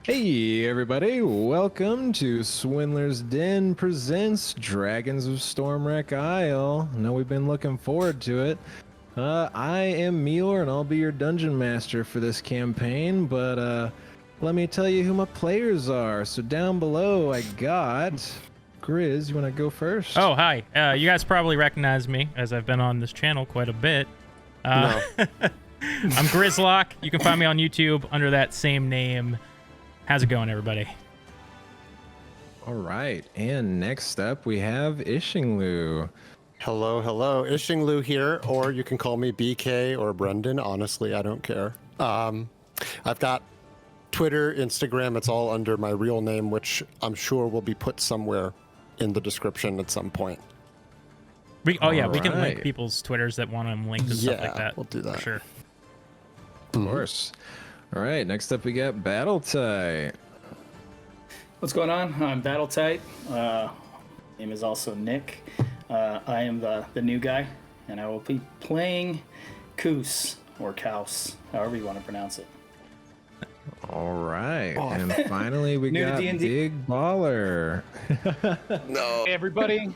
Hey everybody, welcome to Swindler's Den presents Dragons of Stormwreck Isle. I know we've been looking forward to it. I am Meyore and I'll be your dungeon master for this campaign, but let me tell you who my players are. So down below I got Grizz, you want to go first? Oh, hi. You guys probably recognize me as I've been on this channel quite a bit. No. I'm Grizlocke. You can find me on YouTube under that same name. How's it going, everybody? All right, and next up we have Ishingloo. Hello, hello. Ishingloo here, or you can call me BK or Brendan. Honestly, I don't care. I've got Twitter, Instagram. It's all under my real name, which I'm sure will be put somewhere in the description at some point. We can link right. people's Twitters that want them linked and stuff like that. We'll do that. For sure. Of course. All right, next up we got Battletight. What's going on? I'm Battletight. Name is also Nick. I am the new guy, and I will be playing Koos, or Kaus, however you want to pronounce it. All right, and finally we New to got D&D. Big Baller. No. Hey everybody,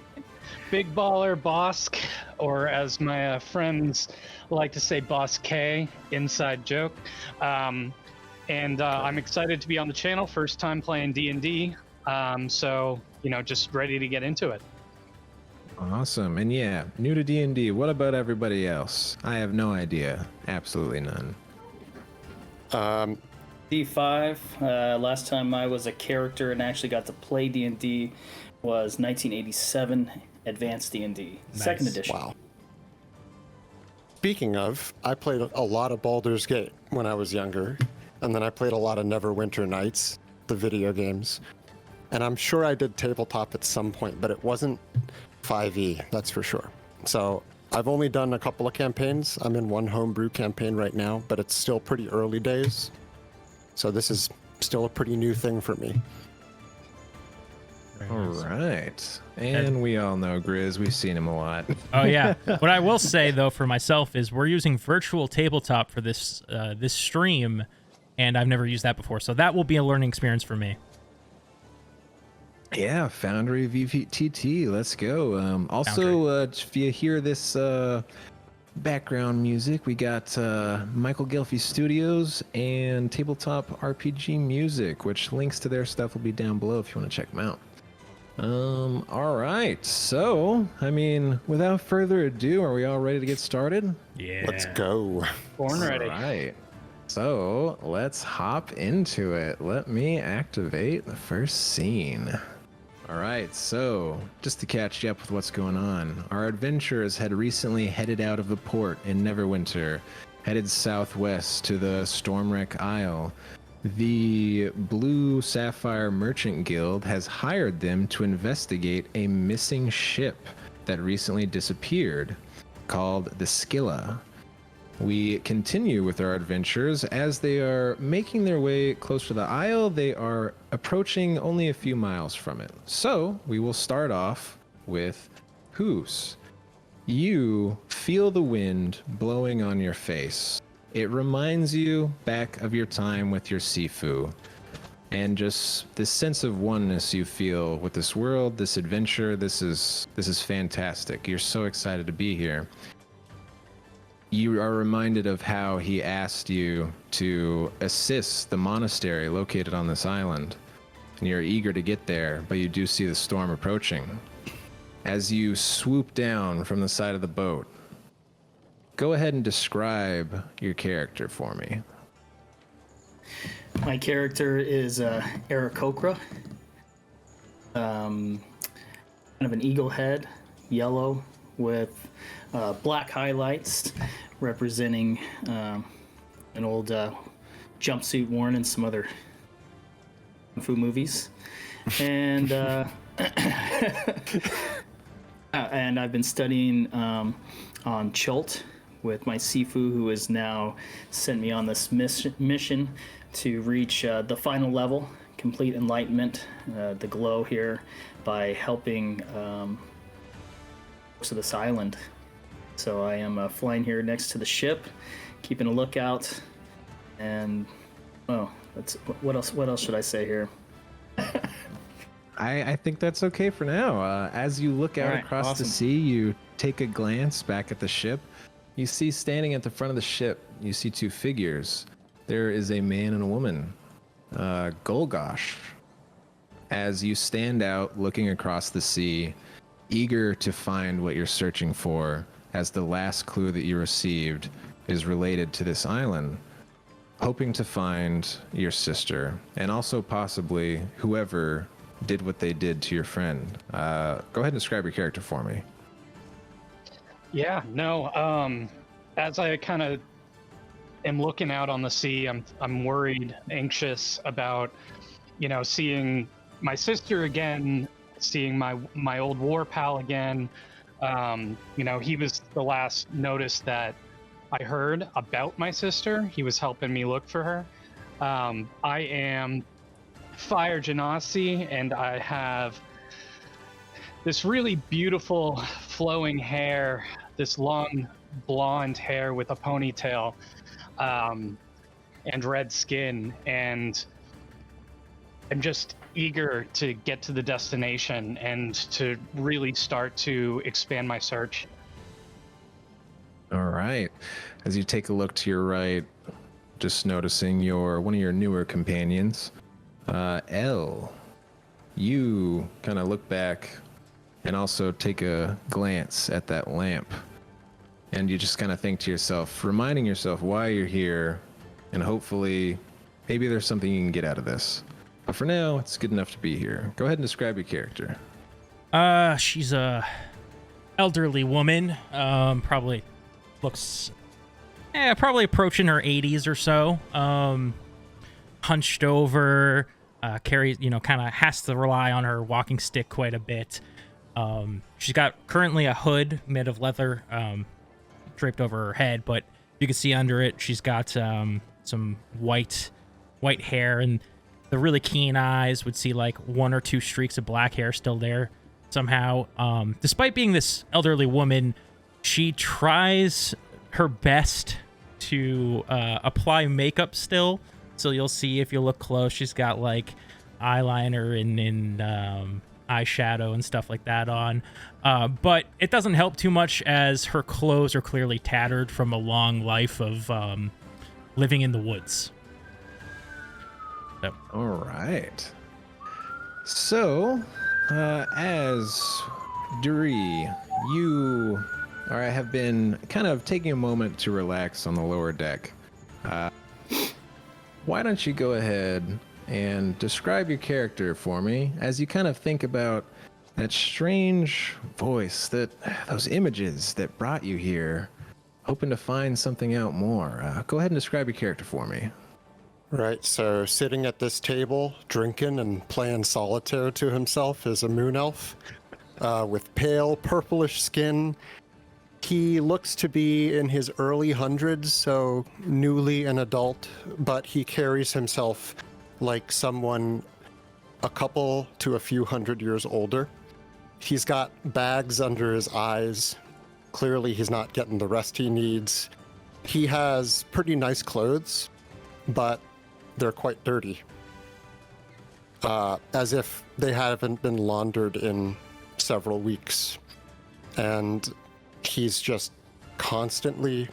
BigBallerBossk, or as my friends like to say, Boss K, inside joke. I'm excited to be on the channel, first time playing D&D, so, just ready to get into it. Awesome, and yeah, new to D&D. What about everybody else? I have no idea. Absolutely none. D5. Last time I was a character and actually got to play D&D was 1987 Advanced D&D, Nice. second edition. Wow. Speaking of, I played a lot of Baldur's Gate when I was younger, and then I played a lot of Neverwinter Nights, the video games. And I'm sure I did tabletop at some point, but it wasn't 5e, that's for sure. So I've only done a couple of campaigns. I'm in one homebrew campaign right now, but it's still pretty early days. So this is still a pretty new thing for me. All right, and we all know Grizz. We've seen him a lot. Oh, yeah. What I will say, though, for myself is we're using virtual tabletop for this this stream, and I've never used that before. So that will be a learning experience for me. Yeah, Foundry VTT. Let's go. Also, if you hear this background music, we got Michael Ghelfi Studios and Tabletop RPG Music, which links to their stuff will be down below if you want to check them out. All right. So, without further ado, are we all ready to get started? Yeah. Let's go. Born ready. All right. So, let's hop into it. Let me activate the first scene. All right, so just to catch you up with what's going on, our adventurers had recently headed out of the port in Neverwinter, headed southwest to the Stormwreck Isle. The Blue Sapphire Merchant Guild has hired them to investigate a missing ship that recently disappeared, called the Scylla. We continue with our adventures as they are making their way close to the isle. They are approaching only a few miles from it. So we will start off with Koos. You feel the wind blowing on your face. It reminds you back of your time with your Sifu, and just this sense of oneness you feel with this world, this adventure. This is fantastic. You're so excited to be here. You are reminded of how he asked you to assist the monastery located on this island, and you're eager to get there, but you do see the storm approaching. As you swoop down from the side of the boat, go ahead and describe your character for me. My character is Aarakocra. Kind of an eagle head, yellow, with black highlights, representing an old jumpsuit worn in some other kung fu movies. And and I've been studying on Chult with my Sifu, who has now sent me on this mission to reach the final level, complete enlightenment, the glow here, by helping to this island. So I am flying here next to the ship, keeping a lookout, and What else? What else should I say here? I think that's okay for now. As you look out All right, across the awesome. sea, you take a glance back at the ship. You see standing at the front of the ship, you see two figures. There is a man and a woman. Golgosh. As you stand out looking across the sea, eager to find what you're searching for, as the last clue that you received is related to this island, hoping to find your sister, and also possibly whoever did what they did to your friend. Go ahead and describe your character for me. Yeah, no. As I kind of am looking out on the sea, I'm worried, anxious about, seeing my sister again, seeing my old war pal again. He was the last notice that I heard about my sister. He was helping me look for her. I am Fire Genasi, and I have this really beautiful flowing hair, this long blonde hair with a ponytail, and red skin, and I'm just eager to get to the destination and to really start to expand my search. All right. As you take a look to your right, just noticing one of your newer companions, Elle. You kind of look back and also take a glance at that lamp. And you just kind of think to yourself, reminding yourself why you're here, and hopefully maybe there's something you can get out of this. But for now, it's good enough to be here. Go ahead and describe your character. She's a elderly woman. Probably looks, probably approaching her 80s or so. Hunched over, carries, kind of has to rely on her walking stick quite a bit. She's got currently a hood made of leather, draped over her head, but you can see under it she's got some white hair, and the really keen eyes would see like one or two streaks of black hair still there somehow. Despite being this elderly woman, she tries her best to apply makeup still. So you'll see if you look close, she's got like eyeliner and eyeshadow and stuff like that on. But it doesn't help too much, as her clothes are clearly tattered from a long life of living in the woods. So. All right. So, as Duri, you have been kind of taking a moment to relax on the lower deck. Why don't you go ahead and describe your character for me as you kind of think about that strange voice, those images that brought you here, hoping to find something out more. Go ahead and describe your character for me. Right, so sitting at this table, drinking and playing solitaire to himself is a moon elf with pale purplish skin. He looks to be in his early hundreds, so newly an adult, but he carries himself like someone a couple to a few hundred years older. He's got bags under his eyes. Clearly he's not getting the rest he needs. He has pretty nice clothes, but they're quite dirty. As if they haven't been laundered in several weeks. And he's just constantly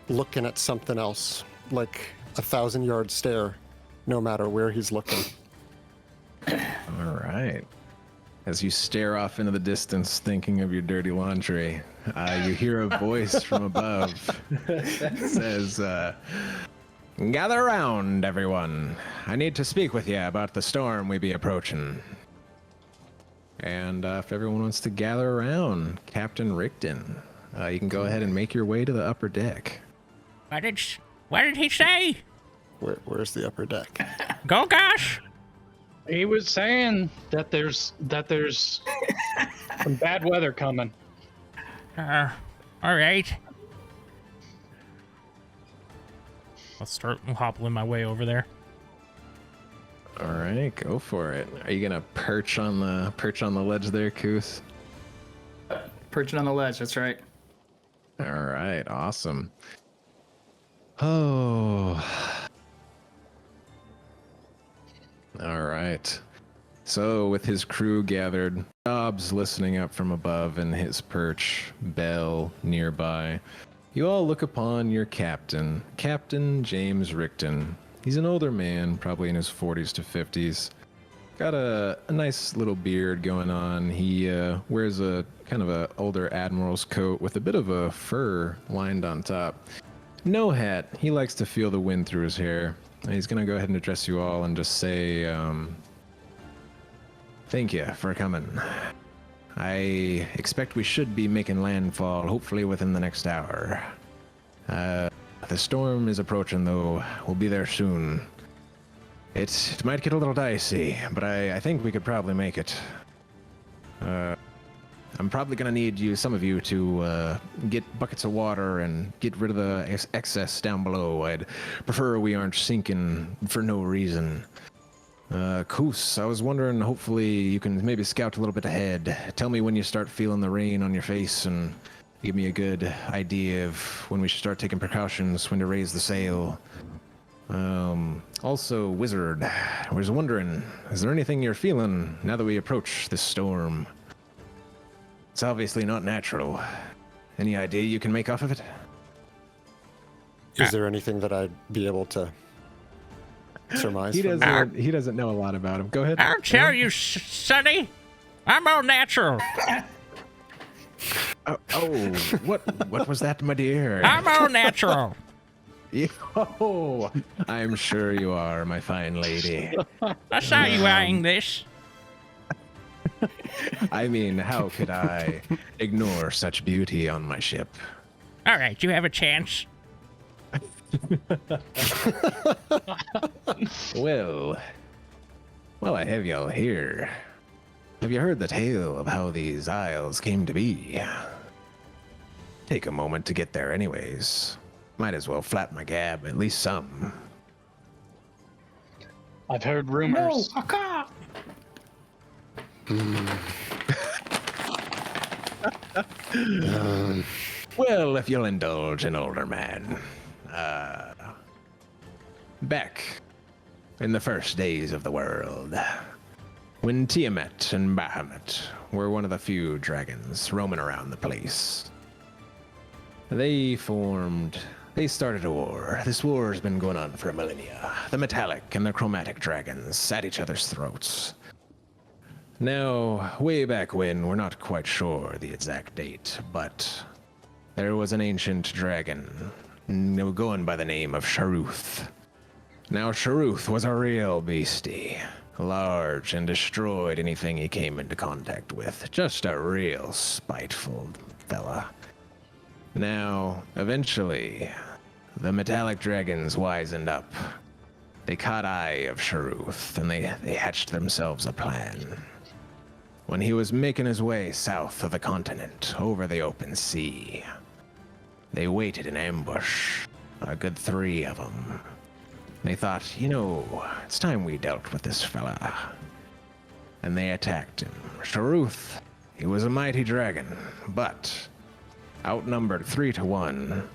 looking at something else, like a 1,000-yard stare, no matter where he's looking. All right. As you stare off into the distance, thinking of your dirty laundry, you hear a voice from above that says, "Gather around, everyone. I need to speak with you about the storm we be approaching." And if everyone wants to gather around, Captain Rickton, you can go ahead and make your way to the upper deck. What did he say? Where's the upper deck? Go, gosh! He was saying that there's some bad weather coming. All right. I'll hobbling my way over there. All right, go for it. Are you gonna perch on the ledge there, Koos? Perching on the ledge, that's right. All right, awesome. Oh, All right. So, with his crew gathered, Dobbs listening up from above in his perch, Bell nearby, you all look upon your captain, Captain James Rickton. He's an older man, probably in his 40s to 50s. Got a nice little beard going on. He wears a kind of a older admiral's coat with a bit of a fur lined on top. No hat. He likes to feel the wind through his hair. And he's going to go ahead and address you all and just say, thank you for coming. I expect we should be making landfall, hopefully within the next hour. The storm is approaching, though. We'll be there soon. It might get a little dicey, but I think we could probably make it. I'm probably going to need some of you to get buckets of water and get rid of the excess down below. I'd prefer we aren't sinking for no reason. Koos, I was wondering, hopefully you can maybe scout a little bit ahead. Tell me when you start feeling the rain on your face and give me a good idea of when we should start taking precautions, when to raise the sail. Also, Wizard, I was wondering, is there anything you're feeling now that we approach this storm? It's obviously not natural. Any idea you can make off of it? Is there anything that I'd be able to surmise? He from doesn't know a lot about him. Go ahead. I'll tell you, Sonny. I'm all natural. What was that, my dear? I'm all natural. Oh, I'm sure you are, my fine lady. I saw you eyeing this. I mean, how could I ignore such beauty on my ship? All right, you have a chance. Well, I have y'all here. Have you heard the tale of how these isles came to be? Take a moment to get there anyways. Might as well flap my gab, at least some. I've heard rumors. Well, if you'll indulge an older man. Back in the first days of the world, when Tiamat and Bahamut were one of the few dragons roaming around the place, they started a war. This war has been going on for millennia. The metallic and the chromatic dragons at each other's throats. Now, way back when, we're not quite sure the exact date, but there was an ancient dragon going by the name of Sharuth. Now, Sharuth was a real beastie. Large and destroyed anything he came into contact with. Just a real spiteful fella. Now, eventually, the metallic dragons wisened up. They caught eye of Sharuth, and they hatched themselves a plan. When he was making his way south of the continent, over the open sea, they waited in ambush, a good 3 of them. They thought, it's time we dealt with this fella. And they attacked him. Sharuth, he was a mighty dragon, but outnumbered 3-1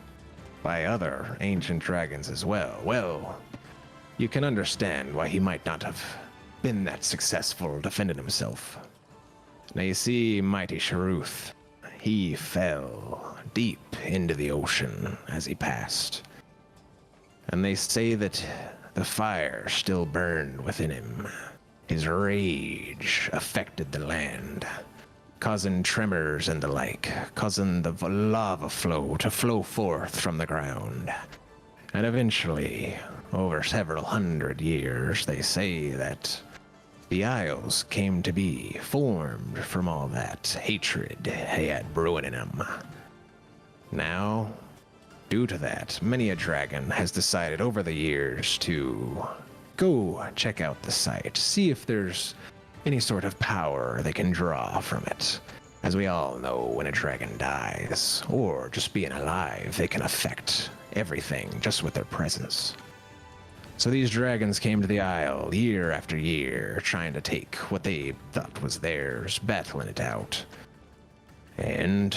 by other ancient dragons as well. Well, you can understand why he might not have been that successful defending himself. Now you see, mighty Sharuth, he fell deep into the ocean as he passed. And they say that the fire still burned within him. His rage affected the land, causing tremors and the like, causing the lava flow to flow forth from the ground. And eventually, over several hundred years, they say that the Isles came to be, formed from all that hatred he had brewing in him. Now, due to that, many a dragon has decided over the years to go check out the site, see if there's any sort of power they can draw from it. As we all know, when a dragon dies, or just being alive, they can affect everything just with their presence. So these dragons came to the Isle year after year, trying to take what they thought was theirs, battling it out. And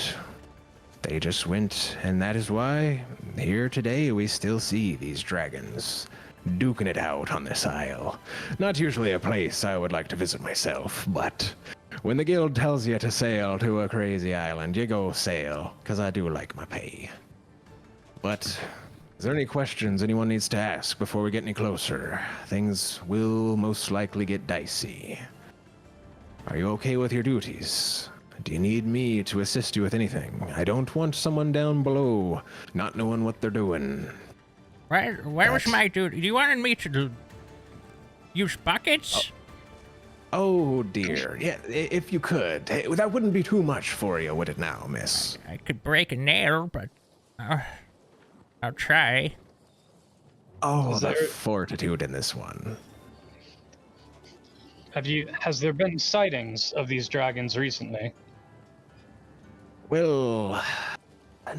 they just went, and that is why here today we still see these dragons duking it out on this isle. Not usually a place I would like to visit myself, but when the guild tells you to sail to a crazy island, you go sail, because I do like my pay. But is there any questions anyone needs to ask before we get any closer? Things will most likely get dicey. Are you okay with your duties? Do you need me to assist you with anything? I don't want someone down below not knowing what they're doing. Where was my dude? You wanted me to use buckets? Oh dear. Yeah, if you could. Hey, that wouldn't be too much for you, would it now, miss? I could break a nail, but I'll try. Oh, the fortitude in this one. Has there been sightings of these dragons recently? Well,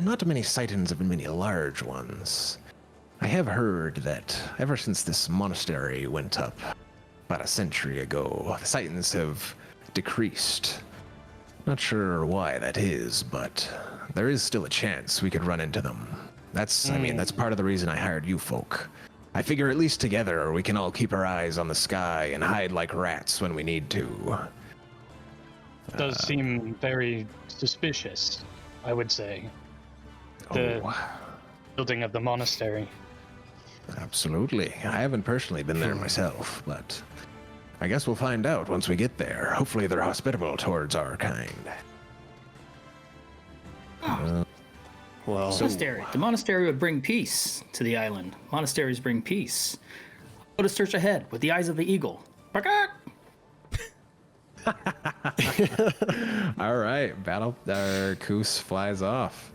not many sightings of many large ones. I have heard that ever since this monastery went up about a century ago, the sightings have decreased. Not sure why that is, but there is still a chance we could run into them. That's part of the reason I hired you folk. I figure at least together we can all keep our eyes on the sky and hide like rats when we need to. Does seem very suspicious, I would say. The building of the monastery. Absolutely. I haven't personally been there myself, but I guess we'll find out once we get there. Hopefully they're hospitable towards our kind. Monastery. The monastery would bring peace to the island. Monasteries bring peace. Go to search ahead with the eyes of the eagle. All right, Koos flies off.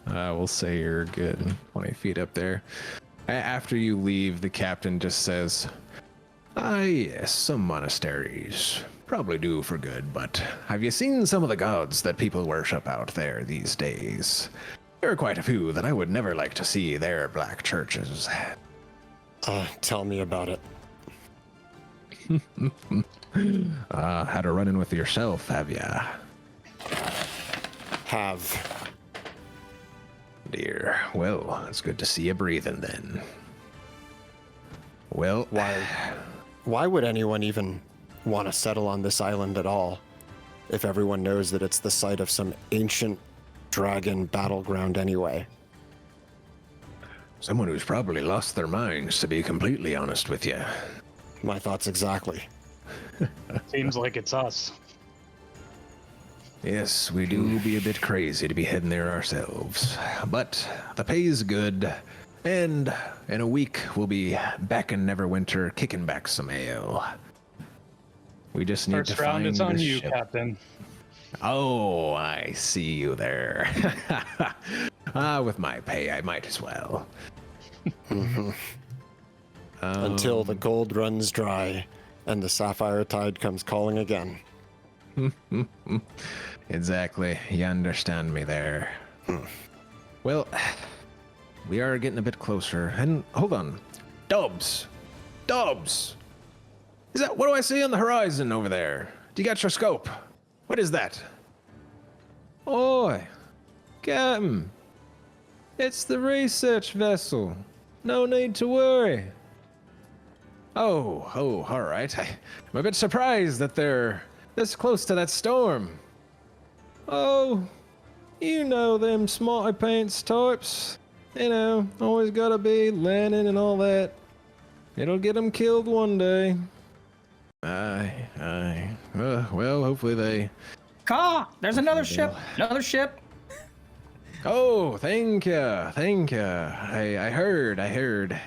We'll say you're good 20 feet up there. After you leave, the captain just says, yes, some monasteries probably do for good, but have you seen some of the gods that people worship out there these days? There are quite a few that I would never like to see their black churches. Tell me about it. Had a run-in with yourself, have ya? Have. Dear. Well, it's good to see you breathing then. Well, Why would anyone even want to settle on this island at all if everyone knows that it's the site of some ancient dragon battleground anyway? Someone who's probably lost their minds, to be completely honest with you. My thoughts exactly. Seems like it's us. Yes, we do be a bit crazy to be heading there ourselves. But the pay's good, and in a week we'll be back in Neverwinter kicking back some ale. We just need to First round find is on this you, ship. Captain. Oh, I see you there. With my pay, I might as well. Until the gold runs dry and the sapphire tide comes calling again. Exactly. You understand me there. Well, we are getting a bit closer. And hold on. Dubs! Dubs! What do I see on the horizon over there? Do you got your scope? What is that? Oi! Captain! It's the research vessel. No need to worry. Oh, all right. I'm a bit surprised that they're this close to that storm. Oh, you know them smarty pants types. You know, always gotta be landing and all that. It'll get them killed one day. Aye. Well, hopefully they... There's another ship. Another ship. Oh, thank you. I heard.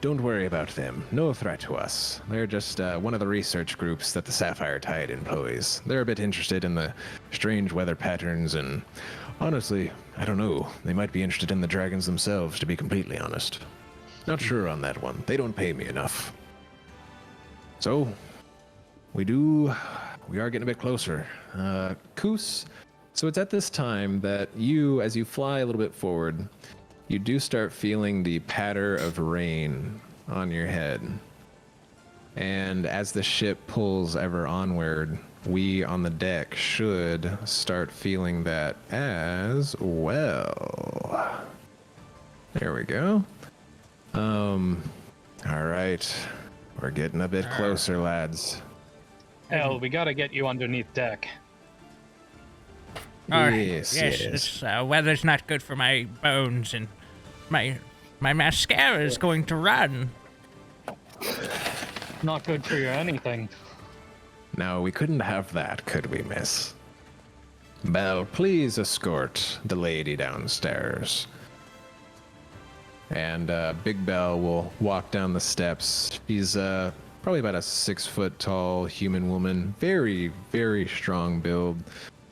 Don't worry about them. No threat to us. They're just one of the research groups that the Sapphire Tide employs. They're a bit interested in the strange weather patterns and honestly, I don't know. They might be interested in the dragons themselves, to be completely honest. Not sure on that one. They don't pay me enough. So, we are getting a bit closer. Koos, so it's at this time that you, as you fly a little bit forward, you do start feeling the patter of rain on your head. And as the ship pulls ever onward, we on the deck should start feeling that as well. There we go. All right. We're getting a bit closer, lads. Hell, we gotta get you underneath deck. All right. Yes, yes. This weather's not good for my bones, and my mascara is going to run. Not good for your anything. No, we couldn't have that, could we, miss? Belle, please escort the lady downstairs. And Big Belle will walk down the steps. She's probably about a 6 foot tall human woman. Very, very strong build.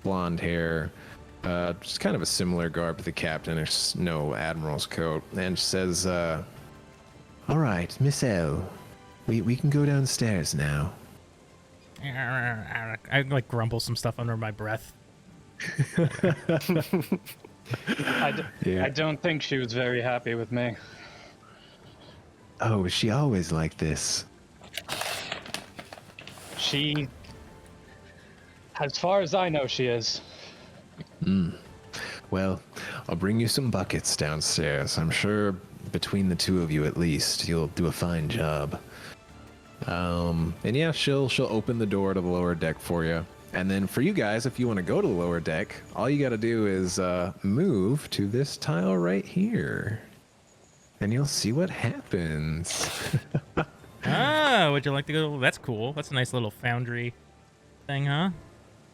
Blonde hair. Just kind of a similar garb to the captain. There's no admiral's coat. And she says, all right, Miss L, we can go downstairs now. I like grumble some stuff under my breath. I don't think she was very happy with me. Oh, is she always like this? She, as far as I know, she is. Well, I'll bring you some buckets downstairs. I'm sure between the two of you at least, you'll do a fine job. And yeah, she'll open the door to the lower deck for you. And then for you guys, if you want to go to the lower deck, all you got to do is move to this tile right here. And you'll see what happens. Ah, would you like to go? That's cool. That's a nice little foundry thing, huh?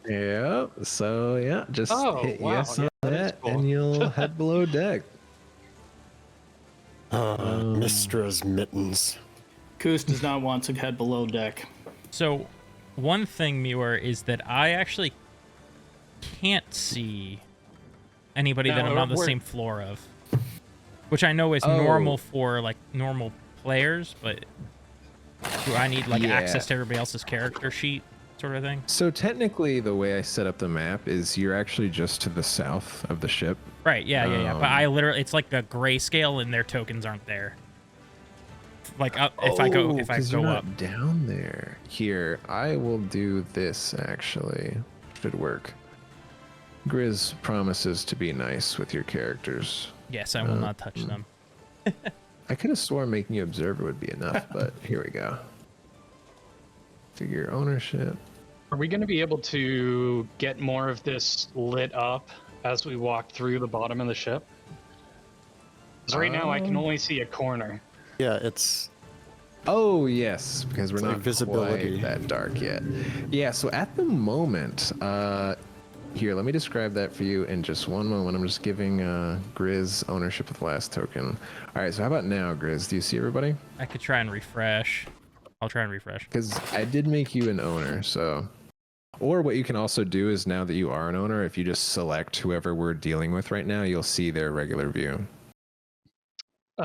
Yeah, so yeah, just hit wow, yes yeah, on that is that, cool. and you'll head below deck. Mistra's mittens. Koos does not want to head below deck. So, one thing, Meyore, is that I actually can't see anybody that I'm on the same floor of. Which I know is normal for, like, normal players, but do I need, like, access to everybody else's character sheet sort of thing? So technically, the way I set up the map is you're actually just to the south of the ship. Right, yeah. But I literally, it's like a grayscale and their tokens aren't there. Like, if I go you're not up. down there. Here, I will do this, actually. Should work. Grizz promises to be nice with your characters. Yes, I will not touch them. I could have sworn making you observer would be enough, but here we go. Figure ownership. Are we going to be able to get more of this lit up as we walk through the bottom of the ship? 'Cause right now I can only see a corner. Yeah, it's Oh, yes, because we're It's like not visibility. quite that dark yet. Yeah, so at the moment, here, let me describe that for you in just one moment. I'm just giving Grizz ownership of the last token. All right, so how about now, Grizz? Do you see everybody? I could try and refresh. I'll try and refresh. Because I did make you an owner, so... Or what you can also do is now that you are an owner, if you just select whoever we're dealing with right now, you'll see their regular view.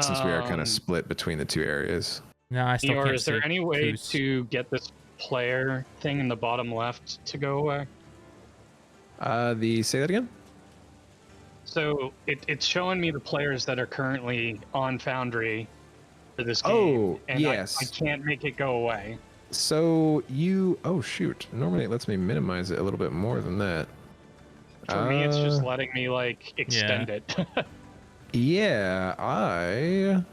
Since we are kind of split between the two areas. No, I still Or can't is see there any way Koos. to get this player thing in the bottom left to go away? Say that again? So it's showing me the players that are currently on Foundry for this game. Oh, and yes. I can't make it go away. So you... Oh, shoot. Normally it lets me minimize it a little bit more than that. For me, it's just letting me, like, extend it. Yeah, I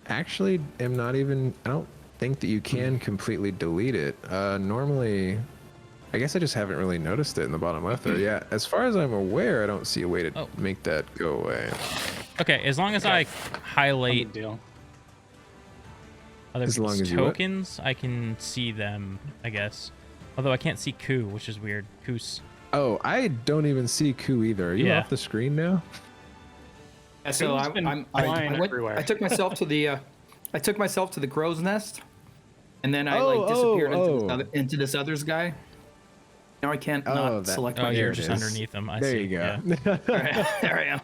actually am not even... I don't think that you can completely delete it. Normally... I guess I just haven't really noticed it in the bottom left there. Yeah, as far as I'm aware, I don't see a way to make that go away. Okay, as long as I highlight Deal. other As long people's as you what? tokens, I can see them, I guess. Although I can't see Koo, which is weird. Koos. Oh, I don't even see Ku either. Are you off the screen now? Yeah, so Koos been flying everywhere. I took myself to the crow's nest, and then I disappeared into this other's guy. Now I can't not select Oh, my you're character. just underneath them. I There see. you go. Yeah. There I am.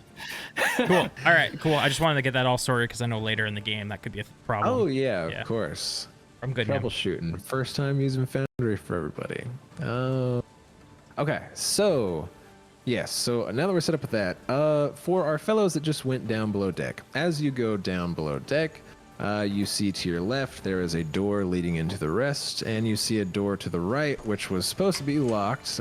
Cool. All right, cool. I just wanted to get that all sorted because I know later in the game that could be a problem. Oh, yeah, Yeah. of course. I'm good now. Troubleshooting. First time using Foundry for everybody. Okay, so... Yes, so now that we're set up with that, for our fellows that just went down below deck, as you go down below deck, you see to your left there is a door leading into the rest, and you see a door to the right, which was supposed to be locked,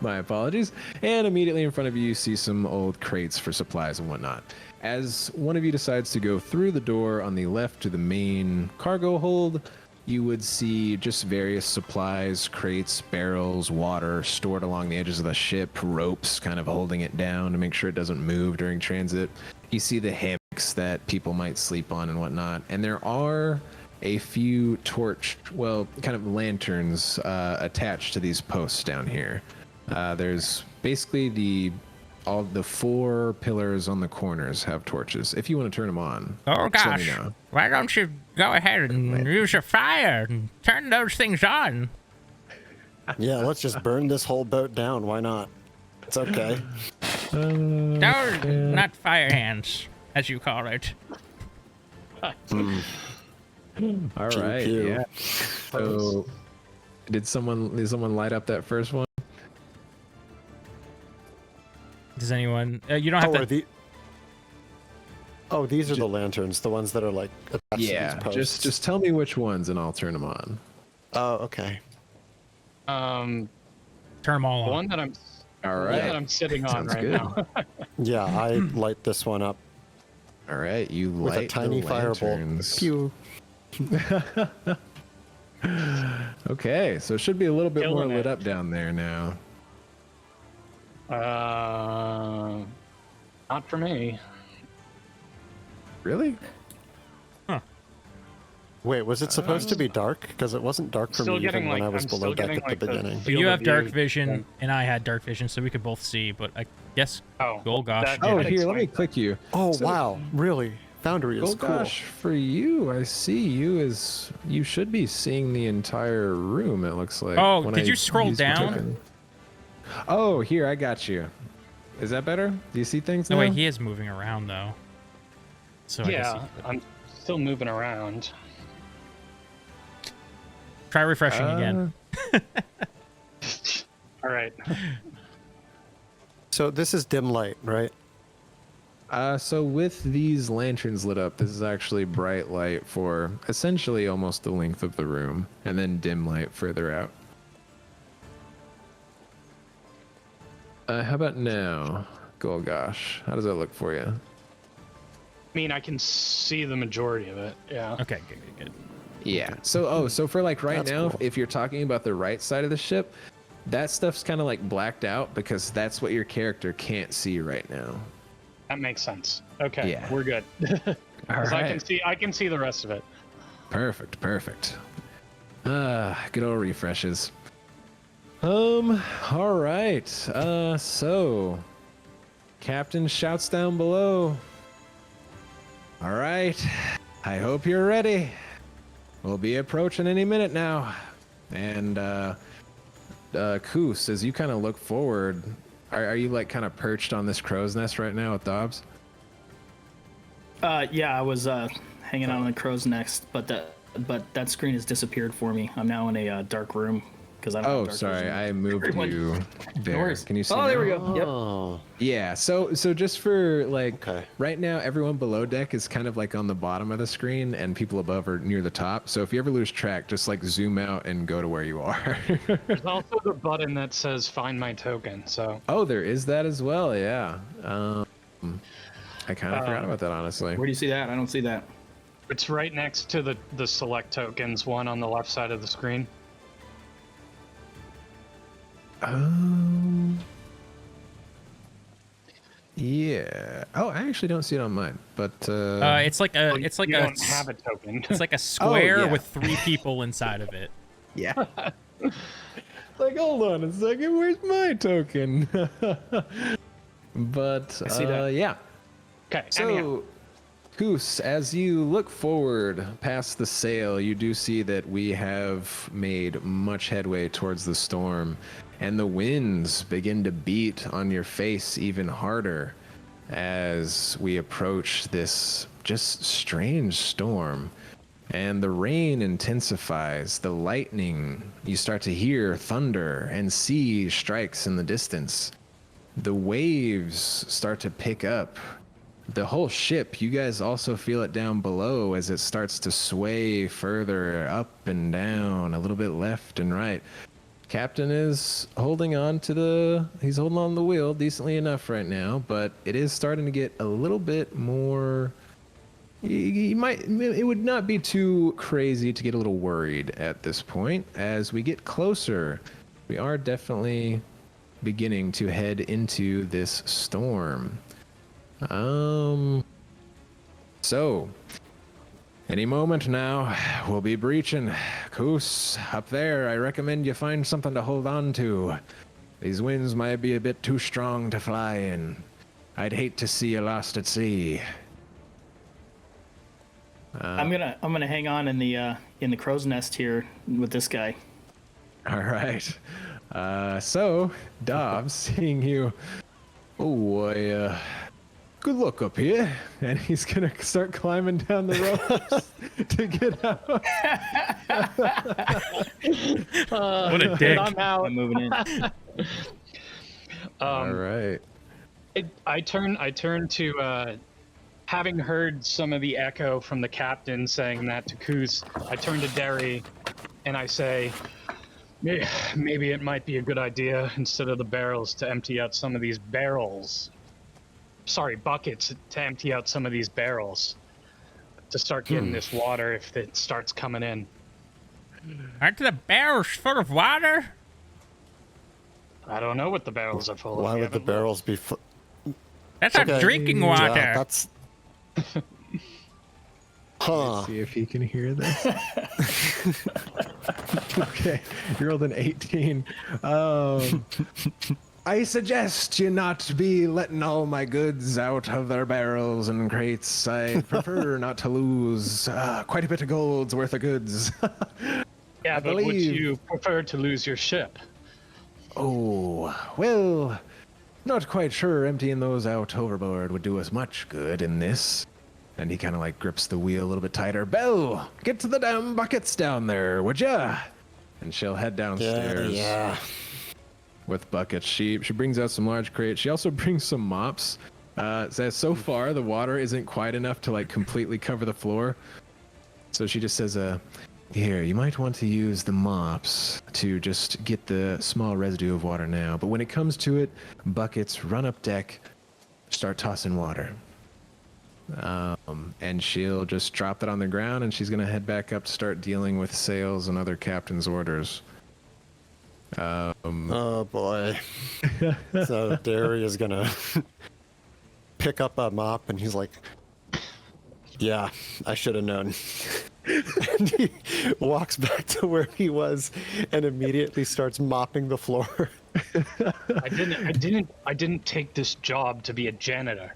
My apologies. And immediately in front of you, you see some old crates for supplies and whatnot. As one of you decides to go through the door on the left to the main cargo hold, you would see just various supplies, crates, barrels, water stored along the edges of the ship, ropes kind of holding it down to make sure it doesn't move during transit. You see the hammocks that people might sleep on and whatnot. And there are a few kind of lanterns attached to these posts down here. There's basically all the 4 pillars on the corners have torches. If you want to turn them on. Oh just let me gosh, know. why don't you go ahead and use your fire and turn those things on? Yeah, let's just burn this whole boat down. Why not? It's okay. Those not fire hands, as you call it. All right. pew. Yeah. So, did someone light up that first one? Does anyone? You don't have to. These are the lanterns, the ones that are like attached to Yeah. these posts. Just tell me which ones, and I'll turn them on. Oh, okay. Turn them all The on. one that I'm All the right. one that I'm sitting on Sounds right good. now. Yeah, I light this one up All right. You with light a tiny the firebolt. lanterns. Pew. Okay, so it should be a little bit Killing more lit it. up down there now. Not for me. Really? Wait, was it supposed to be dark? Because it wasn't dark for Still me getting, even when like- I was I'm below still deck getting, at like, the the- beginning. But you field have of dark view. vision, and I had dark vision, so we could both see. But I guess Oh, Oh, gosh. that- Oh, that here, let me explains click you. Oh, So- wow. Really? Foundry is Oh cool. gosh, for you, I see you as you should be seeing the entire room. It looks like. Oh, when did I you scroll used my down? token. Oh, here I got you. Is that better? Do you see things no now? wait, he is moving around though. So I guess yeah, I'm still moving around. try refreshing again. All right. So this is dim light, right? So with these lanterns lit up, this is actually bright light for essentially almost the length of the room, and then dim light further out. How about now? Oh gosh, how does that look for you? I mean, I can see the majority of it. Yeah. Okay, good. Yeah. So for like right That's now, cool. if you're talking about the right side of the ship, that stuff's kind of like blacked out because that's what your character can't see right now. That makes sense. Okay. Yeah. We're good. All 'Cause right. I can see the rest of it. Perfect. Good old refreshes. All right. So Captain shouts down below. All right. I hope you're ready. We'll be approaching any minute now. And Koos, as you kind of look forward, are you like kind of perched on this crow's nest right now with Dobbs? Yeah, I was hanging out on the crow's nest, but that screen has disappeared for me. I'm now in a dark room because I don't have Oh, dark sorry, vision. I moved Everyone- you there. worries. Can you see? Oh, there we now? go. Yep. Oh, Yeah. So just for like Okay. right now, everyone below deck is kind of like on the bottom of the screen, and people above are near the top. So if you ever lose track, just like zoom out and go to where you are. There's also the button that says "Find my token." So Oh, there is that as well. Yeah. I kind of forgot about that, honestly. Where do you see that? I don't see that. it's right next to the select tokens one on the left side of the screen. Yeah. Oh, I actually don't see it on mine, but It's like a You a don't have a token. it's like a square yeah. with 3 people inside of it. yeah. Like, hold on a second, where's my token? But see that. yeah. Okay. anyhow. So, Koos, as you look forward past the sail, you do see that we have made much headway towards the storm, and the winds begin to beat on your face even harder as we approach this just strange storm. And the rain intensifies, the lightning, you start to hear thunder, and see strikes in the distance. The waves start to pick up. The whole ship, you guys also feel it down below as it starts to sway further up and down, a little bit left and right. Captain is holding on to he's holding on to the wheel decently enough right now, but it is starting to get a little bit more. It would not be too crazy to get a little worried at this point. As we get closer, we are definitely beginning to head into this storm. So, any moment now, we'll be breaching. Koos, up there, I recommend you find something to hold on to. These winds might be a bit too strong to fly in. I'd hate to see you lost at sea. I'm gonna hang on in the crow's nest here with this guy. All right. So, Dobbs, seeing you, good luck up here. And he's going to start climbing down the ropes to get out. What a dick. I'm out. I'm moving in. All right. I turn to, having heard some of the echo from the captain saying that to Koos, I turn to Derry and I say, maybe it might be a good idea, instead of the barrels, to empty out some of these barrels. Sorry, buckets, to empty out some of these barrels. To start getting this water if it starts coming in. Aren't the barrels full of water? I don't know what the barrels are full of. Why would the barrels be full? That's not drinking water. Yeah, that's... Huh. Let's see if he can hear this. Okay, you rolled an 18. I suggest you not be letting all my goods out of their barrels and crates. I prefer not to lose quite a bit of gold's worth of goods. Yeah, but would you prefer to lose your ship? Oh, well, not quite sure emptying those out overboard would do us much good in this. And he kind of like grips the wheel a little bit tighter. Belle, get to the damn buckets down there, would ya? And she'll head downstairs. Yeah. With buckets. She brings out some large crates. She also brings some mops. Says so far the water isn't quite enough to like completely cover the floor. So she just says, here, you might want to use the mops to just get the small residue of water now. But when it comes to it, buckets, run up deck, start tossing water. And she'll just drop it on the ground, and she's gonna head back up to start dealing with sails and other captain's orders. Oh boy. So Derry is gonna pick up a mop, and he's like, yeah, I should have known. And he walks back to where he was and immediately starts mopping the floor. I didn't take this job to be a janitor.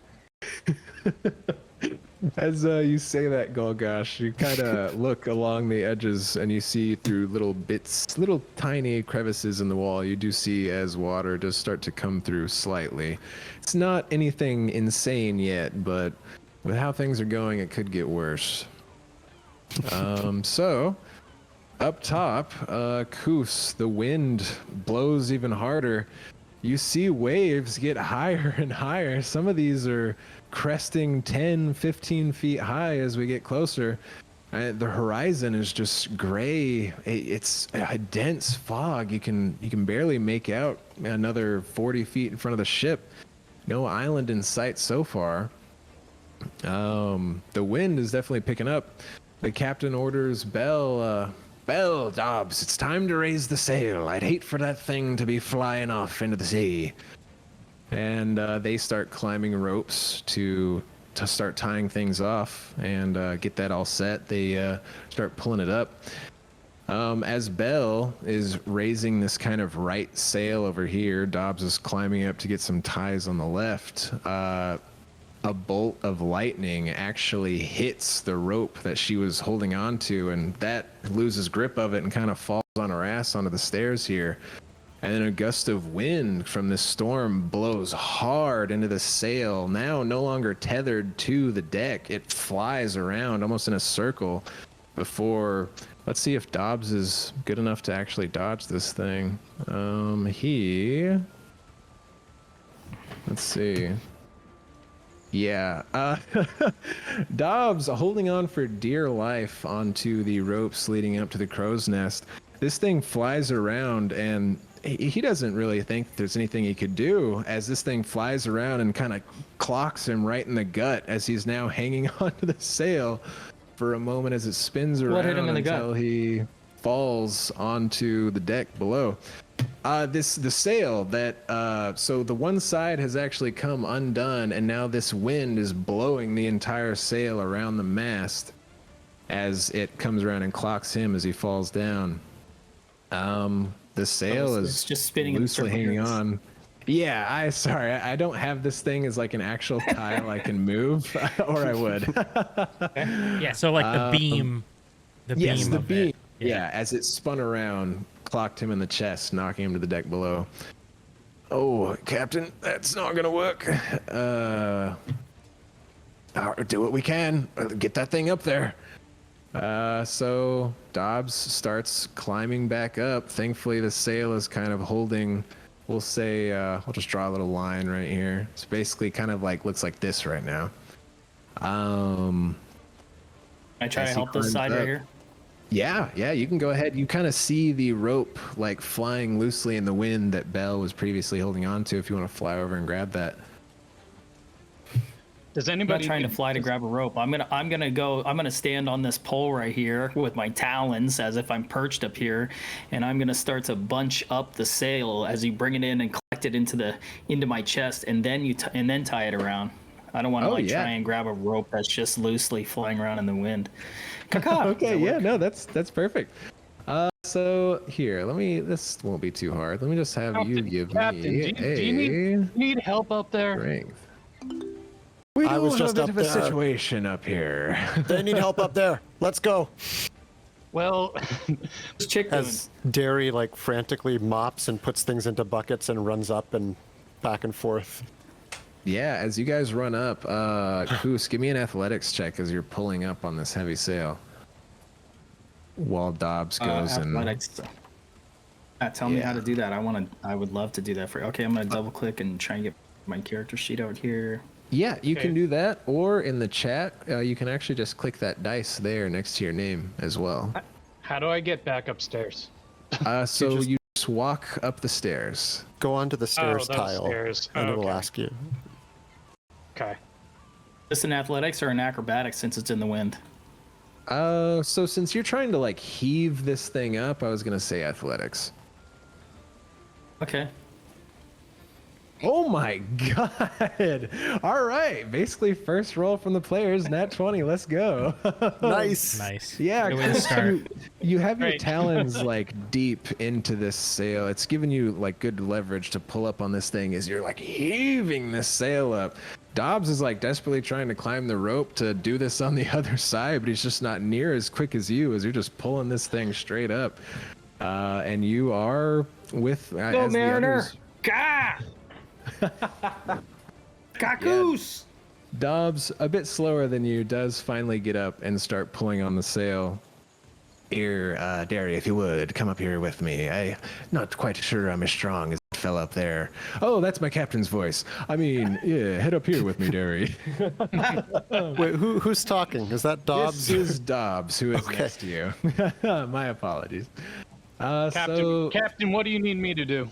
As you say that, Golgosh, you kind of look along the edges and you see through little bits, little tiny crevices in the wall, you do see as water does start to come through slightly. It's not anything insane yet, but with how things are going, it could get worse. So, up top, Koos, the wind blows even harder. You see waves get higher and higher. Some of these are cresting 10, 15 feet high as we get closer. The horizon is just gray. It's a dense fog. You can barely make out another 40 feet in front of the ship. No island in sight so far. The wind is definitely picking up. The captain orders Belle, Dobbs, it's time to raise the sail. I'd hate for that thing to be flying off into the sea. And they start climbing ropes to start tying things off and get that all set. They start pulling it up. As Belle is raising this kind of right sail over here, Dobbs is climbing up to get some ties on the left. A bolt of lightning actually hits the rope that she was holding on to, and that loses grip of it and kind of falls on her ass onto the stairs here. And then a gust of wind from this storm blows hard into the sail, now no longer tethered to the deck. It flies around almost in a circle before... Let's see if Dobbs is good enough to actually dodge this thing. Let's see. Yeah. Dobbs holding on for dear life onto the ropes leading up to the crow's nest. This thing flies around, and he doesn't really think there's anything he could do, as this thing flies around and kind of clocks him right in the gut as he's now hanging onto the sail for a moment as it spins around hit him in the gut? until he falls onto the deck below. The sail that so the one side has actually come undone, and now this wind is blowing the entire sail around the mast as it comes around and clocks him as he falls down. The sail it's is just spinning in loosely circles. hanging on. Yeah, I don't have this thing as like an actual tile I can move, or I would. Yeah, so like the beam, Yes, the of beam. it. Yeah, as it spun around, clocked him in the chest, knocking him to the deck below. Oh, Captain, that's not gonna work. Do what we can. Get that thing up there. So Dobbs starts climbing back up. Thankfully, the sail is kind of holding. We'll say we'll just draw a little line right here. It's basically kind of like looks like this right now. I try to as he help this climbs side right up. here. Yeah, you can go ahead. You kind of see the rope like flying loosely in the wind that Belle was previously holding on to. If you want to fly over and grab that. Does I'm anybody not trying to fly to grab a rope. I'm gonna stand on this pole right here with my talons as if I'm perched up here, and I'm gonna start to bunch up the sail as you bring it in and collect it into my chest, and then then tie it around. I don't want to try and grab a rope that's just loosely flying around in the wind. Okay, yeah, no, that's perfect. So here, this won't be too hard. Let me just have you give Captain, me do you need help up there? strength. We I was just a up bit of a there. situation up here. They need help up there. Let's go. Well, This chick doing? As Derry like frantically mops and puts things into buckets and runs up and back and forth. Yeah, as you guys run up, Koos, give me an athletics check as you're pulling up on this heavy sail. While Dobbs goes Athletics. Tell me how to Yeah. do that. I would love to do that for you. Okay, I'm gonna double click and try and get my character sheet out here. Yeah, you can Okay. do that, or in the chat, you can actually just click that dice there next to your name as well. how do I get back upstairs? So you just walk up the stairs. Go onto the stairs those tile, stairs. and Oh, it will okay. ask you. Okay. Is this an athletics or an acrobatics since it's in the wind? So since you're trying to like heave this thing up, I was gonna say athletics. Okay. Oh my god! All right, basically first roll from the players, nat 20. Let's go. Nice. Nice. Yeah, Good way to Chris, start. you have your Great. talons like deep into this sail. It's giving you like good leverage to pull up on this thing as you're like heaving this sail up. Dobbs is like desperately trying to climb the rope to do this on the other side, but he's just not near as quick as you as you're just pulling this thing straight up. And you are with Go, as the Mariner! others- Gah! Kakoos! Dobbs, a bit slower than you, does finally get up and start pulling on the sail. Here, Derry, if you would, come up here with me. I'm not quite sure I'm as strong as that fella up there. Oh, that's my captain's voice. I mean, yeah, head up here with me, Derry. Wait, who's talking? Is that Dobbs? This is Dobbs, who is Okay. next to you. My apologies. Captain, Captain, what do you need me to do?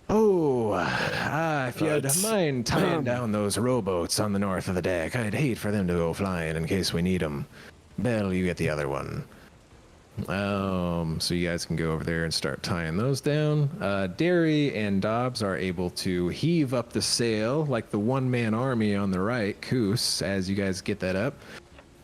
If you don't mind tying down those rowboats on the north of the deck, I'd hate for them to go flying in case we need them. Belle, you get the other one. So you guys can go over there and start tying those down. Derry and Dobbs are able to heave up the sail like the one-man army on the right, Koos, as you guys get that up.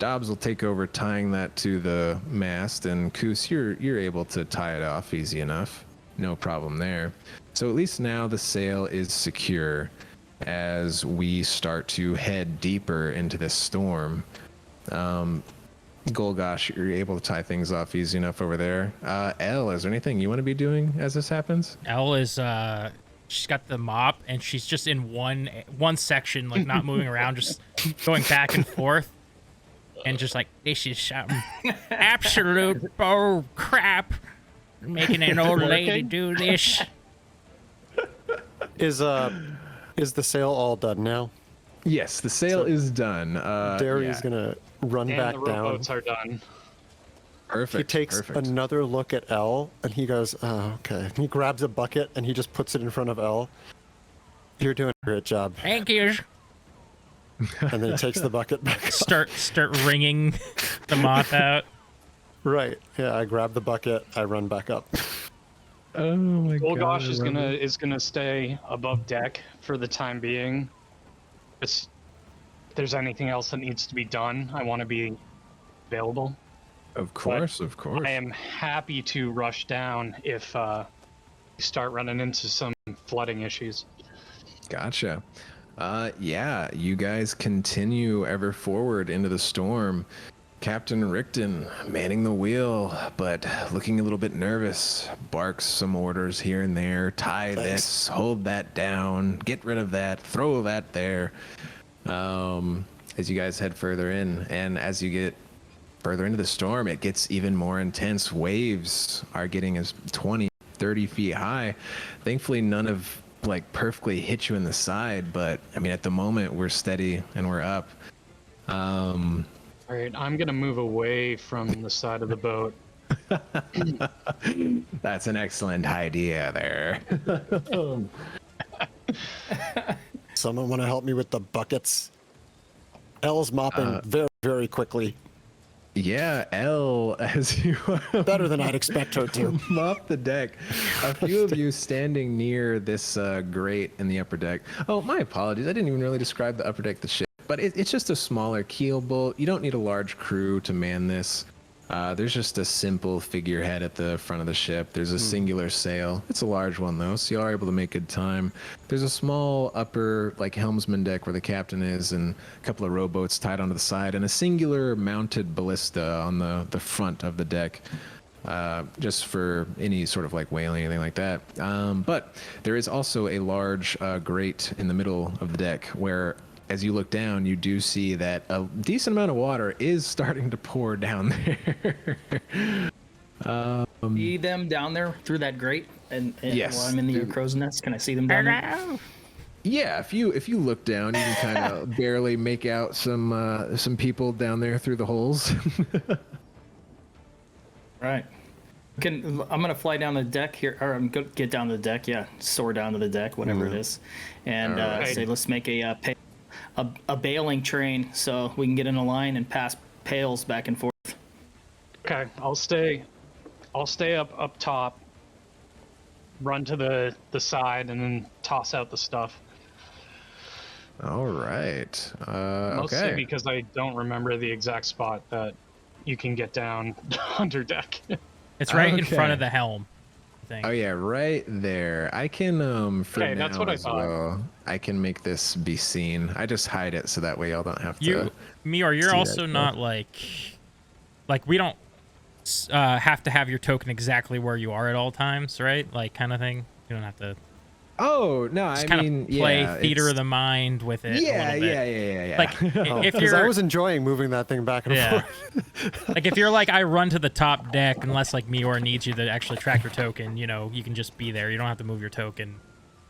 Dobbs will take over tying that to the mast, and Koos, you're able to tie it off easy enough. No problem there. So at least now the sail is secure as we start to head deeper into this storm. Golgosh, you're able to tie things off easy enough over there. Elle, is there anything you want to be doing as this happens? Elle is she's got the mop and she's just in one section, like not moving around, just going back and forth, and just like, this is some absolute bull crap, making an old lady do this. Is the sail all done now? Yes, the sail is done. Derry's yeah. gonna run And back the down. rowboats are done. Perfect. He takes another look at L, and he goes, "Oh, okay." He grabs a bucket and he just puts it in front of L. You're doing a great job. Thank you. And then he takes the bucket back up. Start wringing the moth out. Right. Yeah, I grab the bucket. I run back up. Oh my god. Gosh is gonna stay above deck for the time being. If there's anything else that needs to be done, I want to be available. Of course. I am happy to rush down if you start running into some flooding issues. Gotcha. Yeah, you guys continue ever forward into the storm. Captain Rickton manning the wheel, but looking a little bit nervous. Barks some orders here and there. Tie this, hold that down, get rid of that, throw that there. As you guys head further in, and as you get further into the storm, it gets even more intense. Waves are getting as 20, 30 feet high. Thankfully, none of like perfectly hit you in the side, but I mean, at the moment, we're steady and we're up. All right, I'm gonna move away from the side of the boat. That's an excellent idea there. Someone want to help me with the buckets? L's mopping very, very quickly. Yeah, L, as you Better than I'd expect her to. mop the deck. A few of you standing near this grate in the upper deck. Oh, my apologies. I didn't even really describe the upper deck of the ship. But it's just a smaller keel boat. You don't need a large crew to man this. There's just a simple figurehead at the front of the ship. There's a singular sail. It's a large one, though, so you are able to make good time. There's a small upper, like, helmsman deck where the captain is, and a couple of rowboats tied onto the side, and a singular mounted ballista on the front of the deck, just for any sort of, like, whaling or anything like that. But there is also a large grate in the middle of the deck where, as you look down, you do see that a decent amount of water is starting to pour down there. See them down there through that grate, and Yes. while I'm in the crow's nest, can I see them down there? Yeah, if you look down, you can kind of barely make out some people down there through the holes. Right. I'm gonna fly down the deck here, or I'm gonna get down the deck. Yeah, soar down to the deck, whatever it is, and say, let's make a bailing train so we can get in a line and pass pails back and forth. Okay, I'll stay up top, run to the side, and then toss out the stuff. All right. Mostly Okay. because I don't remember the exact spot that you can get down under deck. It's right in front Okay. of the helm. I think. Oh yeah, right there. I can for Okay, now that's what I as thought. well. I can make this be seen. I just hide it so that way y'all don't have to. Meyore, you're see also that, not like we don't have to have your token exactly where you are at all times, right? Like, kind of thing. You don't have to Oh no, just I kind mean, of play yeah, theater of it's- the mind with it. Yeah, a little yeah, bit. yeah. Like, if Because you're I was enjoying moving that thing back and yeah, forth. like if you're like, I run to the top deck, unless like Meyore needs you to actually track your token, you know, you can just be there. You don't have to move your token,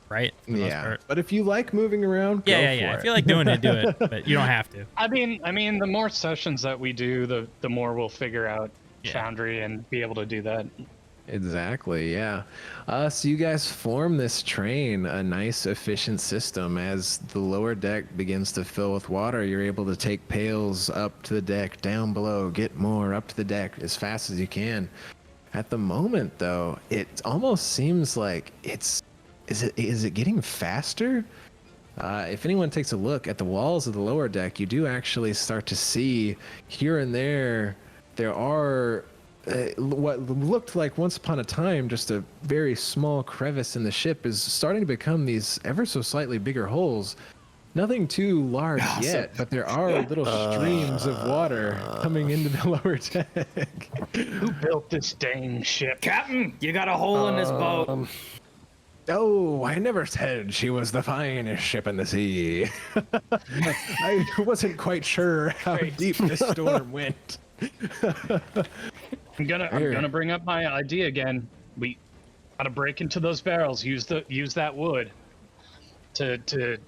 right? For the most Yeah, part. but if you like moving around, go Yeah. for If it. you like doing it, do it, but you don't have to. I mean, the more sessions that we do, the more we'll figure out Yeah. Foundry and be able to do that. Exactly, yeah. So you guys form this train, a nice efficient system. As the lower deck begins to fill with water, you're able to take pails up to the deck, down below, get more up to the deck as fast as you can. At the moment, though, it almost seems like is it getting faster? If anyone takes a look at the walls of the lower deck, you do actually start to see here and there are what looked like once upon a time just a very small crevice in the ship is starting to become these ever so slightly bigger holes. Nothing too large yet, but there are little streams of water coming into the lower deck. Who built this dang ship? Captain, you got a hole in this boat. Oh, I never said she was the finest ship in the sea. I wasn't quite sure how deep the storm went. I'm gonna bring up my idea again. We gotta break into those barrels. Use that wood to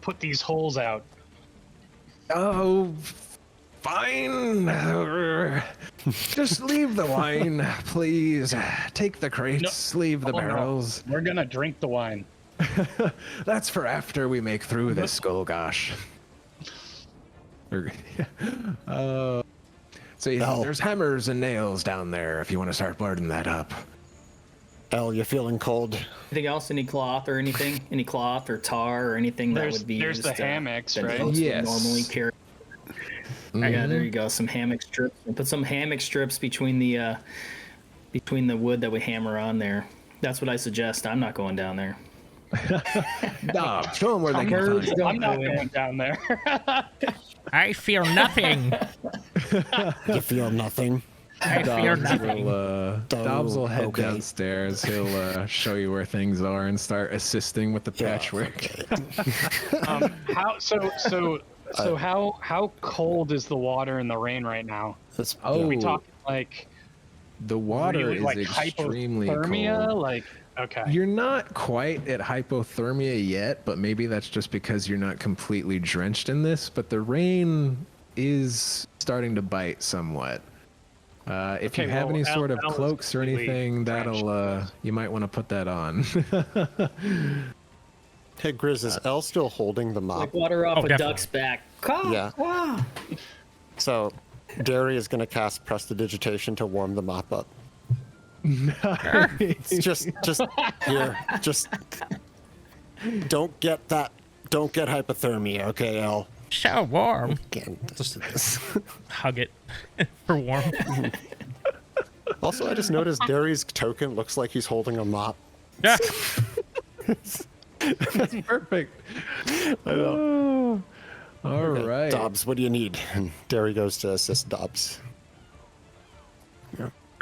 put these holes out. Oh, Fine. Just leave the wine, please. Take the crates, leave the barrels. No. We're gonna drink the wine. That's for after we make through this, Golgosh. There's hammers and nails down there if you want to start loading that up. Elle, you feeling cold? Anything else? Any cloth or anything? Any cloth or tar or anything that would be There's used? the hammocks, that right? elves would Yes. normally carry. Yeah, there you go. Some hammock strips. And put some hammock strips between the wood that we hammer on there. That's what I suggest. I'm not going down there. Nah, show them where they can find. I'm not going down there. I feel nothing. You feel nothing? I feel nothing. Dobbs will head Okay. downstairs. He'll show you where things are and start assisting with the patchwork. How cold is the water in the rain right now? That's, Oh, Are we talking like the water really, is like extremely hypothermia? cold. Like, okay. You're not quite at hypothermia yet, but maybe that's just because you're not completely drenched in this. But the rain is starting to bite somewhat. If you Okay, have well, any sort of Elle is cloaks or completely anything, drenched. that'll you might want to put that on. hey, Grizz, is Elle still holding the mop? Like water off a definitely. duck's back. Caw, Yeah. caw. So, Derry is going to cast Prestidigitation to warm the mop up. It's just here. Just don't get hypothermia, okay, Elle? So warm. Just Hug it for warmth. Also, I just noticed Derry's token looks like he's holding a mop. Yeah. That's perfect. I know. All right. Dobbs, what do you need? And Derry goes to assist Dobbs.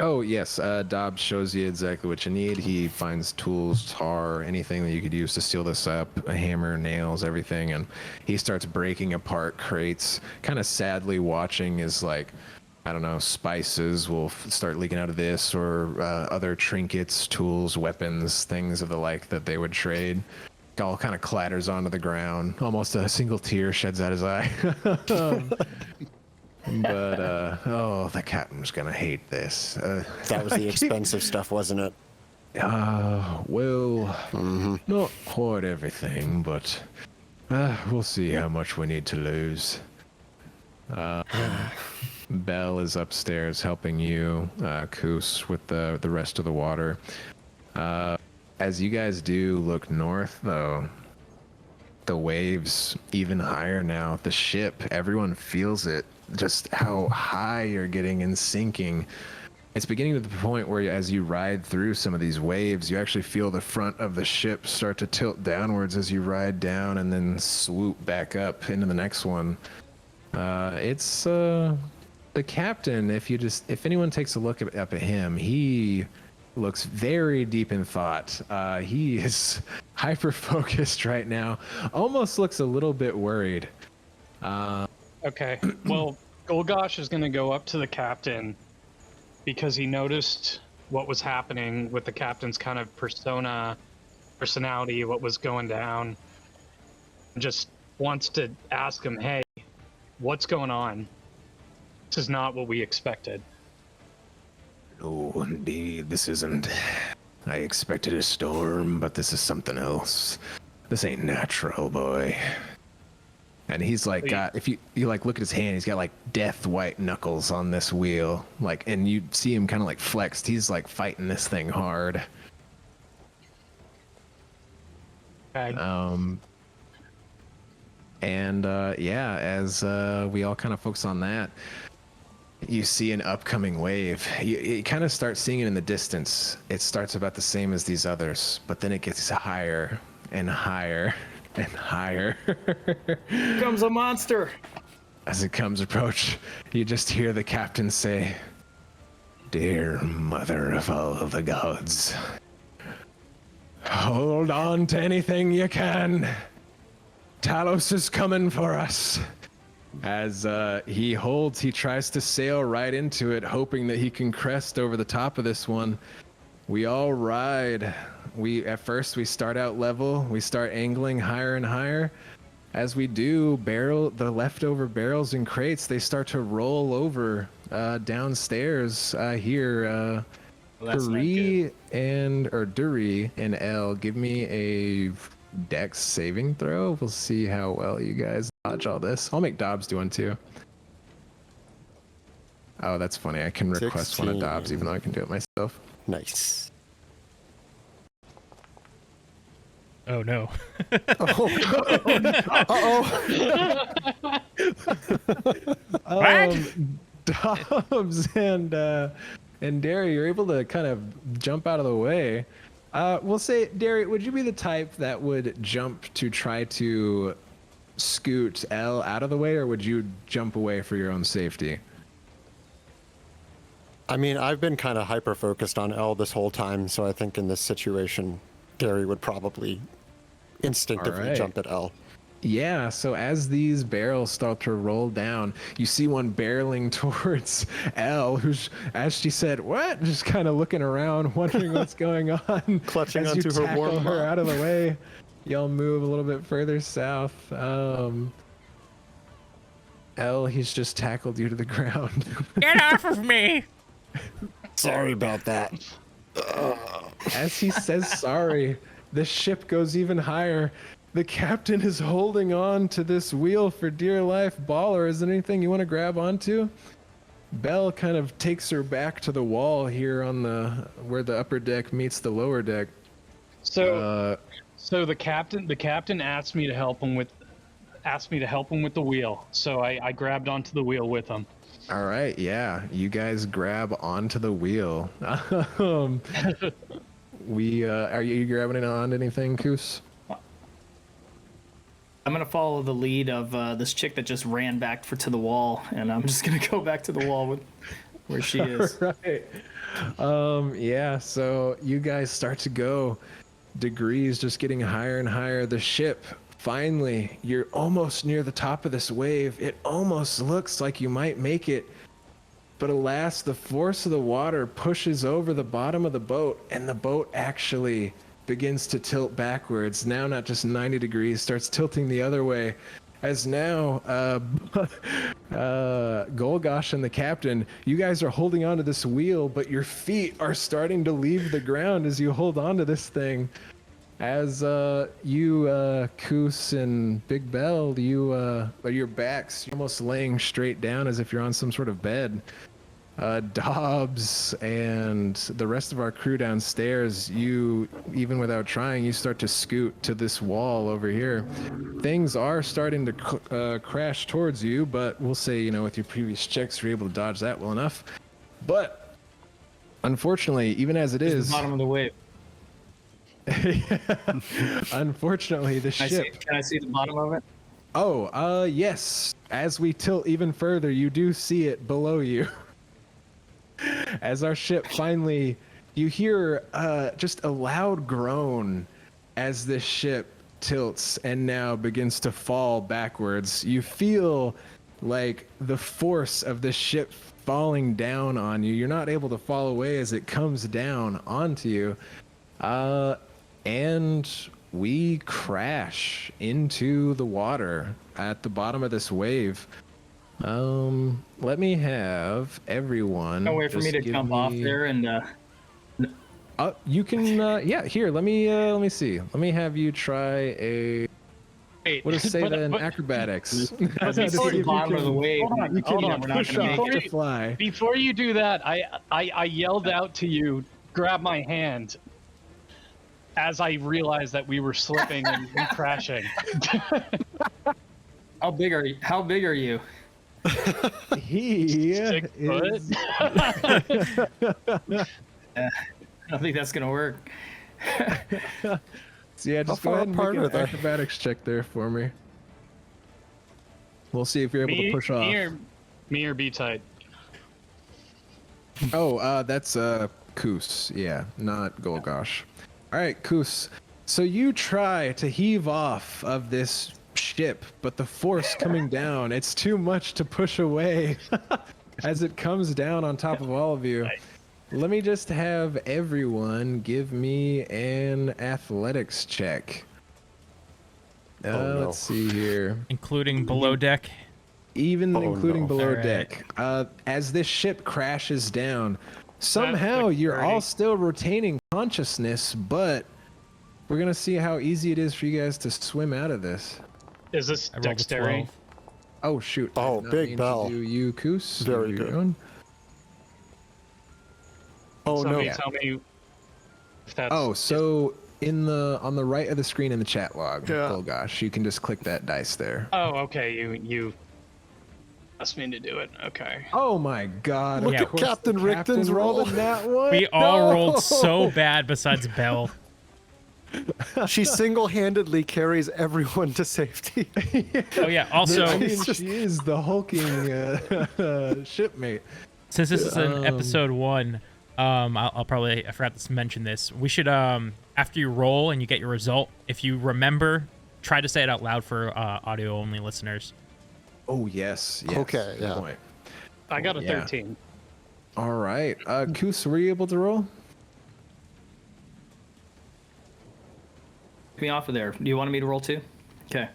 Oh, yes. Dobbs shows you exactly what you need. He finds tools, tar, anything that you could use to seal this up, a hammer, nails, everything. And he starts breaking apart crates, kind of sadly watching as, like, I don't know, spices will start leaking out of this or other trinkets, tools, weapons, things of the like that they would trade. All kind of clatters onto the ground. Almost a single tear sheds out his eye. But, the captain's gonna hate this. That was the expensive stuff, wasn't it? Well, not quite everything, but we'll see how much we need to lose. Belle is upstairs helping you, Koos, with the rest of the water. As you guys do look north, though, the waves even higher now. The ship, everyone feels it. Just how high you're getting and sinking. It's beginning to the point where as you ride through some of these waves, you actually feel the front of the ship start to tilt downwards as you ride down and then swoop back up into the next one. It's the captain. If anyone takes a look up at him, he looks very deep in thought. He is hyper focused right now. Almost looks a little bit worried. Okay. Well, Golgosh is going to go up to the captain because he noticed what was happening with the captain's kind of personality, what was going down. Just wants to ask him, hey, what's going on? This is not what we expected. Oh, indeed, this isn't. I expected a storm, but this is something else. This ain't natural, boy. And he's like, if you like look at his hand, he's got like death white knuckles on this wheel, like, and you see him kind of like flexed. He's like fighting this thing hard. Okay. As we all kind of focus on that, you see an upcoming wave. You kind of start seeing it in the distance. It starts about the same as these others, but then it gets higher and higher and higher. Here comes a monster. As it comes approach, you just hear the captain say, "Dear mother of all the gods, hold on to anything you can. Talos is coming for us." As he tries to sail right into it, hoping that he can crest over the top of this one. We all ride. At first we start out level. We start angling higher and higher. as we do, the leftover barrels and crates, they start to roll over downstairs here. Well, that's not Dury and L, give me a Dex saving throw. We'll see how well you guys dodge all this. I'll make Dobbs do one too. Oh, that's funny. I can request 16. one of Dobbs, even though I can do it myself. Nice. Oh no. Dobbs and Derry, you're able to kind of jump out of the way. We'll say, Derry, would you be the type that would jump to try to scoot L out of the way, or would you jump away for your own safety? I mean, I've been kind of hyper-focused on L this whole time, so I think in this situation, Gary would probably instinctively Alright. jump at L. Yeah, so as these barrels start to roll down, you see one barreling towards Elle, who's, as she said, what? Just kind of looking around, wondering what's going on. Clutching as you onto her tackle warm her mop. out of the way. Y'all move a little bit further south. Elle, he's just tackled you to the ground. Get off of me! Sorry about that. As he says sorry, the ship goes even higher. The captain is holding on to this wheel for dear life. Baller, is there anything you want to grab onto? Belle kind of takes her back to the wall here on where the upper deck meets the lower deck. So the captain asked me to help him with the wheel. So I grabbed onto the wheel with him. All right, yeah, you guys grab onto the wheel. Are you grabbing on anything, Koos? I'm gonna follow the lead of this chick that just ran back to the wall, and I'm just gonna go back to the wall where she is. Right. Yeah, so you guys start to go. Degrees just getting higher and higher. The ship, finally, you're almost near the top of this wave. It almost looks like you might make it. But alas, the force of the water pushes over the bottom of the boat, and the boat actually begins to tilt backwards. Now not just 90 degrees, starts tilting the other way. As now, Golgosh and the captain, you guys are holding onto this wheel, but your feet are starting to leave the ground as you hold onto this thing. As you, Koos and Big Bell, your backs, you're almost laying straight down as if you're on some sort of bed. Dobbs and the rest of our crew downstairs, you, even without trying, you start to scoot to this wall over here. Things are starting to crash towards you, but we'll say, with your previous checks, you're able to dodge that well enough. But unfortunately, even as it is, The bottom of the wave. unfortunately, the ship. Can I see the bottom of it? Oh, yes. As we tilt even further, you do see it below you. As our ship finally, you hear just a loud groan as this ship tilts and now begins to fall backwards. You feel like the force of the ship falling down on you. You're not able to fall away as it comes down onto you. And we crash into the water at the bottom of this wave. Let me have everyone. No way for me to jump off there and. You can. Yeah. Here. Let me see. Let me have you try a. Wait, What does it say but- then? but- Acrobatics. Before the bottom of the wave. You can Hold on, we're not push gonna off make to it. fly. Before you do that, I yelled out to you, grab my hand, as I realized that we were slipping and crashing. How big are you? How big are you? He 6 foot. is. I don't think that's gonna work. So yeah, just How go far ahead and apart make are an they? acrobatics check there for me. We'll see if you're able to push off. Me or B tight. Oh, that's Koos. Yeah, not Golgosh. All right, Koos. So you try to heave off of this ship, but the force coming down, it's too much to push away as it comes down on top of all of you. Let me just have everyone give me an athletics check. no. Let's see here. including below deck. Even Oh, including no. below All right. deck. As this ship crashes down, somehow like you're all 30. still retaining consciousness, but we're gonna see how easy it is for you guys to swim out of this. Is this I rolled a dexterity? 12. Oh shoot! I Oh, did not Big mean Bell. to do you, Koos. Very You do your good. own. Oh Somebody no. tell me if that's. Oh, so on the right of the screen in the chat log. Yeah. Oh gosh, you can just click that dice there. Oh, okay. You asked me to do it. Okay. Oh my God! Look Yeah. of course Captain the Richton's captain rolled roll. a nat one. We all No! rolled so bad besides Bell. She single-handedly carries everyone to safety. Oh yeah. Also, I mean, It's just- she is the hulking shipmate. since this is an episode 1, I'll probably, I forgot to mention this. We should after you roll and you get your result, if you remember, try to say it out loud for audio only listeners. Oh yes. Okay, Good yeah. point. I got a Yeah. 13. All right. Koos, were you able to roll? Me off of there. Do you want me to roll too? Okay.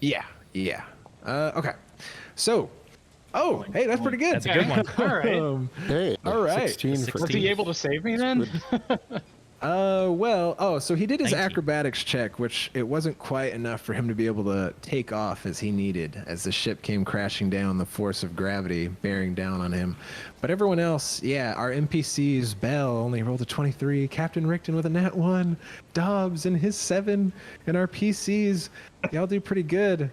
Yeah. Okay. So. Oh, hey, that's pretty good. That's a good one. All right. Hey, All right. 16 for 16. Was he able to save me then? So he did his Thank you. acrobatics check, which it wasn't quite enough for him to be able to take off as he needed as the ship came crashing down, the force of gravity bearing down on him. But everyone else, yeah, our NPCs, Bell only rolled a 23, Captain Rickton with a nat 1, Dobbs and his 7, and our PCs, y'all do pretty good.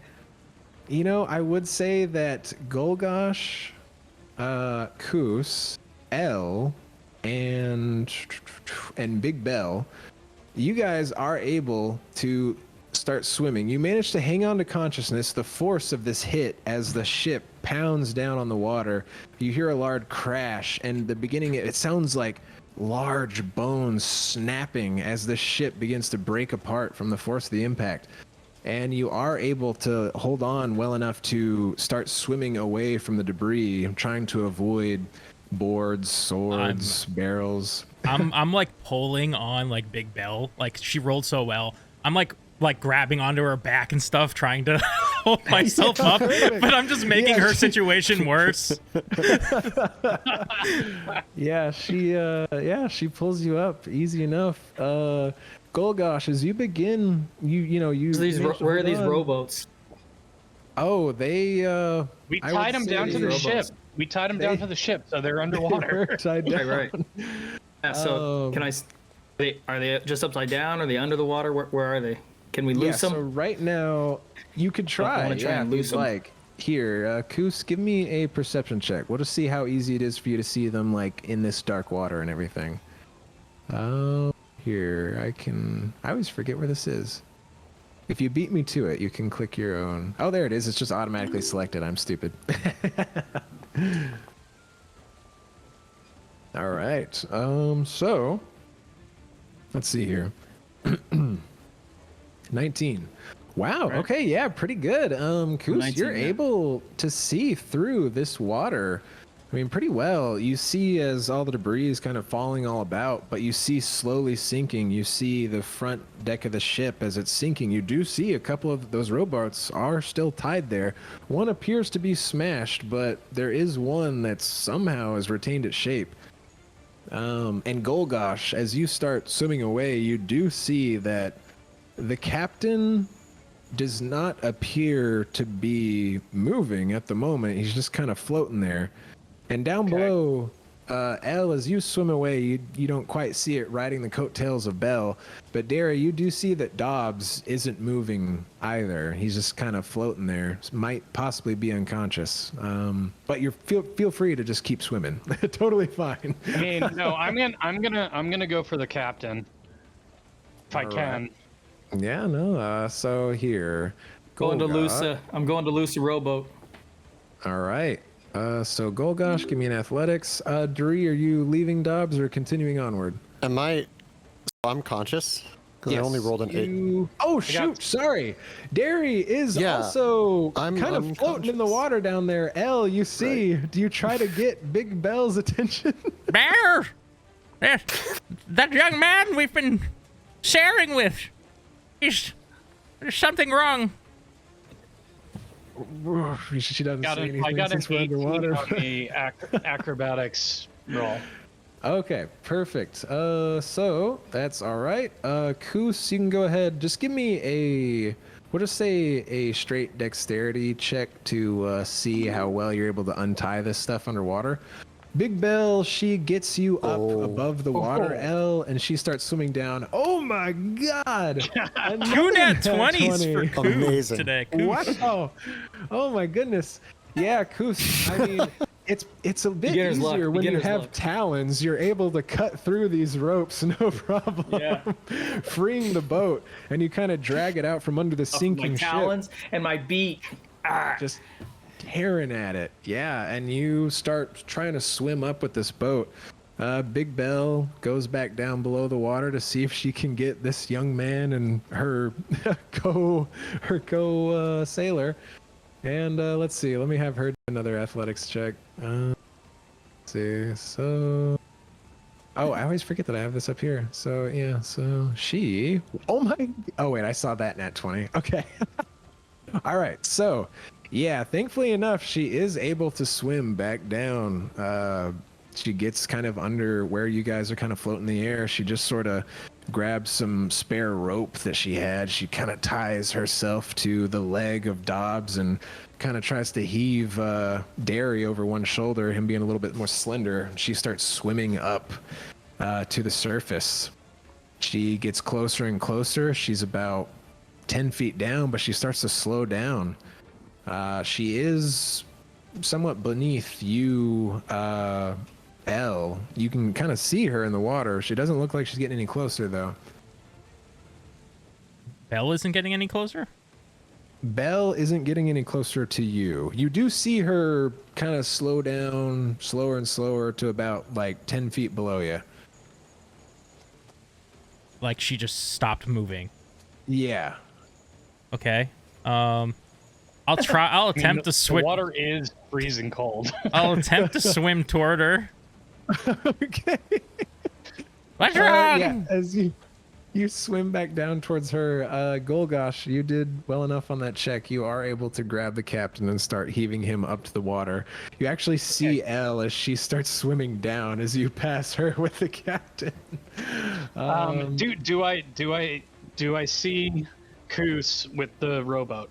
You know, I would say that Golgosh, Koos, L, and Big Bell, you guys are able to start swimming. You manage to hang on to consciousness. The force of this hit as the ship pounds down on the water, you hear a large crash, and the beginning, it sounds like large bones snapping as the ship begins to break apart from the force of the impact. And you are able to hold on well enough to start swimming away from the debris, trying to avoid boards, swords, barrels. I'm like pulling on like Big Bell. Like she rolled so well. I'm like grabbing onto her back and stuff, trying to hold myself up. But I'm just making her situation worse. Yeah, she pulls you up easy enough. Golgosh, as you begin, you Where are these hold on. rowboats? Oh, they We I tied would him down to say- the Robots. ship. We tied him down to the ship, so they're were underwater. tied down. Right. Yeah, so can I? Are they just upside down? Are they under the water? Where are they? Can we Yeah, lose them? so right now you could I try. wanna try Yeah, and if you'd lose 'em. like. Here, Koos, give me a perception check. We'll just see how easy it is for you to see them like in this dark water and everything. Here, I always forget where this is. If you beat me to it, you can click your own. Oh, there it is. It's just automatically selected. I'm stupid. All right. So let's see here. 19. Wow. Right. Okay. Yeah. Pretty good. Koos, 19, you're yeah. able to see through this water. I mean, pretty well. You see as all the debris is kind of falling all about, but you see slowly sinking. You see the front deck of the ship as it's sinking. You do see a couple of those rowboats are still tied there. One appears to be smashed, but there is one that somehow has retained its shape. And Golgosh, as you start swimming away, you do see that the captain does not appear to be moving at the moment. He's just kind of floating there. And down below, Elle, as you swim away, you don't quite see it riding the coattails of Bell. But Dara, you do see that Dobbs isn't moving either. He's just kind of floating there. Might possibly be unconscious. But you feel free to just keep swimming. Totally fine. I mean, no, I'm gonna go for the captain if I All can. right. Yeah, no. So here, Going to Golgosh. I'm going to loose a rowboat. All right. So Golgosh, give me an athletics. Dree, are you leaving Dobbs or continuing onward? I'm conscious? Because I only rolled an 8. Oh shoot! Sorry, Derry is Yeah, also I'm kind of floating in the unconscious. water down there. Elle, you see? Do you try to get Big Bell's attention? Bear! That young man we've been sharing with. He's There's something wrong. She doesn't Got say I anything got an since we're 18 underwater. on the acrobatics roll. Okay, perfect. So that's all right. Koos, you can go ahead. Just give me we'll just say a straight dexterity check to see how well you're able to untie this stuff underwater. Big Bell, she gets you up above the water, and she starts swimming down. Oh my God! Two nat 20s for Koos Amazing. today. Koos. Wow! Oh my goodness! Yeah, Koos. I mean, it's a bit Beginner's luck, easier when you beginner's have luck. talons. You're able to cut through these ropes, no problem. Yeah. Freeing the boat, and you kind of drag it out from under the My sinking ship. talons and my beak. Just tearing at it. Yeah, and you start trying to swim up with this boat. Big Bell goes back down below the water to see if she can get this young man and her sailor. And let's see. Let me have her do another athletics check. Let's see. So, oh, I always forget that I have this up here. So yeah. So she. Oh my. Oh wait, I saw that nat 20. Okay. All right. So. Yeah, thankfully enough, she is able to swim back down. She gets kind of under where you guys are kind of floating in the air. She just sort of grabs some spare rope that she had. She kind of ties herself to the leg of Dobbs and kind of tries to heave Derry over one shoulder, him being a little bit more slender. She starts swimming up to the surface. She gets closer and closer. She's about 10 feet down, but she starts to slow down. She is somewhat beneath you, Elle. You can kind of see her in the water. She doesn't look like she's getting any closer, though. Belle isn't getting any closer? Belle isn't getting any closer to you. You do see her kind of slow down, slower and slower, to about, like, 10 feet below you. Like she just stopped moving. Yeah. Okay. I'll attempt to The swim. water is freezing cold. I'll attempt to swim toward her. Okay. What's wrong? Yeah, as you swim back down towards her, Golgosh, you did well enough on that check. You are able to grab the captain and start heaving him up to the water. You actually see Elle as she starts swimming down as you pass her with the captain. Do I see Koos with the rowboat?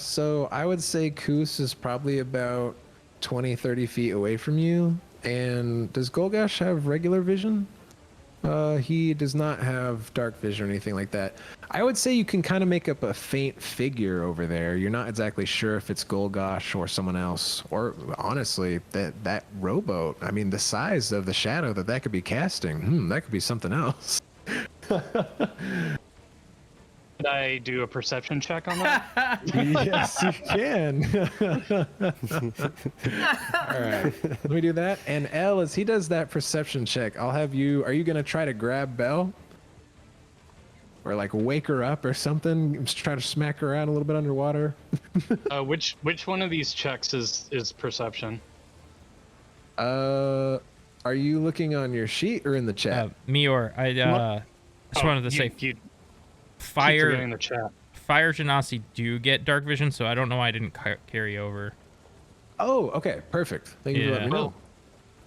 So I would say Koos is probably about 20, 30 feet away from you. And does Golgosh have regular vision? He does not have dark vision or anything like that. I would say you can kind of make up a faint figure over there. You're not exactly sure if it's Golgosh or someone else. Or honestly, that rowboat, I mean, the size of the shadow that could be casting, that could be something else. Could I do a perception check on that? Yes, you can. All right, let me do that. And Elle, as he does that perception check, I'll have you. Are you gonna try to grab Belle, or like wake her up or something? Just try to smack her around a little bit underwater. Which one of these checks is perception? Are you looking on your sheet or in the chat? Meyore, I just wanted to say you fire in the chat. Fire Genasi do get dark vision, so I don't know why I didn't carry over. Oh, okay, perfect. Thank you for letting me know.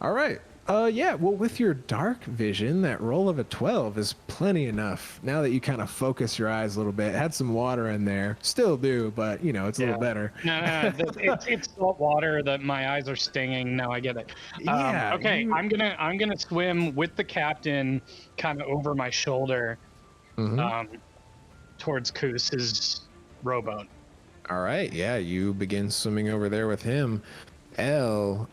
All right. Yeah, well, with your dark vision, that roll of a 12 is plenty enough. Now that you kind of focus your eyes a little bit, had some water in there, still do, but you know, it's a little better. No, it's salt water that my eyes are stinging. Now I get it. Yeah. Okay, I'm gonna swim with the captain, kind of over my shoulder, towards Koos's rowboat. All right. Yeah, you begin swimming over there with him. Elle,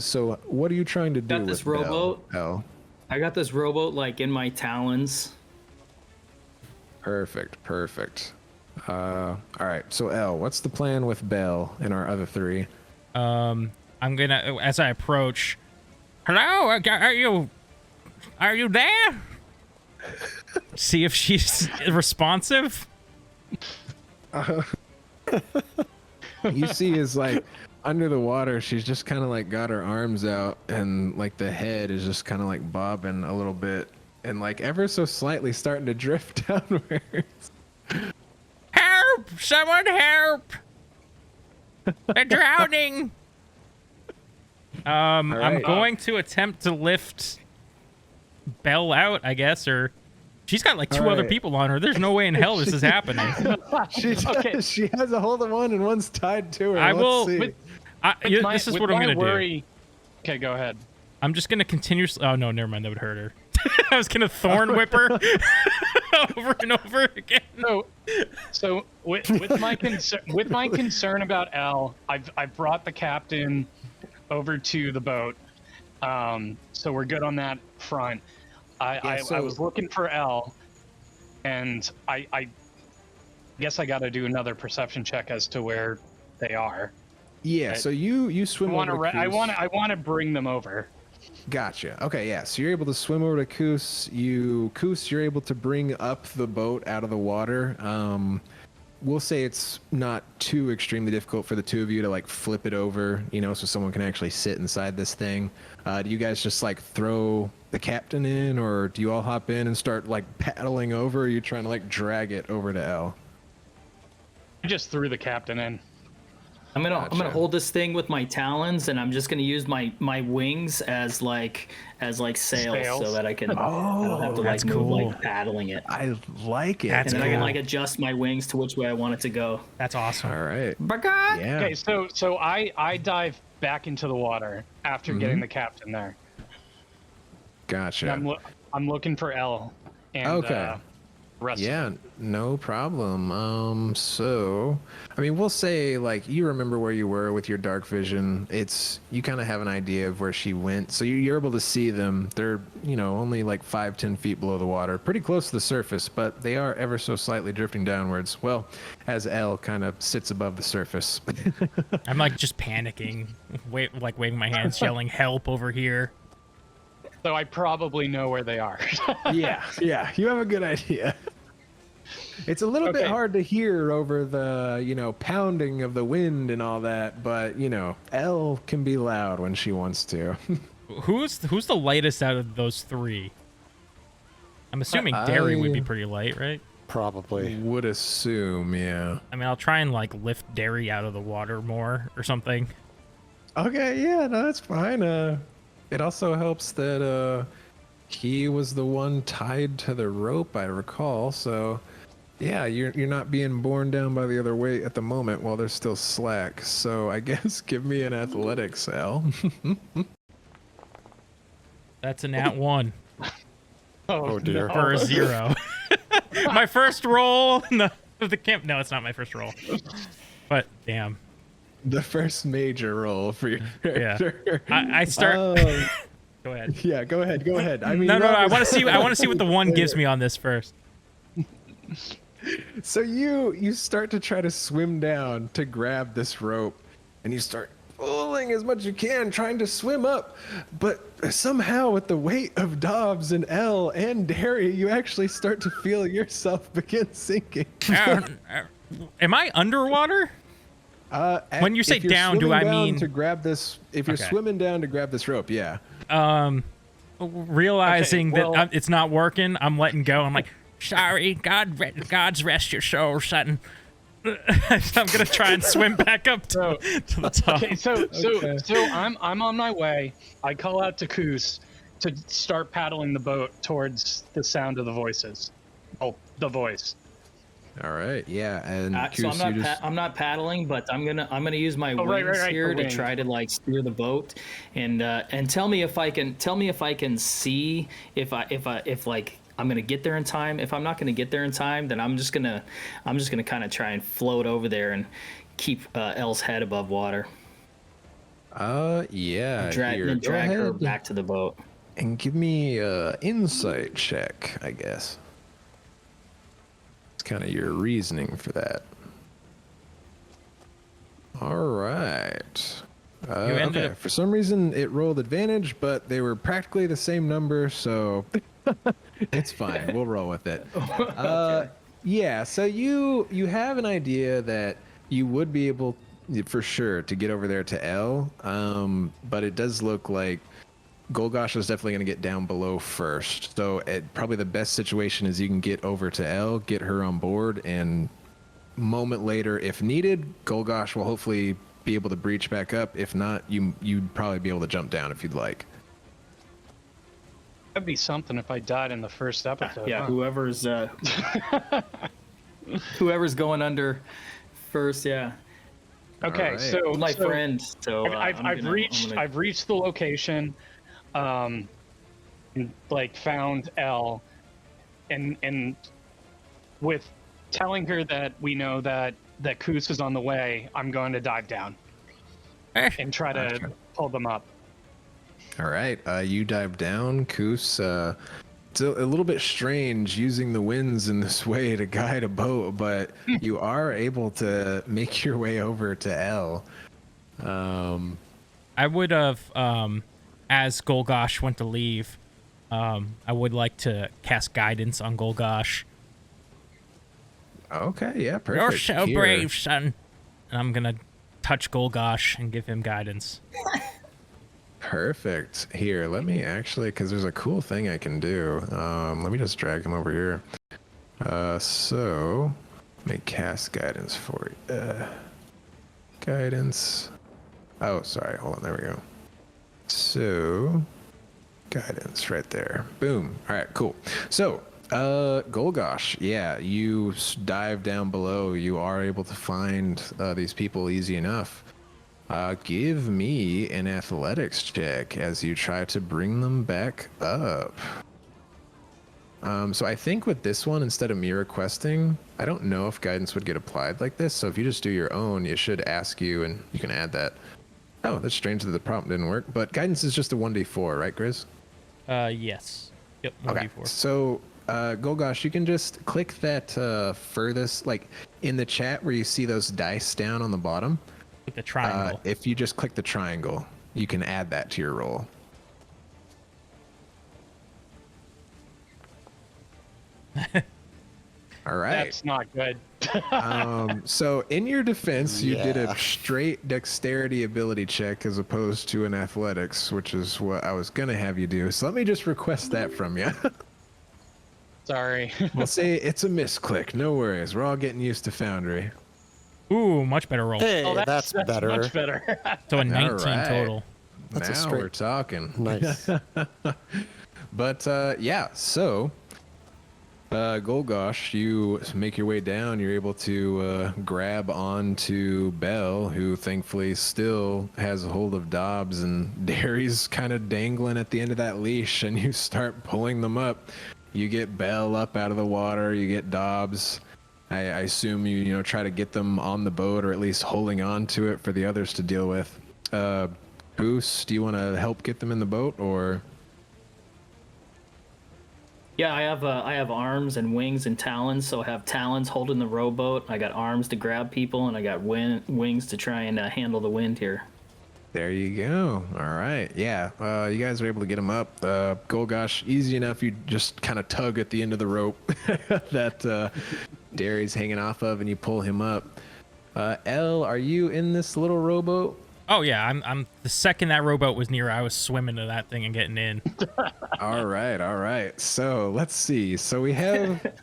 so what are you trying to do Got this with rowboat. Elle? I got this rowboat like in my talons. Perfect. All right. So Elle, what's the plan with Belle and our other three? I'm gonna, as I approach, hello, are you there? See if she's responsive. You see is like under the water, she's just kind of like got her arms out and like the head is just kind of like bobbing a little bit and like ever so slightly starting to drift downwards. Help! Someone help! They're drowning. I'm right. going to attempt to lift Belle out, I guess, or she's got like two other right. people on her. There's no way in hell this is happening. She has a hold of one and one's tied to her. I Let's will. see. This is what I'm gonna do. Okay, go ahead. I'm just gonna continuously. Oh no, never mind. That would hurt her. I was gonna thorn whip her over and over again. So with my concern about Elle, I've brought the captain over to the boat. So we're good on that front. I was looking for Elle, and I guess I got to do another perception check as to where they are. Yeah. So you swim over to Koos. I want to bring them over. Gotcha. Okay, yeah. So you're able to swim over to Koos. You're able to bring up the boat out of the water. We'll say it's not too extremely difficult for the two of you to like flip it over, so someone can actually sit inside this thing. Do you guys just like throw the captain in, or do you all hop in and start like paddling over? Or are you trying to like drag it over to Elle? I just threw the captain in. I'm gonna hold this thing with my talons, and I'm just gonna use my wings as sails, so that I can I don't have to like move like paddling it. I like it. That's and then I cool. can like adjust my wings to which way I want it to go. That's awesome. All right. Yeah. Okay, so I dive back into the water after getting the captain there. Gotcha. And I'm looking for Elle. And, Okay. Yeah, no problem. So, I mean, we'll say like you remember where you were with your dark vision. You kind of have an idea of where she went, so you're able to see them. They're only like 5-10 feet below the water, pretty close to the surface, but they are ever so slightly drifting downwards. Well, as Elle kind of sits above the surface. I'm like just panicking, waving my hands, yelling "Help over here!" So I probably know where they are. Yeah, you have a good idea. It's a little bit hard to hear over the, pounding of the wind and all that, but, Elle can be loud when she wants to. Who's the lightest out of those three? I'm assuming Derry would be pretty light, right? Probably. Would assume, yeah. I mean, I'll try and like lift Derry out of the water more or something. Okay, yeah, no, that's fine. It also helps that he was the one tied to the rope, I recall. So, yeah, you're not being borne down by the other weight at the moment while they're still slack. So I guess give me an athletics, Al. That's a nat 1 Oh dear. for a 0. My first roll. No, the camp. No, it's not my first roll. But damn. The first major roll for your character. I start. Go ahead. Yeah, go ahead. I mean, No. I want to see what the one gives me on this first. So you start to try to swim down to grab this rope, and you start pulling as much as you can, trying to swim up. But somehow, with the weight of Dobbs and Elle and Derry, you actually start to feel yourself begin sinking. Am I underwater? When you say down, do I mean to grab this? If you're swimming down to grab this rope, yeah. Realizing that it's not working, I'm letting go. I'm like, sorry, God's rest your soul, son. I'm gonna try and swim back up to the top. Okay, so I'm on my way. I call out to Koos to start paddling the boat towards the sound of the voices. Oh, the voice. All right, yeah, and So I'm not paddling, but I'm gonna use my wings here to try to like steer the boat, and tell me if I can see if I'm gonna get there in time. If I'm not gonna get there in time, then I'm just gonna kind of try and float over there and keep Elle's head above water. Yeah. Drag her back to the boat. And give me an insight check, I guess. It's kind of your reasoning for that. All right. Okay. For some reason, it rolled advantage, but they were practically the same number, so it's fine. We'll roll with it. Yeah. So you have an idea that you would be able, for sure, to get over there to Elle, but it does look like Golgosh is definitely going to get down below first. So probably the best situation is you can get over to Elle, get her on board, and moment later, if needed, Golgosh will hopefully be able to breach back up. If not, you'd probably be able to jump down if you'd like. That'd be something if I died in the first episode. Yeah, huh? whoever's going under first, yeah. Okay, Right. so My friend. So I've reached the location, like found Elle, and with telling her that we know that Koos is on the way, I'm going to dive down and try to pull them up. All right, you dive down, Koos. It's a little bit strange using the winds in this way to guide a boat, but you are able to make your way over to Elle. I would have, as Golgosh went to leave, I would like to cast guidance on Golgosh. Okay, yeah, perfect. You're so Here. brave, son. And I'm gonna touch Golgosh and give him guidance. Perfect. Here, let me actually, because there's a cool thing I can do. Let me just drag him over here. So, let me cast guidance for you. Guidance. Oh, sorry. Hold on. There we go. So, guidance right there. Boom. All right, cool. So, Golgosh, yeah, you dive down below. You are able to find these people easy enough. Give me an athletics check as you try to bring them back up. So I think with this one, instead of me requesting, I don't know if guidance would get applied like this. So if you just do your own, it should ask you, and you can add that. Oh, that's strange that the prompt didn't work. But guidance is just a 1d4, right, Grizz? Yes. Yep. 1d4. Okay. So, Golgosh, you can just click that furthest, like in the chat where you see those dice down on the bottom. With the triangle. If you just click the triangle, you can add that to your roll. All right. That's not good. So in your defense, you did Yeah. a straight dexterity ability check as opposed to an athletics, which is what I was going to have you do. So let me just request that from you. Sorry. We'll say it's a misclick. No worries. We're all getting used to Foundry. Ooh, much better roll. Hey, Oh, that's better. Much better. So a 19 right. total. That's a now straight- we're talking. Nice. But yeah, so Golgosh, you make your way down. You're able to grab onto Belle, who thankfully still has a hold of Dobbs, and Derry's kind of dangling at the end of that leash, and you start pulling them up. You get Belle up out of the water. You get Dobbs. I assume you try to get them on the boat, or at least holding on to it for the others to deal with. Goose, do you want to help get them in the boat, or? Yeah, I have arms and wings and talons. So I have talons holding the rowboat. I got arms to grab people, and I got wings to try and handle the wind here. There you go. All right. Yeah. You guys were able to get him up. Golgosh, easy enough. You just kind of tug at the end of the rope that Derry's hanging off of, and you pull him up. Elle, are you in this little rowboat? Oh yeah, I'm the second that rowboat was near, I was swimming to that thing and getting in. All right. All right. So let's see. So we have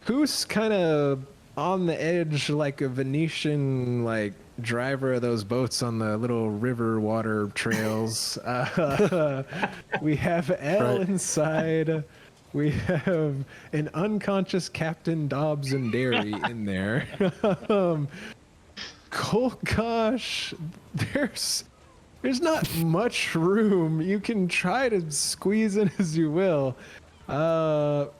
who's kind of on the edge, like a Venetian, like driver of those boats on the little river water trails. We have Elle Right. inside. We have an unconscious Captain Dobbs and Derry in there. Gosh, there's not much room. You can try to squeeze in as you will. I'll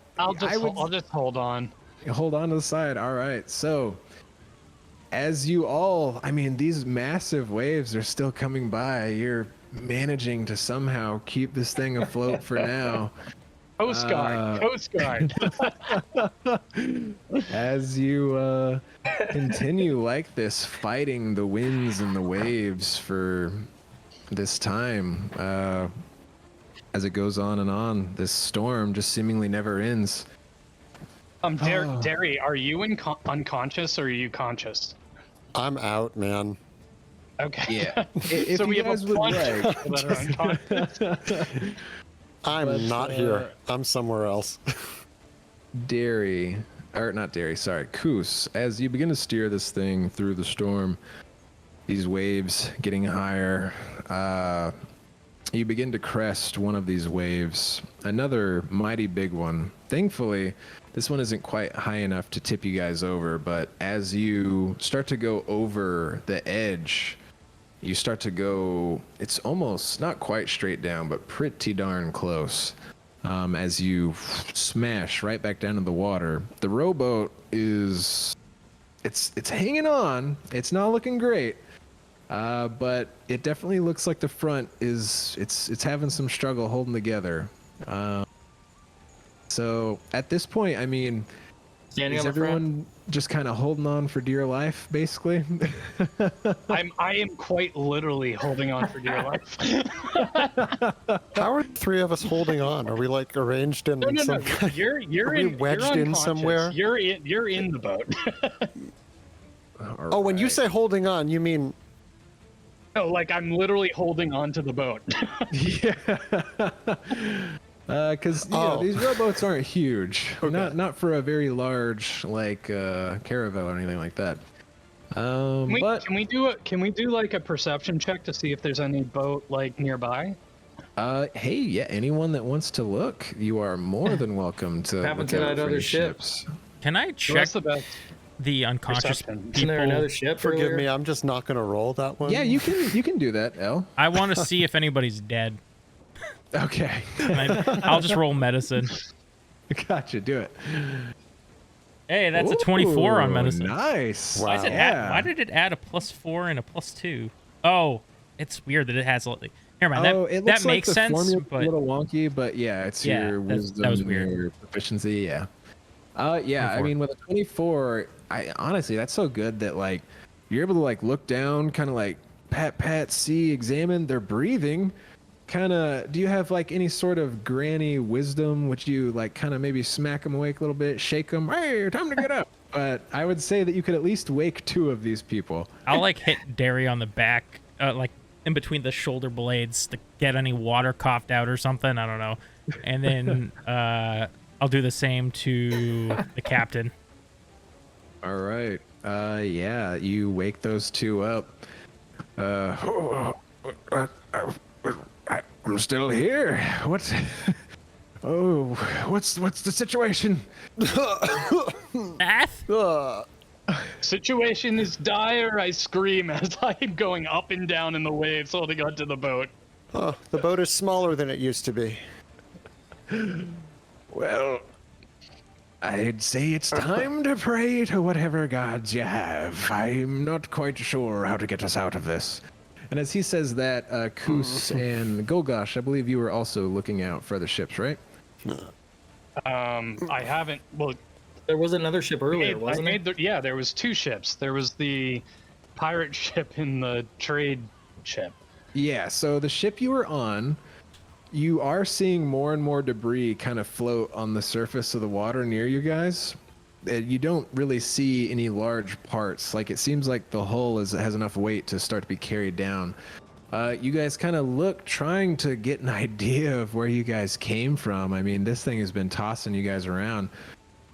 just hold on. Hold on to the side. All right. So, as you all, I mean, these massive waves are still coming by. You're managing to somehow keep this thing afloat for now. Coast Guard. Coast Guard. As you continue like this, fighting the winds and the waves for this time, as it goes on and on, this storm just seemingly never ends. Derry, are you unconscious or are you conscious? I'm out, man. Okay. Yeah. If so you we have guys a would bunch of like, people that are unconscious. I'm But, not here. I'm somewhere else. Derry, or not Derry, sorry, Koos, as you begin to steer this thing through the storm, these waves getting higher, you begin to crest one of these waves, another mighty big one. Thankfully, this one isn't quite high enough to tip you guys over, but as you start to go over the edge, you start to go, it's almost not quite straight down, but pretty darn close. As you smash right back down to the water, the rowboat is, it's hanging on. It's not looking great, but it definitely looks like the front is, it's having some struggle holding together. So at this point, I mean, Standing is on the front. everyone just kind of holding on for dear life, basically? I am quite literally holding on for dear life. How are the three of us holding on? Are we like arranged in No. some kind? You're Are we in. wedged you're in unconscious. somewhere? You're in the boat. Oh, when you Alright. say holding on, you mean No, like I'm literally holding on to the boat. Because Oh. these rowboats aren't huge, not for a very large like caravel or anything like that. But Can we do like a perception check to see if there's any boat like nearby? hey, yeah, anyone that wants to look, you are more than welcome to Happened look to out that for other any ship. ships. Can I So check that's the best the unconscious perception. people? Isn't there another ship? forgive earlier? me, I'm just not gonna roll that one. Yeah, you can do that, El. I want to see if anybody's dead. Okay, I'll just roll medicine. gotcha. Do it. Hey, that's a 24 on Ooh, medicine. Nice. Wow. Why, does it Yeah. why did it add a +4 and a +2? Oh, it's weird that it has. Never mind. It That looks like makes the sense. formula's But a little wonky, but yeah, it's Yeah, your that wisdom, was weird. your proficiency, yeah. Yeah, I 24. mean, with a 24, I honestly, that's so good that like you're able to like look down, kind of like pat, see, examine. They're breathing. Kind of. Do you have like any sort of granny wisdom? Would you like kind of maybe smack them awake a little bit, shake them? Hey, time to get up. But I would say that you could at least wake two of these people. I'll like hit Derry on the back, like in between the shoulder blades to get any water coughed out or something. I don't know. And then I'll do the same to the captain. All right. Yeah, you wake those two up. I'm still here. What? Oh, what's the situation? Bath? Ugh. Situation is dire, I scream as I am going up and down in the waves holding onto the boat. Oh, the boat is smaller than it used to be. Well, I'd say it's time to pray to whatever gods you have. I'm not quite sure how to get us out of this. And as he says that, Koos and Golgosh, I believe you were also looking out for other ships, right? I haven't. Well, There was another ship earlier, wasn't there? yeah, there was two ships. There was the pirate ship and the trade ship. Yeah, so the ship you were on, you are seeing more and more debris kind of float on the surface of the water near you guys. You don't really see any large parts. Like, it seems like the hull has enough weight to start to be carried down. You guys kind of look, trying to get an idea of where you guys came from. I mean, this thing has been tossing you guys around.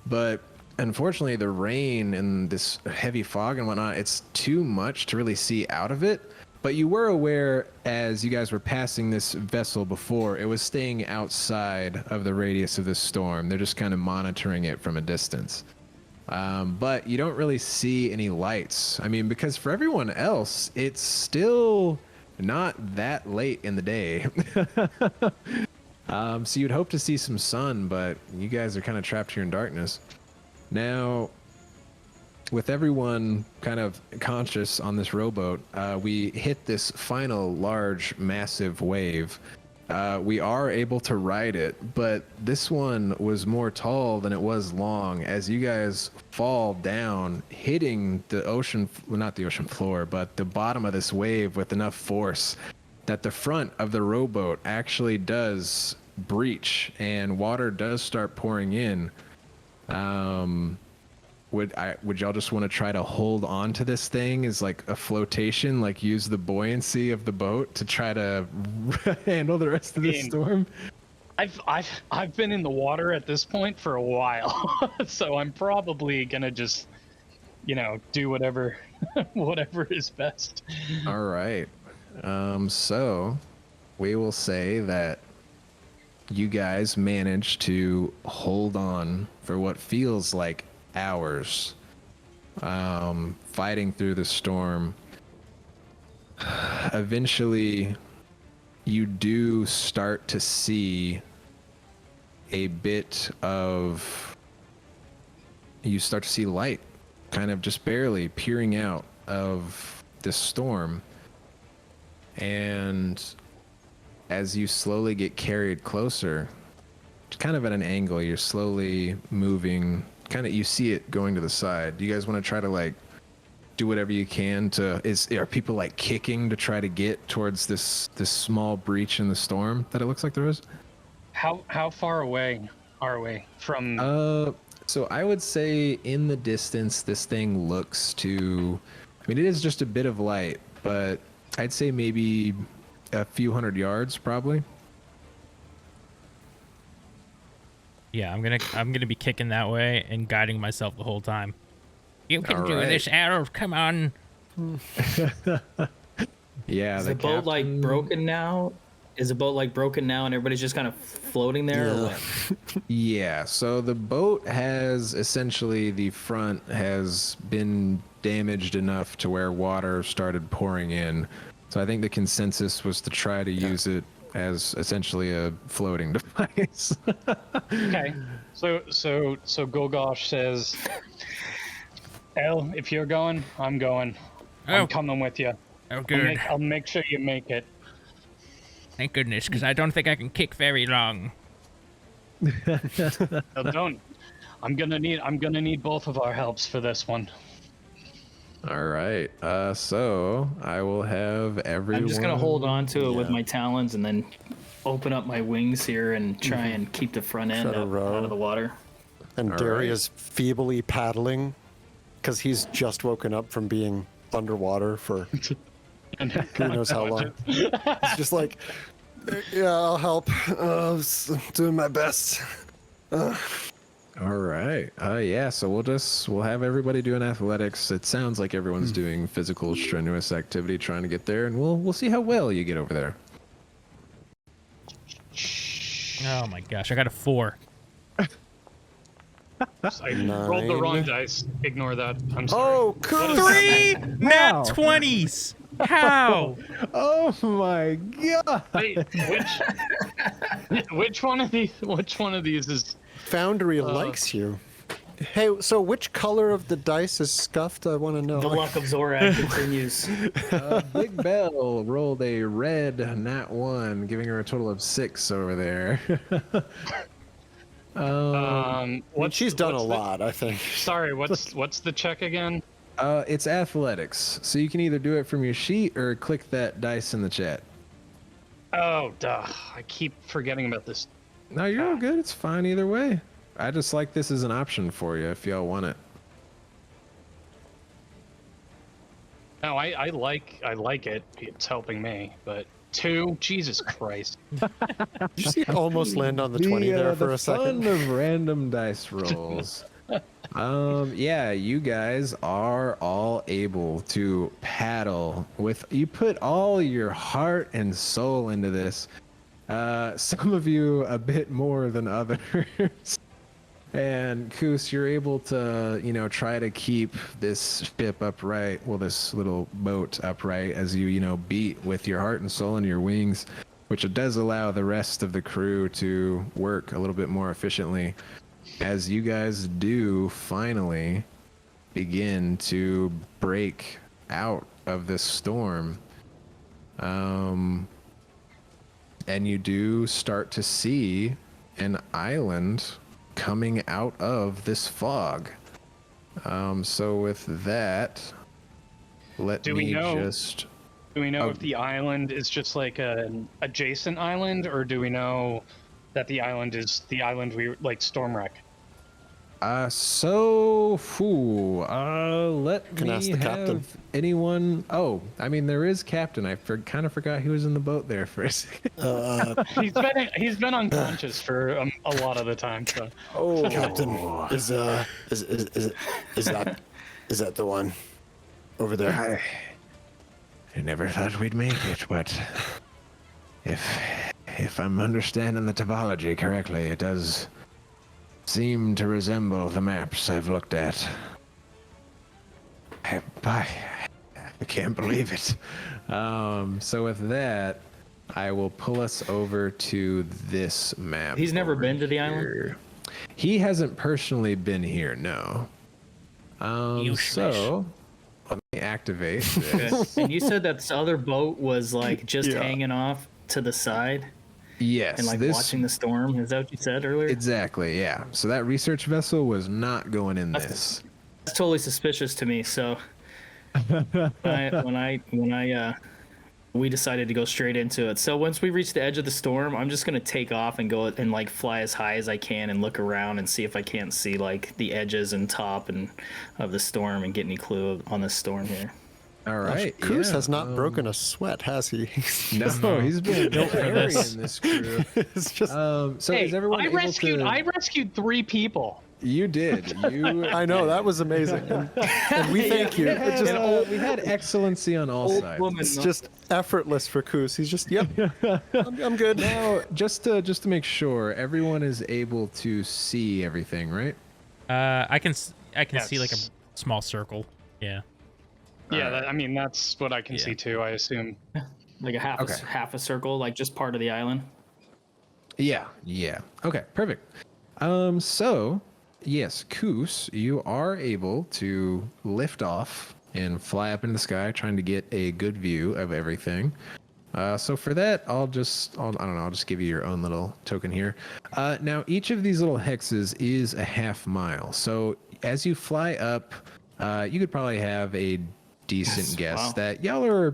But unfortunately, the rain and this heavy fog and whatnot, it's too much to really see out of it. But you were aware, as you guys were passing this vessel before, it was staying outside of the radius of this storm. They're just kind of monitoring it from a distance. But you don't really see any lights. I mean, because for everyone else, it's still not that late in the day. So you'd hope to see some sun, but you guys are kind of trapped here in darkness. Now, with everyone kind of conscious on this rowboat, we hit this final large, massive wave. We are able to ride it, but this one was more tall than it was long as you guys fall down, hitting the ocean, well, not the ocean floor, but the bottom of this wave with enough force that the front of the rowboat actually does breach and water does start pouring in. would y'all just want to try to hold on to this thing as like a flotation, like use the buoyancy of the boat to try to handle the rest of the storm? I've been in the water at this point for a while, so I'm probably gonna just, do whatever is best. All right. So we will say that you guys managed to hold on for what feels like hours, fighting through the storm. Eventually, you do start to see a bit of... You start to see light, kind of just barely peering out of this storm. And as you slowly get carried closer, kind of at an angle, you're slowly moving, kind of, you see it going to the side. Do you guys want to try to like do whatever you can to, are people like kicking to try to get towards this small breach in the storm that it looks like there is? How far away are we from? So I would say in the distance, this thing looks to, I mean, it is just a bit of light, but I'd say maybe a few hundred yards, probably. Yeah, I'm gonna be kicking that way and guiding myself the whole time. You can do this, Arrow. Come on. Yeah. Is the boat like broken now? Is the boat like broken now and everybody's just kind of floating there? Yeah. Or what? Yeah. So the boat has essentially, the front has been damaged enough to where water started pouring in. So I think the consensus was to try to use it as essentially a floating device. Okay. So Golgosh says, "El, if you're going, I'm going. I'm coming with you. Oh, good. I'll make sure you make it." Thank goodness, because I don't think I can kick very long. No, don't. I'm gonna need both of our helps for this one. All right. So I will have everyone. I'm just gonna hold on to it with my talons and then open up my wings here and try and keep the front end out of the water. And Daria's feebly paddling because he's just woken up from being underwater for who knows how long. It's just like, yeah, I'll help. I'm doing my best. All right. Yeah. So we'll have everybody doing athletics. It sounds like everyone's doing physical, strenuous activity trying to get there, and we'll see how well you get over there. Oh my gosh, I got a 4. I rolled the wrong dice. Ignore that. I'm sorry. Oh, cool. 3 nat 20s. How? Oh my god. Wait, which one of these is? Foundry likes you. Hey, so which color of the dice is scuffed? I want to know. The luck of Zorak continues. Big Bell rolled a red nat 1, giving her a total of 6 over there. She's done a lot, I think. Sorry, what's the check again? It's athletics. So you can either do it from your sheet or click that dice in the chat. Oh, duh. I keep forgetting about this. No, you're all good. It's fine either way. I just like this as an option for you if y'all want it. No, I like it. It's helping me, but 2, Jesus Christ. Did you see it almost land on the 20 there for a second? The fun of random dice rolls. Yeah, you guys are all able to paddle with, you put all your heart and soul into this. Some of you a bit more than others. And Koos, you're able to, try to keep this ship upright, well, this little boat upright as you, beat with your heart and soul and your wings, which it does allow the rest of the crew to work a little bit more efficiently as you guys do finally begin to break out of this storm. And you do start to see an island coming out of this fog. So with that, Do we know if the island is just like an adjacent island, or do we know that the island is the island we like Stormwreck? Let Can me ask the have captain. anyone. Oh, I mean, there is captain. I kind of forgot he was in the boat there for a second. He's been unconscious for a lot of the time. So Oh, Captain, is that the one over there? I never thought we'd make it, but if I'm understanding the topology correctly, it does seem to resemble the maps I've looked at. I can't believe it. So with that, I will pull us over to this map. He's never over been to the here. island? He hasn't personally been here, no. So let me activate this. And you said that this other boat was like just Yeah. hanging off to the side Yes, and like this watching the storm. Is that what you said earlier? exactly, yeah. So that research vessel was not going in this. That's totally suspicious to me. So we decided to go straight into it. So once we reach the edge of the storm, I'm just gonna take off and go and like fly as high as I can and look around and see if I can't see like the edges and top and of the storm and get any clue on the storm here. All right, Cruz yeah, has not broken a sweat, has he? No, he's been built for this. in this crew. It's just. So hey, is everyone I able rescued to... I rescued 3 people. You did. You. I know that was amazing, and we thank you. It's just, We had excellency on all sides. it's just effortless for Cruz. He's just, yep, I'm good. Now, just to make sure, everyone is able to see everything, right? I can see like a Yes. small circle. Yeah. Yeah, I mean that's what I can Yeah. see too. I assume. Like a half a circle, like just part of the island. Yeah. Okay, perfect. So, yes, Koos, you are able to lift off and fly up into the sky, trying to get a good view of everything. So for that, I'll just give you your own little token here. Now, each of these little hexes is a half mile. So as you fly up, you could probably have a decent guess wow. that y'all are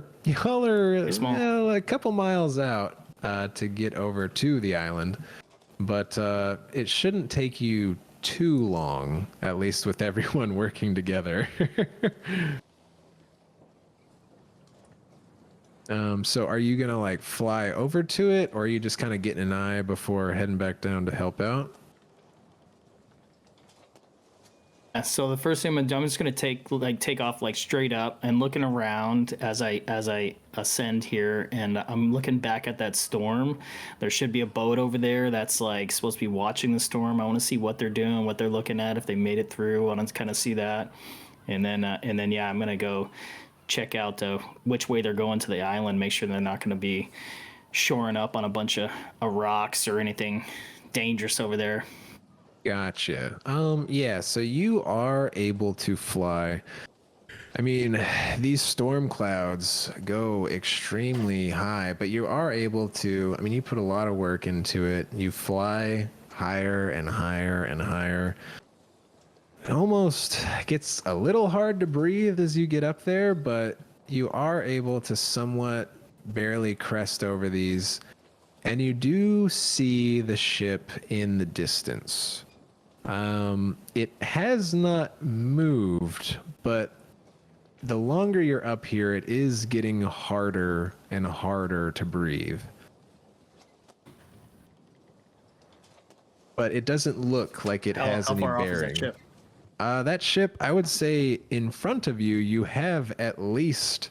small. well, a couple miles out to get over to the island. But it shouldn't take you too long, at least with everyone working together. So are you gonna like fly over to it, or are you just kind of getting an eye before heading back down to help out? So the first thing I'm just gonna take off like straight up and looking around as I ascend here, and I'm looking back at that storm. There should be a boat over there that's like supposed to be watching the storm. I want to see what they're doing, what they're looking at, if they made it through. I want to kind of see that, and then yeah, I'm gonna go check out which way they're going to the island. Make sure they're not gonna be shoring up on a bunch of rocks or anything dangerous over there. Gotcha. Yeah, so you are able to fly. I mean, these storm clouds go extremely high, but you are able to, I mean, you put a lot of work into it. You fly higher and higher and higher. It almost gets a little hard to breathe as you get up there, but you are able to somewhat barely crest over these, and you do see the ship in the distance. It has not moved, but the longer you're up here, it is getting harder and harder to breathe. But it doesn't look like it has How any far off is bearing. that ship? That ship, I would say in front of you, you have at least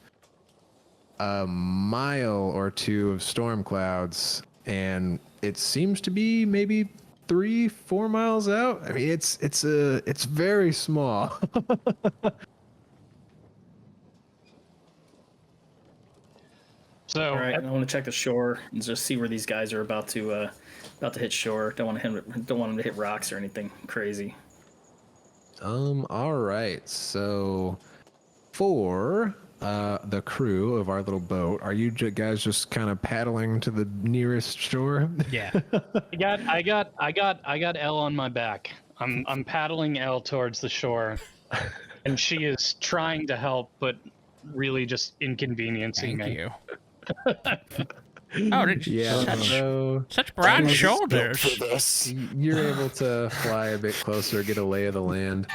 a mile or two of storm clouds, and it seems to be maybe 3-4 miles out. I mean, it's very small. So All right, I want to check the shore and just see where these guys are about to hit shore. Don't want them to hit rocks or anything crazy. All right. So for the crew of our little boat, are you guys just kind of paddling to the nearest shore? Yeah. I got Elle on my back. I'm paddling Elle towards the shore, and she is trying to help, but really just inconveniencing Thank me. you. Oh, Yeah, so such broad Built shoulders. for this. you're able to fly a bit closer, get a lay of the land.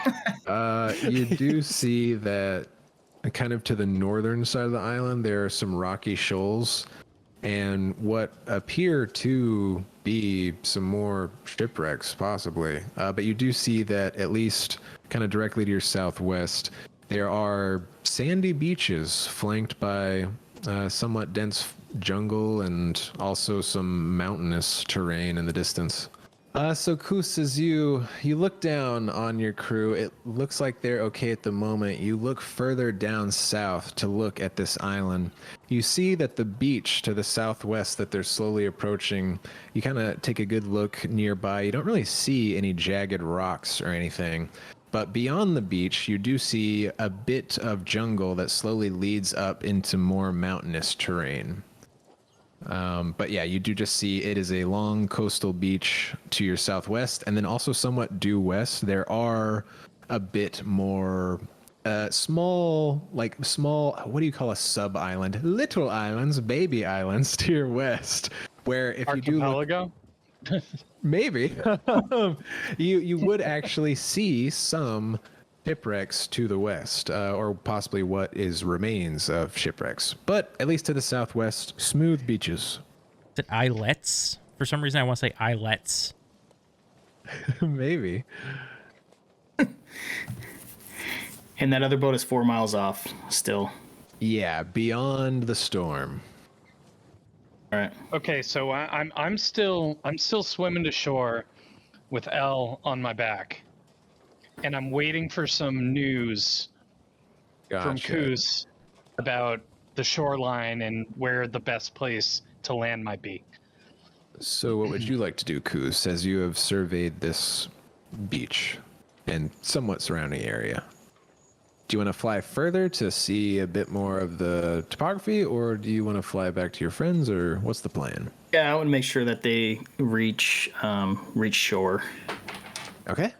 You do see that kind of to the northern side of the island, there are some rocky shoals and what appear to be some more shipwrecks, possibly. But you do see that at least kind of directly to your southwest, there are sandy beaches flanked by somewhat dense jungle and also some mountainous terrain in the distance. So Kus, as you look down on your crew, it looks like they're okay at the moment. You look further down south to look at this island. You see that the beach to the southwest that they're slowly approaching, you kind of take a good look nearby. You don't really see any jagged rocks or anything. But beyond the beach, you do see a bit of jungle that slowly leads up into more mountainous terrain. But yeah, you do just see it is a long coastal beach to your southwest, and then also somewhat due west. There are a bit more small, what do you call a sub island? Little islands, baby islands to your west, where if you do look, Archipelago? maybe you would actually see some shipwrecks to the west, or possibly what is remains of shipwrecks. But at least to the southwest, smooth beaches. Is it islets? For some reason, I want to say islets. Maybe. And that other boat is 4 miles off still. Yeah, beyond the storm. All right. Okay, so I'm still swimming to shore with L on my back, and I'm waiting for some news from Gotcha. Kus about the shoreline and where the best place to land might be. So what would you like to do, Kus, as you have surveyed this beach and somewhat surrounding area? Do you want to fly further to see a bit more of the topography, or do you want to fly back to your friends, or what's the plan? Yeah, I want to make sure that they reach shore. Okay.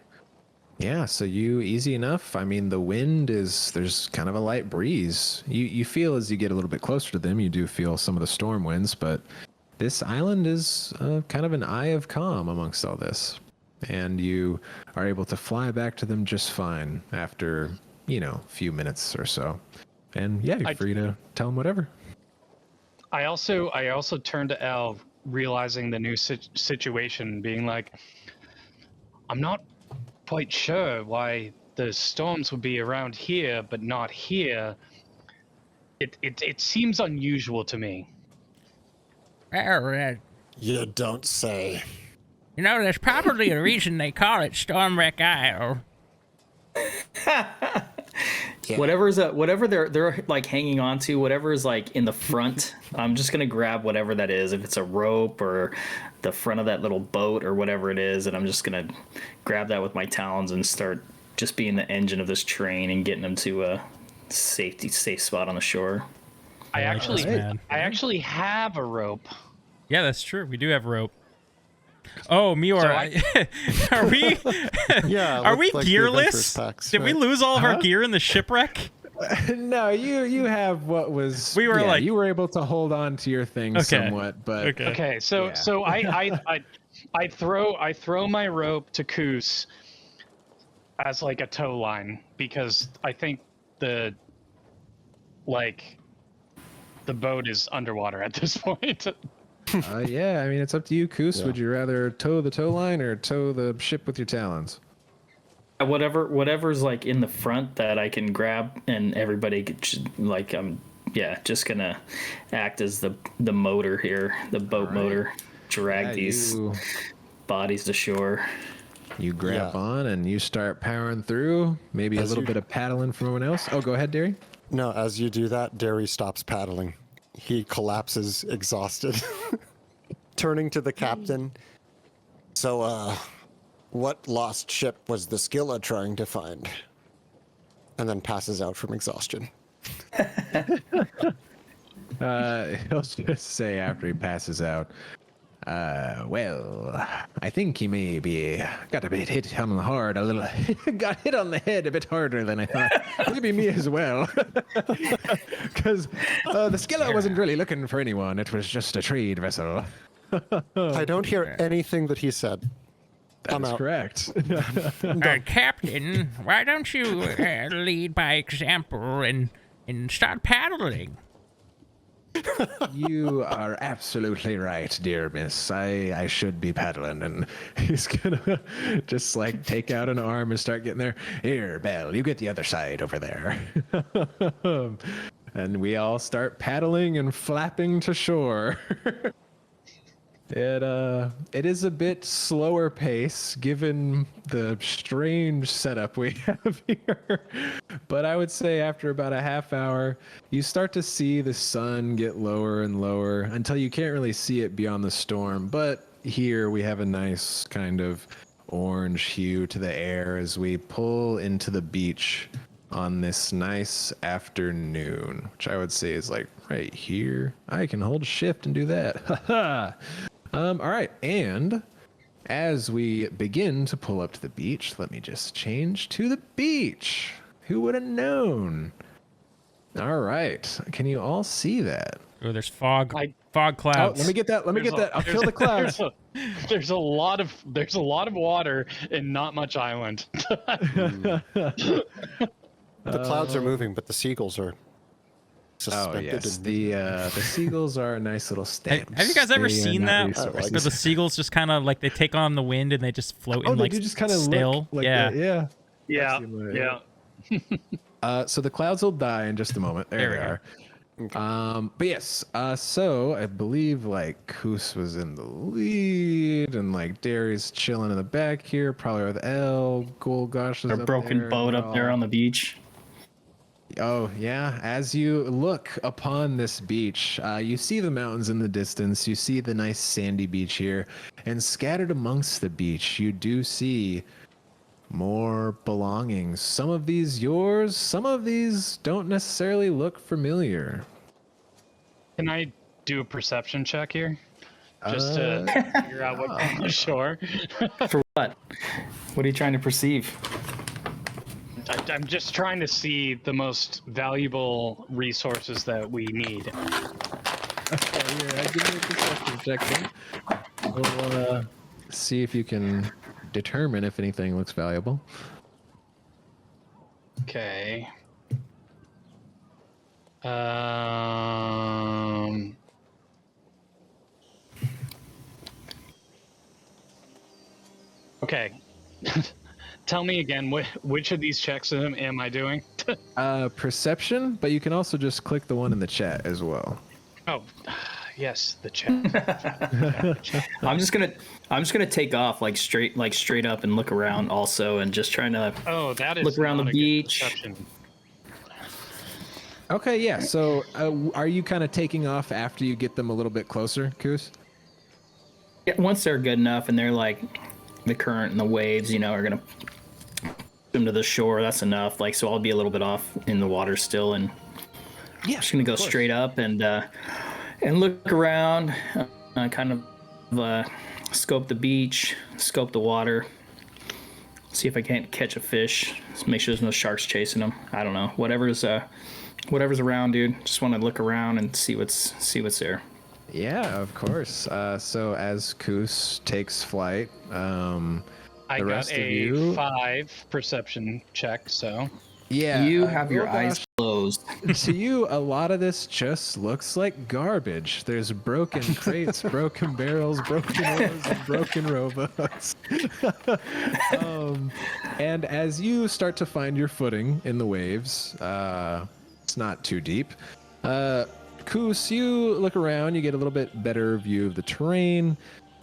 Yeah, so you easy enough. I mean, the wind there's kind of a light breeze. You feel as you get a little bit closer to them, you do feel some of the storm winds, but this island is kind of an eye of calm amongst all this. And you are able to fly back to them just fine after, a few minutes or so. And yeah, you're free to tell them whatever. I also turned to L, realizing the new situation, being like, I'm not quite sure why the storms would be around here but not here. It seems unusual to me. You don't say. There's probably a reason they call it Stormwreck Isle. Yeah. Whatever they're like hanging on to, whatever is like in the front, I'm just gonna grab whatever that is. If it's a rope or the front of that little boat or whatever it is, and I'm just gonna grab that with my talons and start just being the engine of this train and getting them to a safe spot on the shore. I man. actually have a rope. Yeah, that's true. We do have rope. Oh, Meyore, are we? Yeah. Are we like the gearless? adventurous packs, Did we right? lose all of our gear in the shipwreck? No, you have what was. We were you were able to hold on to your things somewhat, but Okay, so Yeah. so I throw my rope to Kus as like a tow line, because I think the boat is underwater at this point. yeah, I mean it's up to you, Kus. Yeah. Would you rather tow the tow line or tow the ship with your talons? Whatever's like in the front that I can grab, and everybody just gonna act as the motor here, the boat Alright. motor, drag Yeah, these bodies to shore. You grab Yeah. on and you start powering through. Maybe a As little you- bit of paddling from everyone else. Oh, go ahead, Derry. No, as you do that, Derry stops paddling. He collapses exhausted. Turning to the captain. So, what lost ship was the Skilla trying to find? And then passes out from exhaustion. He'll just say after he passes out, Well, I think he maybe got a bit hit on the hard, a little, got hit on the head a bit harder than I thought. Maybe me as well. Because the Skilla wasn't really looking for anyone. It was just a trade vessel. I don't hear anything that he said. I'm That's out. correct. Captain, why don't you lead by example and start paddling? You are absolutely right, dear miss. I should be paddling. And he's gonna just like take out an arm and start getting there. Here, Belle, you get the other side over there. And we all start paddling and flapping to shore. It is a bit slower pace given the strange setup we have here. But I would say after about a half hour, you start to see the sun get lower and lower until you can't really see it beyond the storm. But here we have a nice kind of orange hue to the air as we pull into the beach on this nice afternoon, which I would say is like right here. I can hold shift and do that. All right, and as we begin to pull up to the beach, let me just change to the beach. Who would have known? All right, can you all see that? Oh, there's fog Oh, clouds. let me get that. Let me get that. I'll kill the clouds. There's a lot of water and not much island. The clouds are moving, but the seagulls are Oh suspended. yes, in- the seagulls are a nice little stamp. Have you guys ever seen that? I like Where the seagulls just kind of like they take on the wind and they just float Oh, in they like do just kind of still. like Yeah. that. Yeah. Yeah, I've seen that, yeah. So the clouds will die in just a moment. There we they are. But yes, so I believe like Koos was in the lead, and like Darius chilling in the back here, probably with L. Gosh is Our up broken there. boat We're up there all- on the beach. Oh yeah, as you look upon this beach, you see the mountains in the distance. You see the nice sandy beach here, and scattered amongst the beach, you do see more belongings. Some of these yours, some of these don't necessarily look familiar. Can I do a perception check here? Just to figure out what's on the shore. For what? What are you trying to perceive? I'm just trying to see the most valuable resources that we need. Okay, here, give me a perception check then. We'll see if you can determine if anything looks valuable. Okay. Okay. Tell me again, which of these checks am I doing? Perception, but you can also just click the one in the chat as well. Oh, yes, the chat. I'm just gonna take off like straight up and look around also, and just trying to Oh, that is look around not the a good beach. perception. Okay, yeah. So are you kind of taking off after you get them a little bit closer, Koos? Yeah, once they're good enough and they're like the current and the waves, are gonna them to the shore. That's enough. Like, so I'll be a little bit off in the water still, and Yeah. just gonna go straight up and look around, kind of scope the beach, scope the water, see if I can't catch a fish. Just make sure there's no sharks chasing them. I don't know. Whatever's around, dude. Just want to look around and see what's there. Yeah, of course. So as Koos takes flight, I the got rest of a you, 5 perception check, so yeah, You have your eyes Gosh, closed. to you, a lot of this just looks like garbage. There's broken crates, broken barrels, broken oars, and broken rowboats. And as you start to find your footing in the waves, it's not too deep. Koos, you look around, you get a little bit better view of the terrain,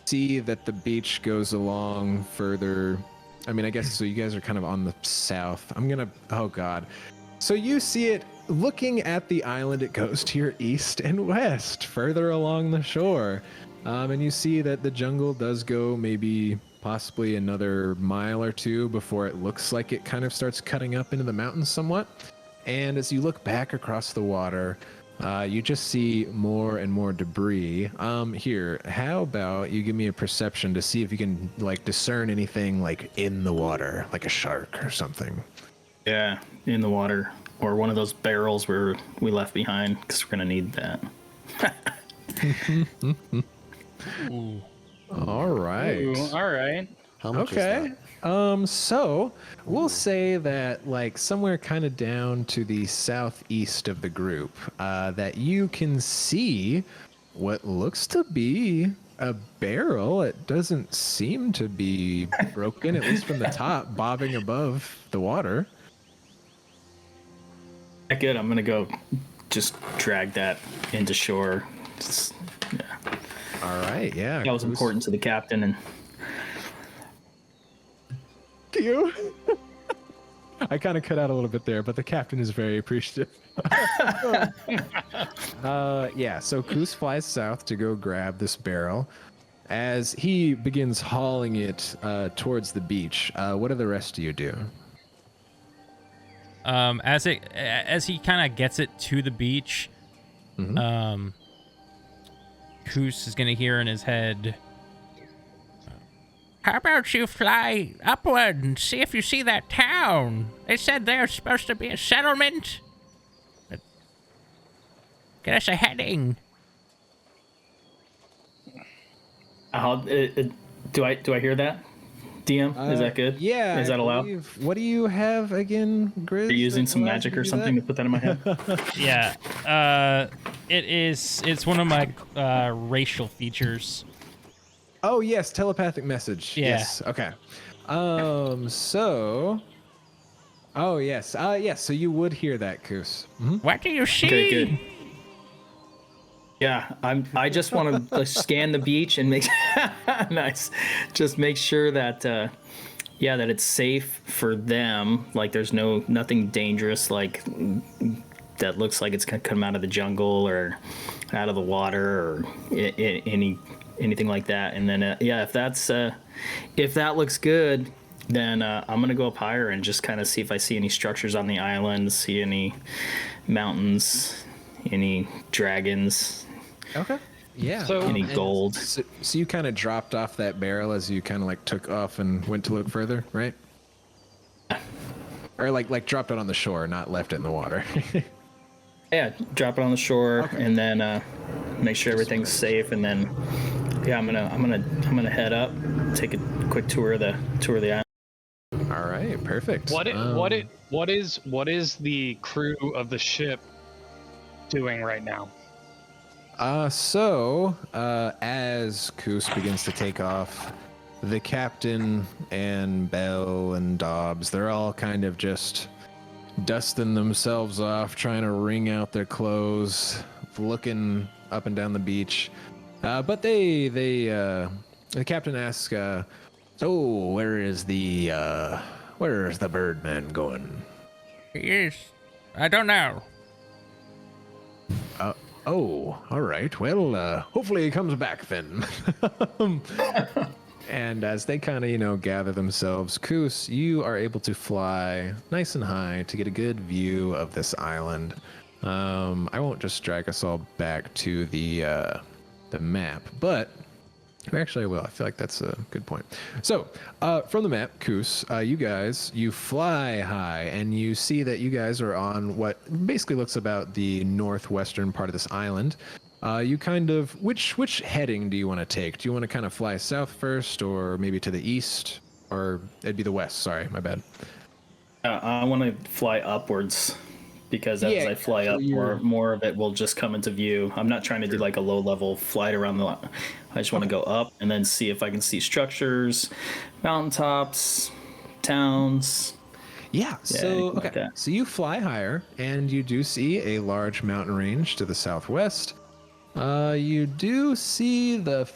see that the beach goes along further. I mean, I guess so. You guys are kind of on the south. Oh God. So you see it looking at the island. It goes to your east and west, further along the shore. And you see that the jungle does go maybe possibly another mile or two before it looks like it kind of starts cutting up into the mountains somewhat. And as you look back across the water, You just see more and more debris. Here, how about you give me a perception to see if you can like discern anything like in the water, like a shark or something. Yeah, in the water, or one of those barrels where we left behind, because we're gonna need that. All right. Ooh, all right. How much is Okay. that? So we'll say that like somewhere kind of down to the southeast of the group, that you can see what looks to be a barrel. It doesn't seem to be broken, at least from the top, bobbing above the water. Good. I'm gonna go just drag that into shore. Yeah. All right. Yeah. That was important to the captain, and You. I kind of cut out a little bit there, but the captain is very appreciative. Yeah, so Koos flies south to go grab this barrel. As he begins hauling it towards the beach, what do the rest of you do? As he kind of gets it to the beach, Koos is gonna hear in his head, "How about you fly upward and see if you see that town? They said there's supposed to be a settlement. Get us a heading." do I hear that? DM, is that good? Yeah. Is that I allowed? believe- What do you have again, Grizz? Are you using that some allows magic you or to do something that? to put that in my head? Yeah. It's one of my racial features. Oh yes, telepathic message. Yeah. Yes. Okay. So. Oh yes. Yes. So you would hear that, Koos. What do you see? Okay, good. Yeah, I just want to scan the beach and make nice. Just make sure that that it's safe for them. Like there's nothing dangerous like that looks like it's gonna come out of the jungle or out of the water or anything like that. And then if that looks good, then I'm gonna go up higher and just kind of see if I see any structures on the island, see any mountains, any dragons. Okay. Yeah. So- Any and gold. So you kind of dropped off that barrel as you kind of like took off and went to look further, right? Or like dropped it on the shore, not left it in the water. Yeah, drop it on the shore and then make sure everything's safe, and then I'm gonna head up, take a quick tour of the island. All right. Perfect. What is the crew of the ship doing right now? So as Koos begins to take off, the captain and Bell and Dobbs, they're all kind of just dusting themselves off, trying to wring out their clothes, looking up and down the beach. But the captain asks, "So where's the Birdman going?" Yes. I don't know. Oh, all right. Well, hopefully he comes back then. And as they kind of, gather themselves, Koos, you are able to fly nice and high to get a good view of this island. I won't just drag us all back to the map, but actually I will. I feel like that's a good point. So, from the map, Koos, you fly high, and you see that you guys are on what basically looks about the northwestern part of this island. You kind of, which heading do you want to take? Do you want to kind of fly south first, or maybe to the east, or it'd be the west? Sorry, my bad. I want to fly upwards because as I fly up, more of it will just come into view. I'm not trying to do like a low level flight around the. I just want to go up and then see if I can see structures, mountaintops, towns. Yeah. So anything like okay. that. So you fly higher, and you do see a large mountain range to the southwest. You do see the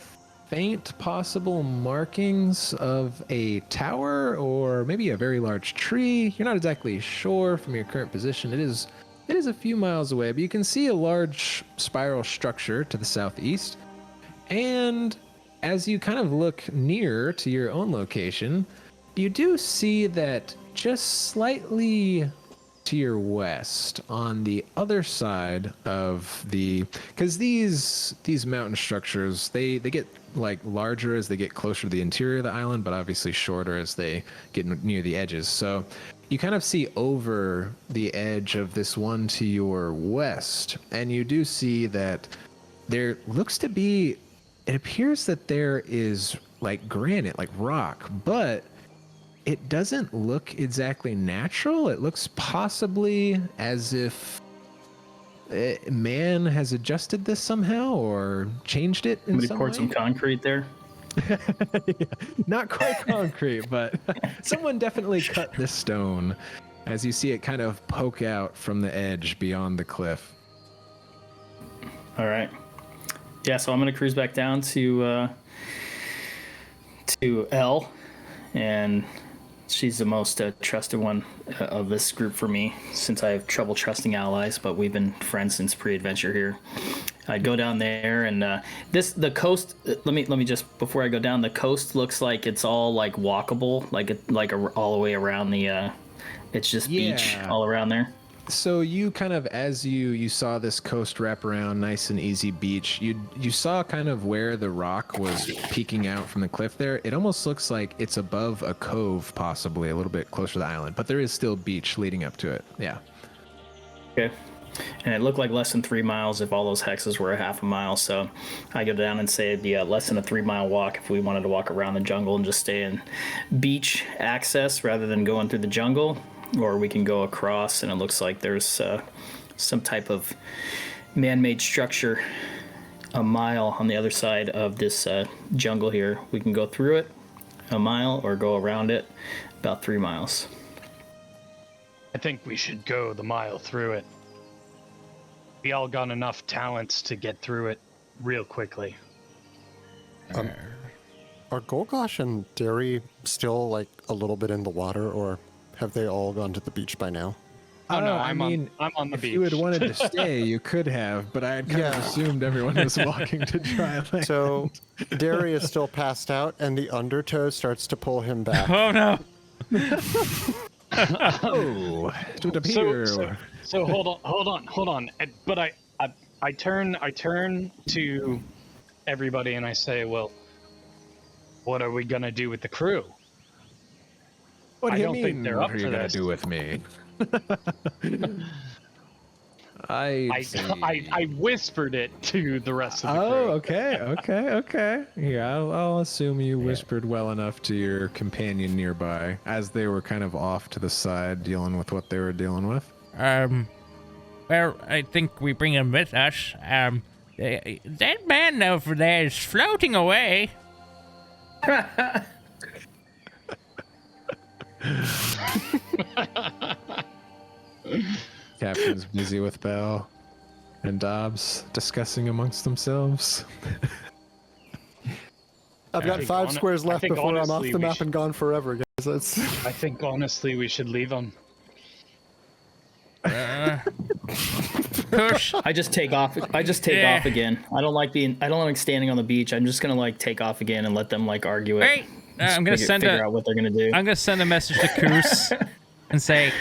faint possible markings of a tower or maybe a very large tree. You're not exactly sure from your current position. It is a few miles away, but you can see a large spiral structure to the southeast. And as you kind of look near to your own location, you do see that just slightly to your west, on the other side of the, because these mountain structures, they get like larger as they get closer to the interior of the island, but obviously shorter as they get near the edges. So you kind of see over the edge of this one to your west, and you do see that there looks to be, it appears that there is like granite, like rock, but it doesn't look exactly natural. It looks possibly as if man has adjusted this somehow or changed it in Somebody some poured way. some concrete there. Yeah, not quite concrete, but someone definitely cut this stone as you see it kind of poke out from the edge beyond the cliff. All right. Yeah, so I'm gonna cruise back down to L, and she's the most trusted one of this group for me, since I have trouble trusting allies, but we've been friends since pre-adventure here. I'd go down there, and the coast. Let me just, before I go down, the coast looks like it's all like walkable, all the way around the. It's just beach all around there. So you kind of, as you saw this coast wrap around, nice and easy beach, you saw kind of where the rock was peeking out from the cliff there. It almost looks like it's above a cove, possibly a little bit closer to the island, but there is still beach leading up to it. Yeah. Okay. And it looked like less than 3 miles if all those hexes were a half a mile. So I go down and say it'd be less than a 3 mile walk if we wanted to walk around the jungle and just stay in beach access rather than going through the jungle. Or we can go across, and it looks like there's some type of man-made structure a mile on the other side of this jungle here. We can go through it a mile or go around it about 3 miles. I think we should go the mile through it. We all got enough talents to get through it real quickly. Are Golgosh and Derry still like a little bit in the water, or have they all gone to the beach by now? Oh no, I mean, I'm on the if beach. you had wanted to stay, you could have, but I had kind of assumed everyone was walking to dry land. So Derry is still passed out, and the undertow starts to pull him back. Oh no! Oh, it would appear. So hold on. But I turn to everybody and I say, well, what are we gonna do with the crew? What do you don't mean? think they're up what are for you gonna this. do with me? I whispered it to the rest of the crew. Oh, okay. Yeah, I'll assume you whispered well enough to your companion nearby as they were kind of off to the side dealing with what they were dealing with. Well, I think we bring him with us. That man over there is floating away. Captain's busy with Bell and Dobbs discussing amongst themselves. I've got 5 squares left think before I'm off honestly the we map should- and gone forever, guys. That's... I think honestly we should leave them. Push. I just take off. Yeah. Off again. I don't like standing on the beach. I'm just gonna like take off again and let them like argue it. Wait, I'm gonna figure out what they're gonna do. I'm gonna send a message to Koos and say,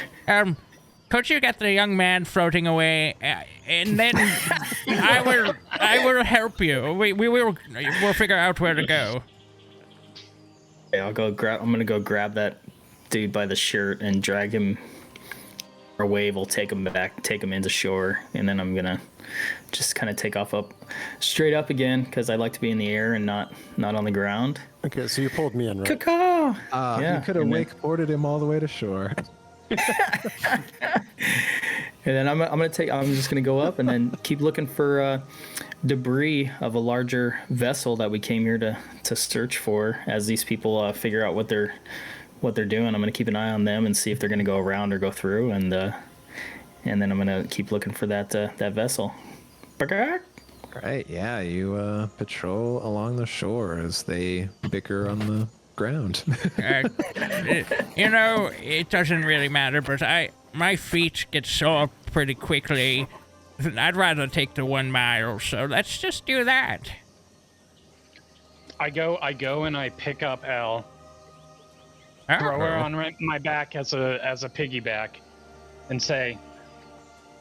could you get the young man floating away, and then I will help you. We'll figure out where to go. Okay, I'm gonna go grab that dude by the shirt and drag him. Our wave will take him into shore, and then I'm gonna just kind of take off straight up again because I like to be in the air and not on the ground. Okay, so you pulled me in, right? Caw! You could have wakeboarded him all the way to shore. And then I'm just gonna go up and then keep looking for debris of a larger vessel that we came here to search for. As these people figure out what they're doing, I'm gonna keep an eye on them and see if they're gonna go around or go through, and then I'm gonna keep looking for that vessel. Right, yeah, you patrol along the shore as they bicker on the ground. It doesn't really matter, but my feet get sore pretty quickly. I'd rather take the 1 mile, so let's just do that. I go and I pick up Elle, throw her on my back as a piggyback, and say,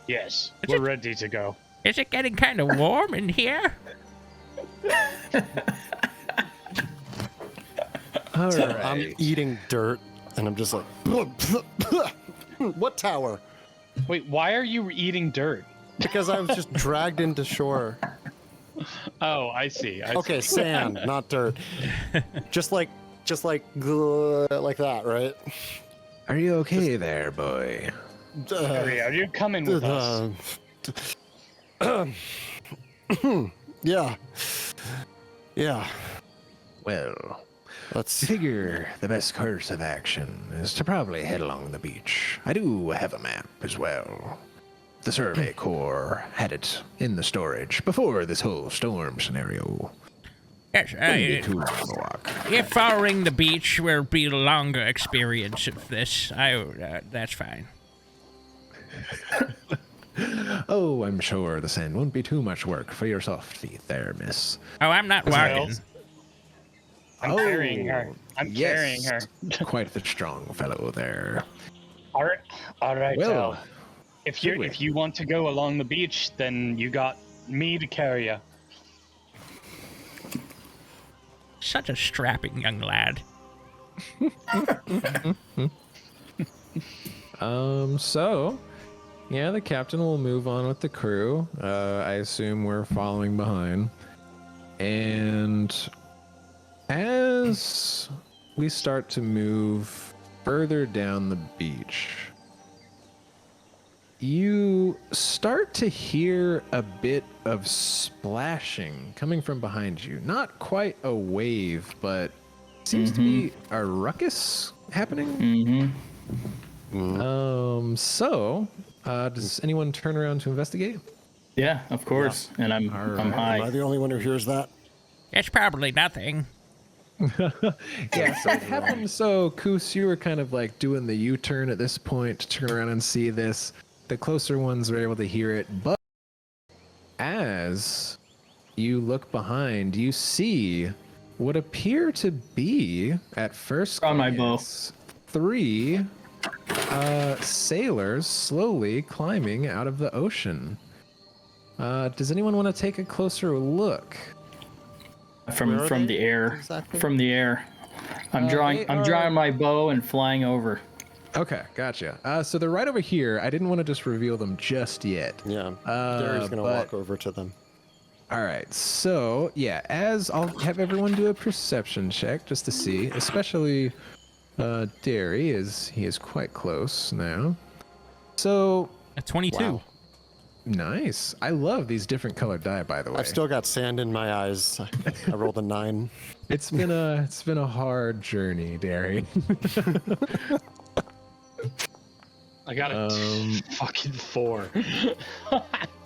"Yes, we're ready to go." Is it getting kind of warm in here? All So right. I'm eating dirt, and I'm just like, what tower? Wait, why are you eating dirt? Because I was just dragged into shore. Oh, I see. Okay, sand, not dirt. just like that, right? Are you okay there, boy? Harry, are you coming with us? Yeah. Yeah. Well, Let's I figure the best course of action is to probably head along the beach. I do have a map as well. The Survey Corps had it in the storage before this whole storm scenario. Yes, Wouldn't be too long to walk. if following the beach will be a longer experience of this, that's fine. Oh, I'm sure the sand won't be too much work for your soft feet there, miss. Oh, I'm not walking. I'm carrying her. I'm carrying her. Quite the strong fellow there. All right. Well, if should we? you want to go along the beach, then you got me to carry you. Such a strapping young lad. So, yeah, the captain will move on with the crew. I assume we're following behind. And as we start to move further down the beach, you start to hear a bit of splashing coming from behind you. Not quite a wave, but seems to be a ruckus happening. Does anyone turn around to investigate? Yeah, of course. And I'm Am high. I the only one who hears that? It's probably nothing. Yeah, so it happened. So, Koos, you were kind of like doing the U-turn at this point to turn around and see this. The closer ones were able to hear it, but as you look behind, you see what appear to be, at first On my bow. glance, 3 sailors slowly climbing out of the ocean. Does anyone want to take a closer look? From Where are the they air. exactly? From the air. I'm drawing my bow and flying over. Okay, gotcha. So they're right over here. I didn't want to just reveal them just yet. Yeah. Gary's gonna but- walk over to them. All right. So yeah, as I'll have everyone do a perception check just to see, especially Derry, is he is quite close now. So A 22. Wow. nice. I love these different colored die, by the way. I've still got sand in my eyes. I rolled a 9. It's been a hard journey, Derry. I got a fucking 4.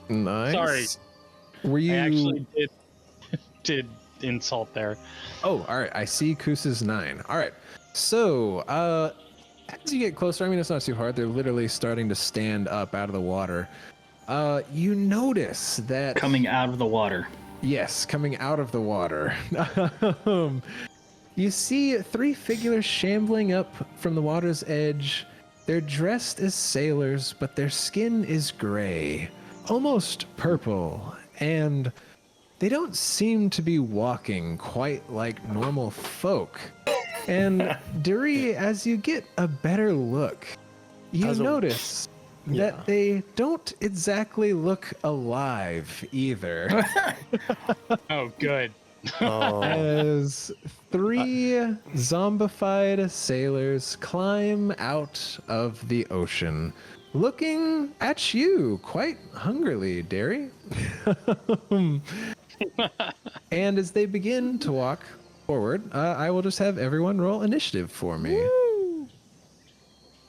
Nice. Sorry. Were you? I actually did insult there. Oh, all right. I see Koos's 9. All right. So, as you get closer, I mean, it's not too hard. They're literally starting to stand up out of the water. You notice that Coming out of the water. yes, coming out of the water. You see 3 figures shambling up from the water's edge. They're dressed as sailors, but their skin is gray, almost purple, and they don't seem to be walking quite like normal folk. And Duri, as you get a better look, you notice that they don't exactly look alive either. Oh, good. Oh, As 3 zombified sailors climb out of the ocean, looking at you quite hungrily, Derry. And as they begin to walk forward, I will just have everyone roll initiative for me.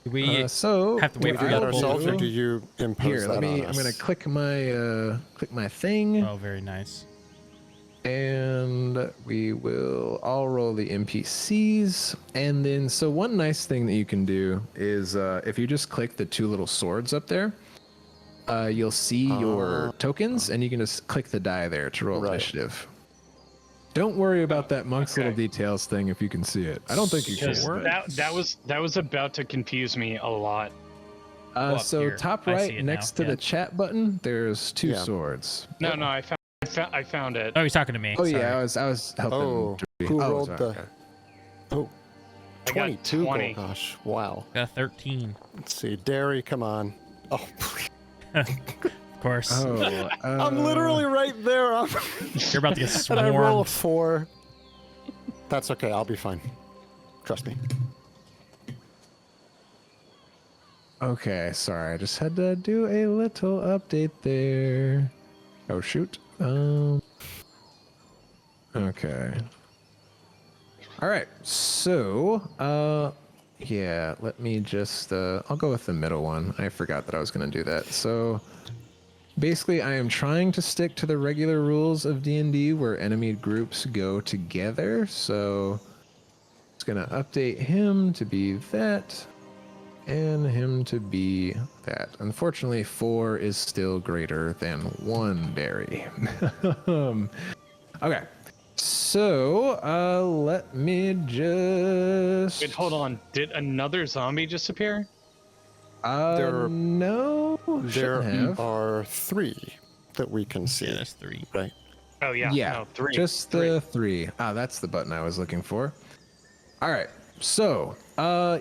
Do we So have to wait what for we got I'll ourselves, or do- do you impose Here, that let me. on I'm us? gonna click my thing. Oh, very nice. And we will all roll the NPCs. And then, so one nice thing that you can do is if you just click the 2 little swords up there, you'll see your tokens, and you can just click the die there to roll Right. initiative. Don't worry about that monk's okay. little details thing if you can see it. I don't think you can. Because that was about to confuse me a lot. up So here. top I see right it next now, to yeah. the chat button, there's 2 Yeah. swords. No, I found it. Oh, he's talking to me. Oh Sorry. yeah, I was helping. Oh, Drew. who Oh, rolled sorry, the? okay. Oh, I got 22 20. gold. Gosh, wow. Got a 13. Let's see, Derry, come on. Oh, please. Of course. Oh, I'm literally right there. You're about to get And I roll a swarmed. 4. That's okay. I'll be fine. Trust me. Okay, sorry. I just had to do a little update there. Oh shoot. Okay. All right. So, yeah, let me just I'll go with the middle one. I forgot that I was going to do that. So, basically I am trying to stick to the regular rules of D&D where enemy groups go together. So, it's going to update him to be that. And him to be that. Unfortunately, 4 is still greater than 1 berry. Okay. So, let me just... Wait, hold on. Did another zombie just appear? No. There Shouldn't have. are 3 that we can see. Yeah, that's 3. Right. Oh yeah. Yeah, No, 3. just the 3. Ah, that's the button I was looking for. All right. So,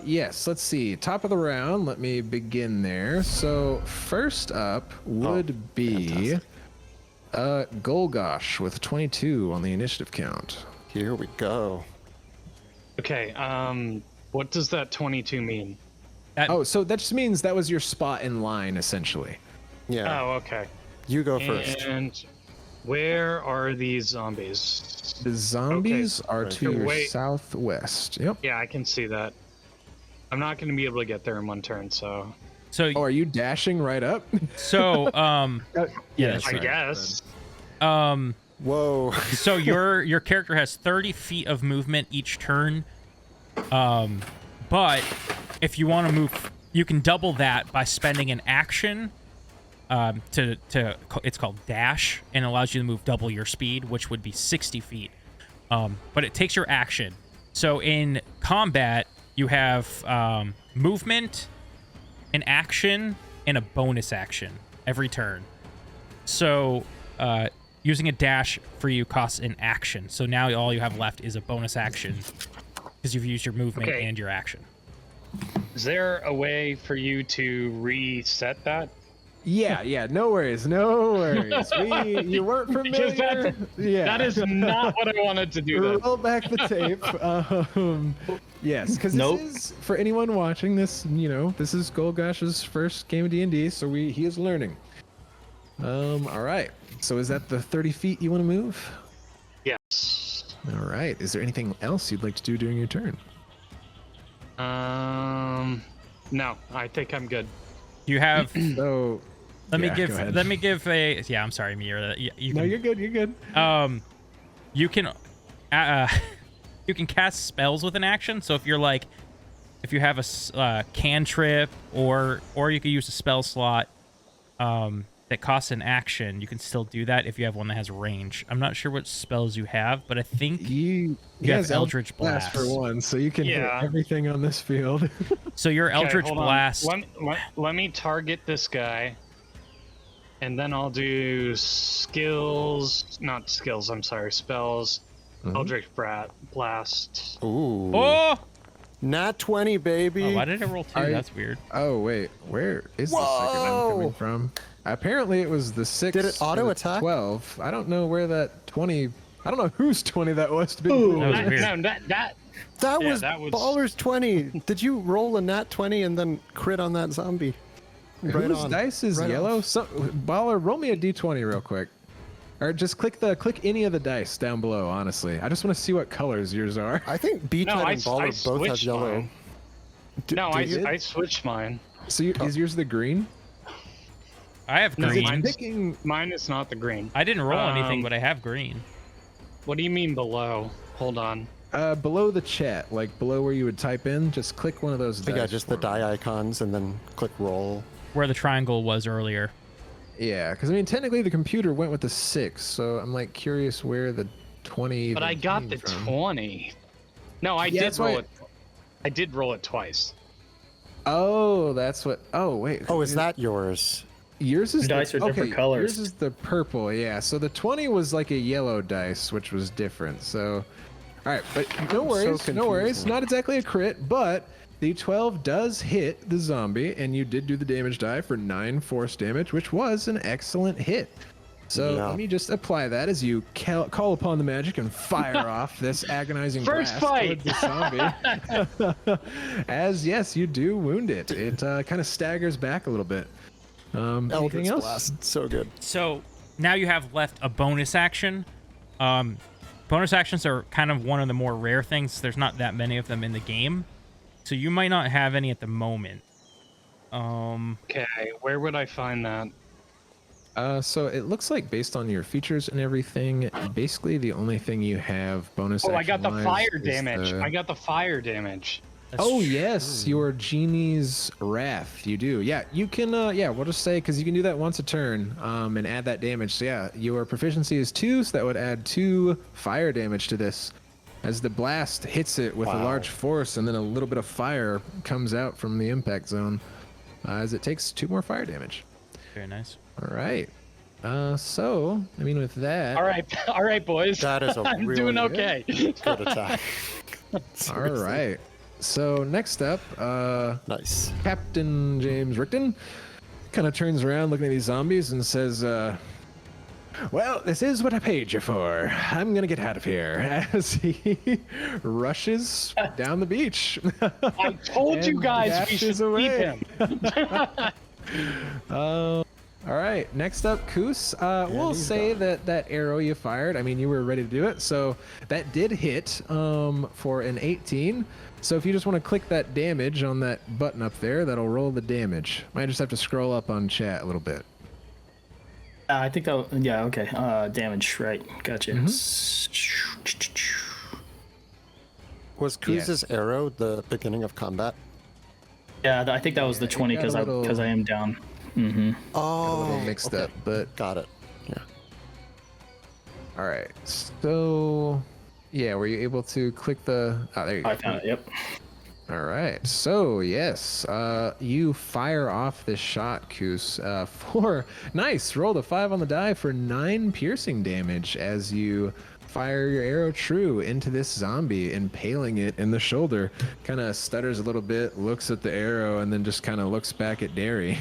yes, let's see. Top of the round, let me begin there. So, first up would be Golgosh with 22 on the initiative count. Here we go. Okay. What does that 22 mean? Oh, so that just means that was your spot in line, essentially. Yeah. Oh, okay. You go first. And where are these zombies? The zombies are Right. to your Wait. southwest. Yep. Yeah, I can see that. I'm not going to be able to get there in 1 turn, so So, Oh, are you dashing right up? so, Yeah, that's I right. guess. Whoa. So your character has 30 feet of movement each turn. But if you want to move, you can double that by spending an action. It's called dash, and allows you to move double your speed, which would be 60 feet. But it takes your action. So in combat, you have movement, an action, and a bonus action every turn. So using a dash for you costs an action. So now all you have left is a bonus action because you've used your movement Okay. and your action. Is there a way for you to reset that? Yeah, no worries, no worries. You weren't familiar. Because that is not what I wanted to do. Then. Roll back the tape. Yes, because Nope. this is, for anyone watching this, this is Golgosh's first game of D&D, so he is learning. All right. So is that the 30 feet you want to move? Yes. All right. Is there anything else you'd like to do during your turn? No, I think I'm good. You have. So Let me yeah, go give. ahead. Let me give a. Yeah, I'm sorry, Meyore. You No, can, you're good. You're good. you can you can cast spells with an action. So if you're like, if you have a cantrip, or you could use a spell slot that costs an action, you can still do that if you have one that has range. I'm not sure what spells you have, but I think He have has Eldritch Blast for one, so you can Yeah. hit everything on this field. so. Your Okay, Eldritch hold on. Blast. Let me target this guy, and then I'll do skills. Not skills. I'm sorry. Spells. Eldritch Blast. Ooh. Oh! Nat 20, baby. Oh, why did it roll 2? That's weird. Oh wait, where is the second I'm coming Whoa! from? Apparently it was the 6. Did it or auto the attack? 12. I don't know where that 20. I don't know whose 20 that was. To be That was That, weird. no, that That Yeah, was that was- Baller's 20. Did you roll a nat 20 and then crit on that zombie? Right Whose on. dice is Right yellow? off. Baller, roll me a d20 real quick. Or just click any of the dice down below, honestly. I just want to see what colors yours are. I think B-Tide no, and Baller both have switched yellow. mine. No, did you? I switched mine. So is yours the green? I have No, green. mine's- Picking. Mine is not the green. I didn't roll anything, Um, but I have green. What do you mean below? Hold on. Below the chat, like below where you would type in, just click one of those dice. Yeah, just the for me. die icons and then click roll. Where the triangle was earlier. Yeah, because I mean, technically the computer went with the 6, so I'm like curious where the 20. But I even got came the from. 20. No, I Yeah, did that's roll why- it. I did roll it twice. Oh, that's what. Oh, wait. Oh, is that yours? Yours is The dice are different colors. Yours is the purple, yeah. So the 20 was like a yellow dice, which was different. So, all right, but no worries, no worries. Not exactly a crit, but the 12 does hit the zombie, and you did do the damage die for 9 force damage, which was an excellent hit. So let me just apply that as you call upon the magic and fire off this agonizing First blast fight! towards the zombie. As yes, you do wound it. It kind of staggers back a little bit. Anything Eldritch else? Blast, so good. So now you have left a bonus action. Bonus actions are kind of one of the more rare things. There's not that many of them in the game, so you might not have any at the moment. Okay, where would I find that? So it looks like based on your features and everything, basically the only thing you have bonus. Oh, I got the action-wise fire is damage. the- I got the fire damage. Oh yes, your genie's wrath. You do. Yeah, you can. Yeah, we'll just say because you can do that once a turn, and add that damage. So yeah, your proficiency is 2, so that would add 2 fire damage to this. As the blast hits it with a large force, and then a little bit of fire comes out from the impact zone, as it takes 2 more fire damage. Very nice. All right. So I mean, with that. All right, boys. That is a I'm really doing okay. good attack. All Seriously. right. So next up, Nice. Captain James Rickton kind of turns around looking at these zombies and says, well, this is what I paid you for. I'm going to get out of here. As he rushes down the beach. I told you And guys we dashes should away. keep him. All right, next up, Koos. We'll say that arrow you fired, I mean, you were ready to do it, so that did hit for an 18. So if you just want to click that damage on that button up there, that'll roll the damage. Might just have to scroll up on chat a little bit. I think that. Yeah. Okay. Damage. Right. Gotcha. Was Cruz's arrow the beginning of combat? Yeah. I think that was the 20 got a little- because I am down. A little Oh, mixed okay. up, but Got it. Yeah. all right. So yeah, were you able to click the? Oh, there you go. I found it. Yep. All right. So yes, you fire off this shot, Koos. For nice. Rolled a 5 on the die for 9 piercing damage as you fire your arrow true into this zombie, impaling it in the shoulder. Kind of stutters a little bit, looks at the arrow, and then just kind of looks back at Derry.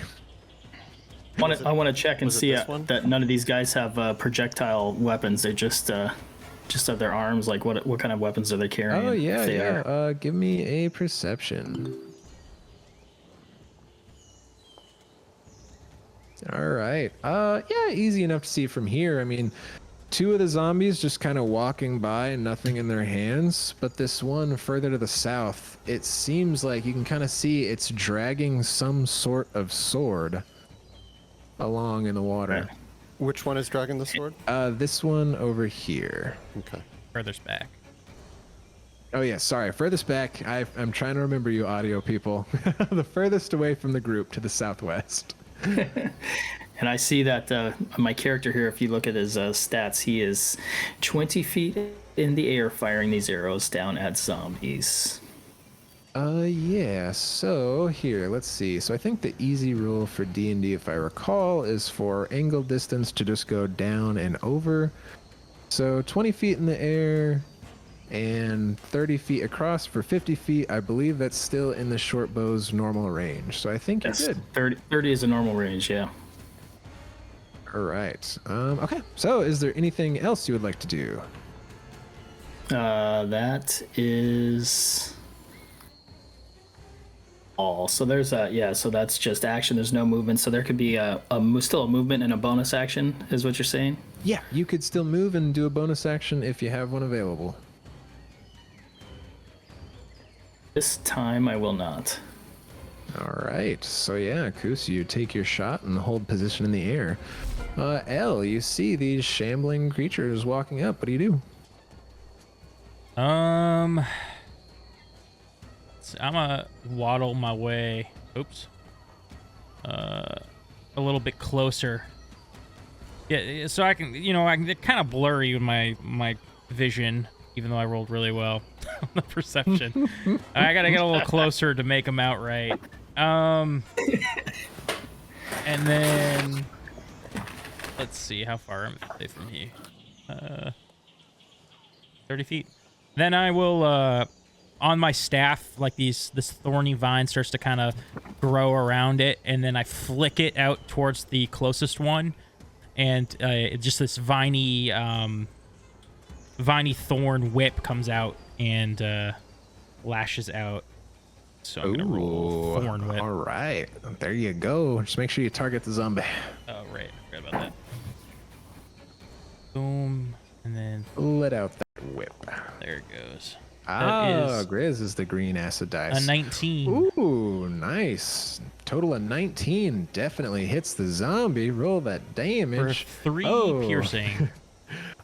I want to check and was it see this one? that none of these guys have projectile weapons. They just have their arms. Like what kind of weapons are they carrying? Oh yeah, if they yeah. are? Give me a perception. All right. Yeah, easy enough to see from here. I mean, 2 of the zombies just kind of walking by, nothing in their hands. But this one further to the south, it seems like you can kind of see it's dragging some sort of sword along in the water. Which one is dragging the sword? This one over here. Okay. Furthest back. Oh yeah, sorry. Furthest back. I'm trying to remember you, audio people. The furthest away from the group to the southwest. And I see that my character here, if you look at his stats, he is 20 feet in the air firing these arrows down at zombies. Yeah. So here, let's see. So I think the easy rule for D&D, if I recall, is for angle distance to just go down and over. So 20 feet in the air and 30 feet across for 50 feet. I believe that's still in the short bow's normal range. So I think Yes, you're good. 30 is a normal range. Yeah. All right. Okay. So is there anything else you would like to do? That is all. So there's so that's just action. There's no movement. So there could be still a movement and a bonus action, is what you're saying? Yeah, you could still move and do a bonus action if you have one available. This time I will not. All right. So yeah, Koos, you take your shot and hold position in the air. Elle, you see these shambling creatures walking up. What do you do? I'm gonna waddle my way. Oops. A little bit closer. Yeah, so I can, they're kind of blurry with my vision, even though I rolled really well on the perception. I gotta get a little closer to make them out right. And then let's see, how far am I from here? 30 feet. Then I will, on my staff, like this thorny vine starts to kind of grow around it, and then I flick it out towards the closest one, and just this viney thorn whip comes out and lashes out. So I'm gonna roll thorn whip. All right, there you go. Just make sure you target the zombie. Oh right, I forgot about that. Boom, and then Let out that whip. there it goes. Ah, Grizz is the green acid dice. A 19. Ooh, nice. Total of 19 definitely hits the zombie. Roll that For damage. 3 piercing.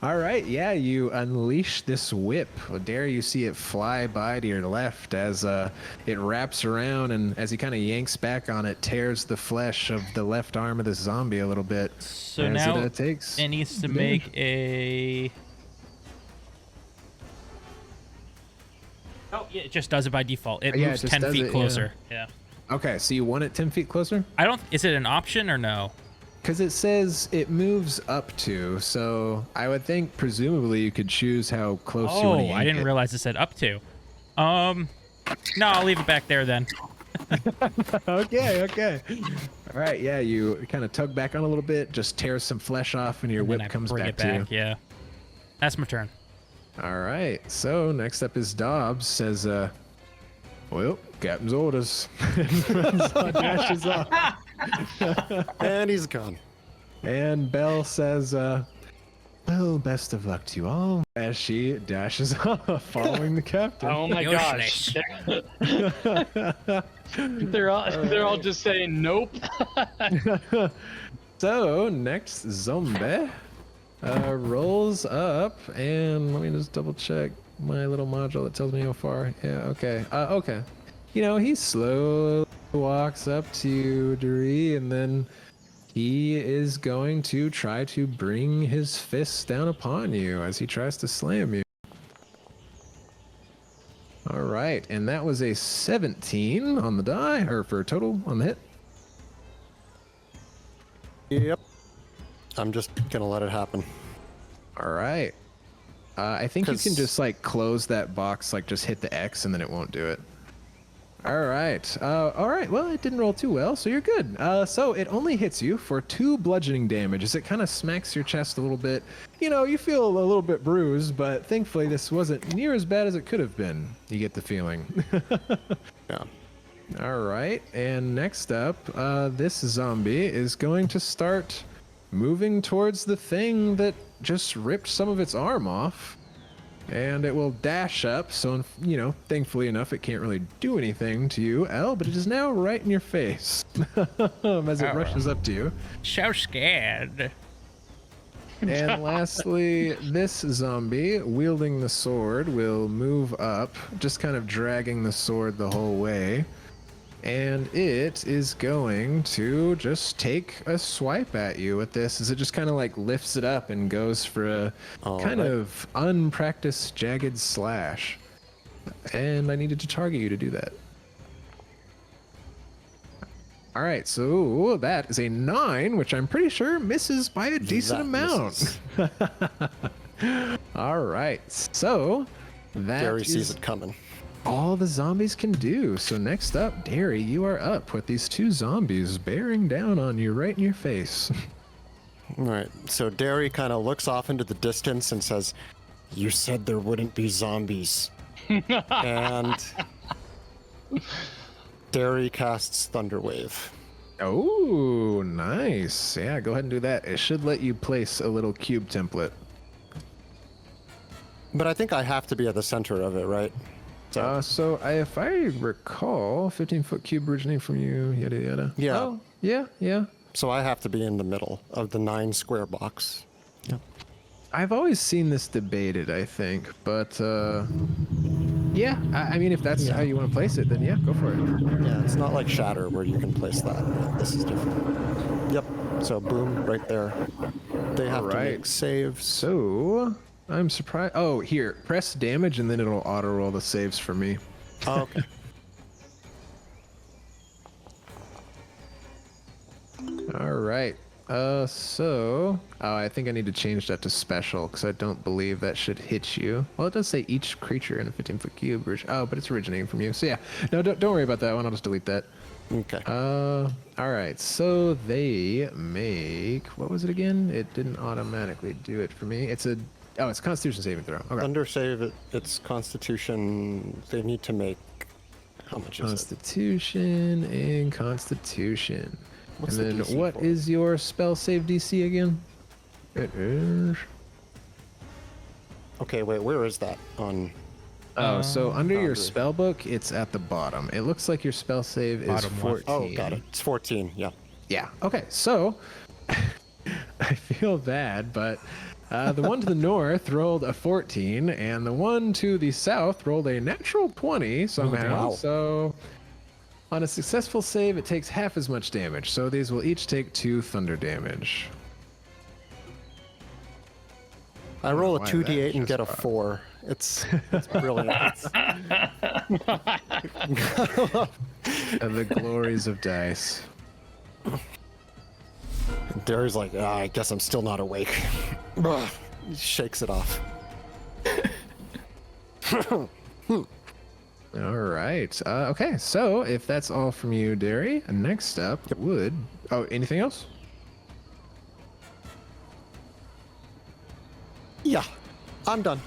All right, yeah, you unleash this whip. Well, dare you see it fly by to your left as it wraps around, and as he kind of yanks back on it, tears the flesh of the left arm of the zombie a little bit. So as now it takes it needs to damage. make a... Oh, yeah, it just does it by default. It Yeah, it moves just 10 does feet it, closer. Yeah. Okay, so you want it 10 feet closer? I don't... Is it an option or no? Because it says it moves up to, so I would think presumably you could choose how close you want to Oh, I didn't realize it said up to. No, I'll leave it back there then. Okay. All right, yeah, you kind of tug back on a little bit, just tears some flesh off, and your And then whip I comes bring back it to you. back. Yeah. That's my turn. All right, so next up is Dobbs. Says, well, captain's orders. Dashes off. And he's gone. And Belle says, well, best of luck to you all, as she dashes off, following the captain. Oh my gosh. They're all just saying nope. So, next zombie rolls up, and let me just double check my little module that tells me how far. Yeah, okay. Okay. You know, he slowly walks up to Duri, and then he is going to try to bring his fists down upon you as he tries to slam you. All right, and that was a 17 on the die, or for a total on the hit. Yep. I'm just gonna let it happen. All right. I think you can 'Cause- just like close that box, like just hit the X, and then it won't do it. All right. Well, it didn't roll too well, so you're good. So it only hits you for 2 bludgeoning damage as it kind of smacks your chest a little bit. You know, you feel a little bit bruised, but thankfully this wasn't near as bad as it could have been. You get the feeling. Yeah. All right. And next up, this zombie is going to start moving towards the thing that just ripped some of its arm off. And it will dash up, so, you know, thankfully enough, it can't really do anything to you, Elle, but it is now right in your face as it rushes up to you. So scared. And lastly, this zombie, wielding the sword, will move up, just kind of dragging the sword the whole way. And it is going to just take a swipe at you with this as it just kind of like lifts it up and goes for a kind of unpracticed jagged slash. And I needed to target you to do that. All right, so that is a 9, which I'm pretty sure misses by a decent That amount. All right, so that Gary is sees it coming. all the zombies can do. So next up, Derry, you are up with these 2 zombies bearing down on you right in your face. All right. So Derry kind of looks off into the distance and says, "You said there wouldn't be zombies." And Derry casts Thunderwave. Oh, nice. Yeah, go ahead and do that. It should let you place a little cube template. But I think I have to be at the center of it, right? So if I recall, 15-foot cube originating from you, yada yada. Yeah. Oh, yeah. So I have to be in the middle of the 9 square box. Yep. I've always seen this debated, I think, but yeah. I mean, if that's how you want to place it, then yeah, go for it. Yeah, it's not like Shatter where you can place that. This is different. Yep. So boom, right there. They have to Alright. make saves. So I'm surprised. Oh, here, press damage and then it'll auto roll the saves for me. Oh, okay. All right. I think I need to change that to special because I don't believe that should hit you. Well, it does say each creature in a 15-foot cube. But it's originating from you. So yeah, no, don't worry about that one. I'll just delete that. Okay. All right. So they make, what was it again? It didn't automatically do it for me. It's Constitution saving throw. Okay. Under save, it's Constitution. They need to make, how much is it? Constitution and Constitution. What's and the then DC what for? is your spell save DC again? It is. Okay, wait, where is that on? Oh, so under your Foundry. spell book, it's at the bottom. It looks like your spell save is Bottom left. 14. Oh, got it. It's 14, yeah. Yeah. Okay. So I feel bad, but the one to the north rolled a 14, and the one to the south rolled a natural 20 somehow. wow. So on a successful save, it takes half as much damage. So these will each take 2 thunder damage. I roll a why 2d8 that and get a just 4. It's brilliant. The glories of dice. Dary's like, I guess I'm still not awake. He shakes it off. All right. Okay. So if that's all from you, Derry, next up would. Oh, anything else? Yeah, I'm done.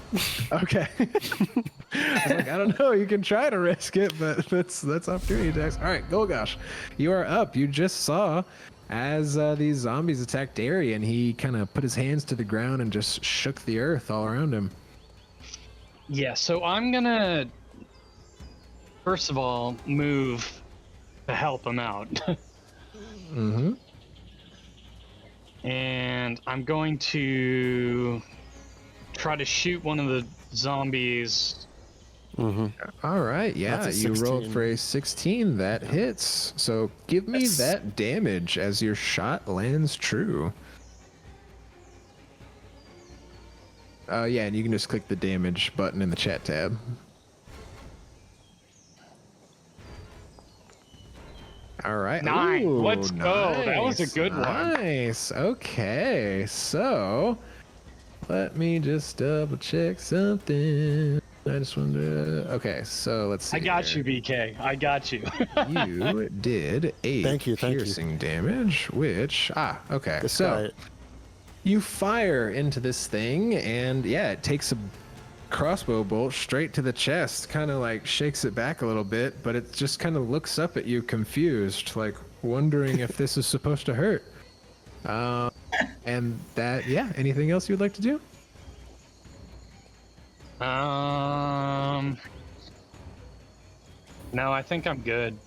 Okay. I was like, I don't know. You can try to risk it, but that's opportunity attacks. All right, Golgosh, you are up. You just saw as these zombies attacked Derry, and he kind of put his hands to the ground and just shook the earth all around him. Yeah, so I'm gonna first of all move to help him out. Mm-hmm. And I'm going to try to shoot one of the zombies. All right. Yeah, That's a you rolled 16. for a 16. That hits. So give me that damage as your shot lands true. Yeah, and you can just click the damage button in the chat tab. All right. 9. Ooh, Let's go. That was a good one. Nice. Okay. So let me just double check something. I just wanted to. Okay. So let's see. I got here. you, BK. I got you. You did 8 Thank you. piercing damage, which okay. This So guy, you fire into this thing, and yeah, it takes a crossbow bolt straight to the chest, kind of like shakes it back a little bit, but it just kind of looks up at you confused, like wondering if this is supposed to hurt. And that, yeah, anything else you'd like to do? No, I think I'm good.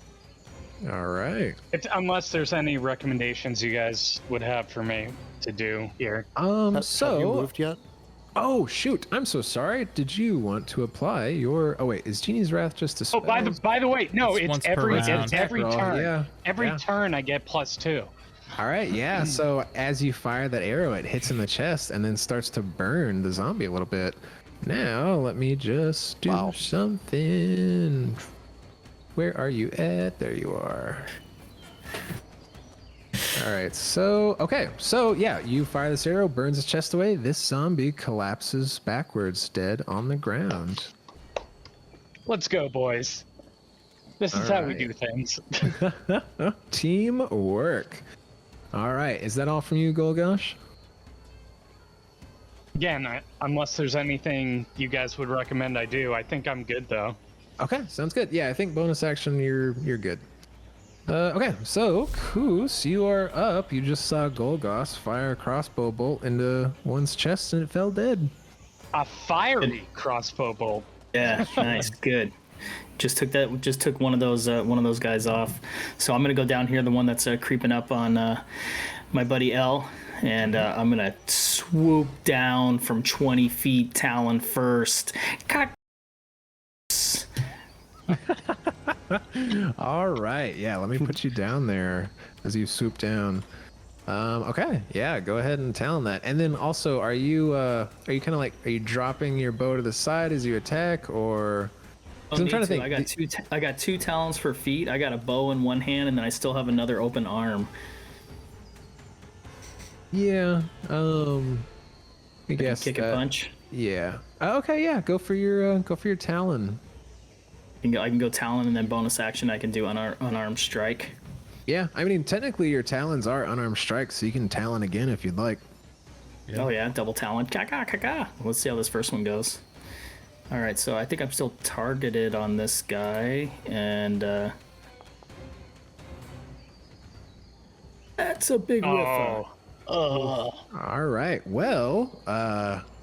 All right. Unless there's any recommendations you guys would have for me to do here. have you So, moved yet? oh shoot, I'm so sorry. Did you want to apply your? Oh wait, is Genie's Wrath just a spell? Oh, by the way, no, It's it's once per every round. it's every Roll, turn. yeah, Every yeah. turn I get +2. All right, yeah. So as you fire that arrow, it hits in the chest and then starts to burn the zombie a little bit. Now let me just do Wow. something. Where are you at? There you are. All right, so yeah, you fire this arrow, burns his chest away. This zombie collapses backwards, dead on the ground. Let's go, boys. This is how we do things. Teamwork. All right, is that all from you, Golgosh? Again, unless there's anything you guys would recommend I do, I think I'm good though. Okay, sounds good. Yeah, I think bonus action, you're good. Okay, so Koos, you are up. You just saw Golgoth fire a crossbow bolt into one's chest and it fell dead. A fiery crossbow bolt. Yeah, nice, good. Just took one of those guys off. So I'm gonna go down here, the one that's creeping up on my buddy L, and I'm gonna swoop down from 20 feet, talon first. Cut. All right, yeah, let me put you down there as you swoop down. Okay, yeah, go ahead and talon that. And then also, are you kind of like, are you dropping your bow to the side as you attack, or? 'Cause I'm trying to think. I got two talons for feet. I got a bow in one hand, and then I still have another open arm. Yeah. I guess Kick a that- punch. Yeah. Okay. Yeah. Go for your talon. I can go talon, and then bonus action I can do unarmed strike. Yeah. I mean, technically, your talons are unarmed strikes, so you can talon again if you'd like. Yeah. Oh yeah, double talon. Ka. Let's see how this first one goes. All right, so I think I'm still targeted on this guy, and that's a big whiff. All right. Well,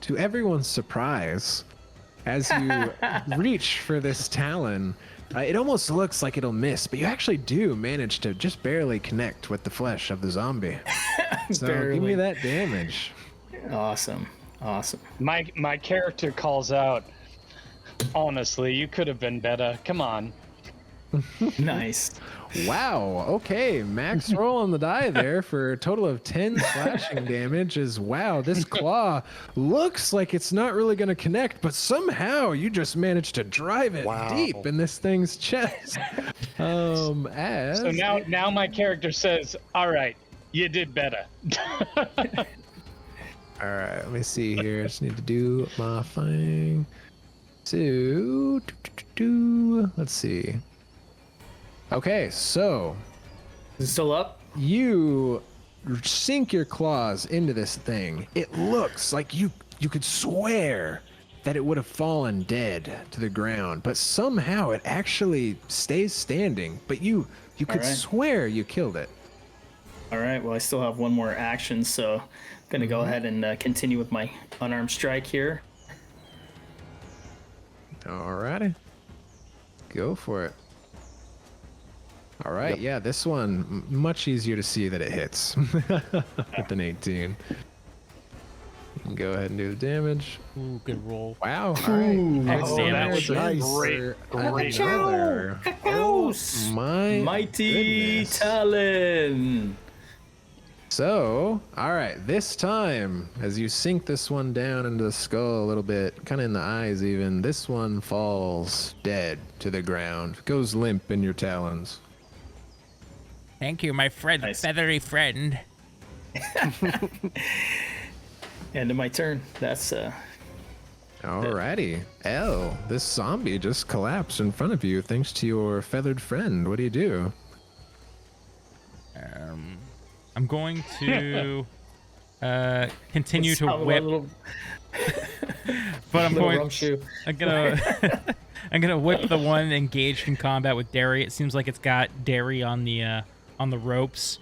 to everyone's surprise, as you reach for this talon, it almost looks like it'll miss, but you actually do manage to just barely connect with the flesh of the zombie. So give me Barely. that damage. Awesome. My character calls out, honestly, you could have been better. Come on. Nice. Wow. Okay. Max roll on the die there for a total of 10 slashing damage is wow. This claw looks like it's not really going to connect, but somehow you just managed to drive it Wow. deep in this thing's chest. As So now my character says, all right, you did better. all right, let me see here. I just need to do my thing. So, let's see. Okay, so Is it still up? you sink your claws into this thing. It looks like you could swear that it would have fallen dead to the ground, but somehow it actually stays standing. But you could right. swear you killed it. All right. Well, I still have one more action, so I'm gonna go ahead and continue with my unarmed strike here. Alrighty, go for it. All right, yeah, this one much easier to see that it hits with an 18. You can go ahead and do the damage. Ooh, good roll. Wow. All right. X Oh, that damage. was a Nice. great Another. Oh, My mighty goodness. talon. So, all right, this time, as you sink this one down into the skull a little bit, kind of in the eyes even, this one falls dead to the ground, goes limp in your talons. Thank you, my friend, Nice. feathery friend. End of my turn. That's Alrighty. L, this zombie just collapsed in front of you thanks to your feathered friend. What do you do? I'm going to continue to whip, but I'm going. I'm gonna I'm gonna whip the one engaged in combat with Derry. It seems like it's got Derry on the ropes,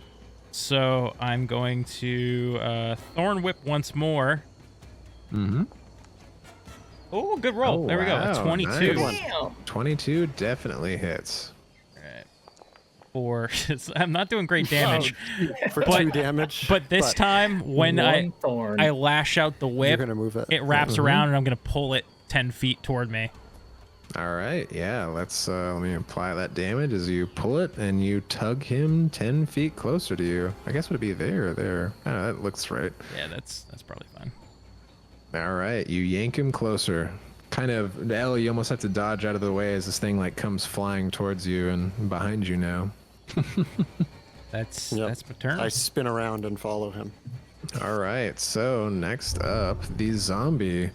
so I'm going to thorn whip once more. Mm-hmm. Oh, good roll. Oh, there we go. wow, A 22. nice. Good one. 22 definitely hits. For I'm not doing great damage, For But- 2 damage. but this time when one thorn. I lash out the you're whip, gonna move it. it wraps around and I'm gonna pull it 10 feet toward me. All right, yeah, let's let me apply that damage as you pull it and you tug him 10 feet closer to you. I guess would it be there or there? Oh, that looks right. Yeah, that's probably fine. All right, you yank him closer. Kind of, L, you almost have to dodge out of the way as this thing like comes flying towards you and behind you now. That's Yep. that's my turn. I spin around and follow him. All right, so next up, the zombie.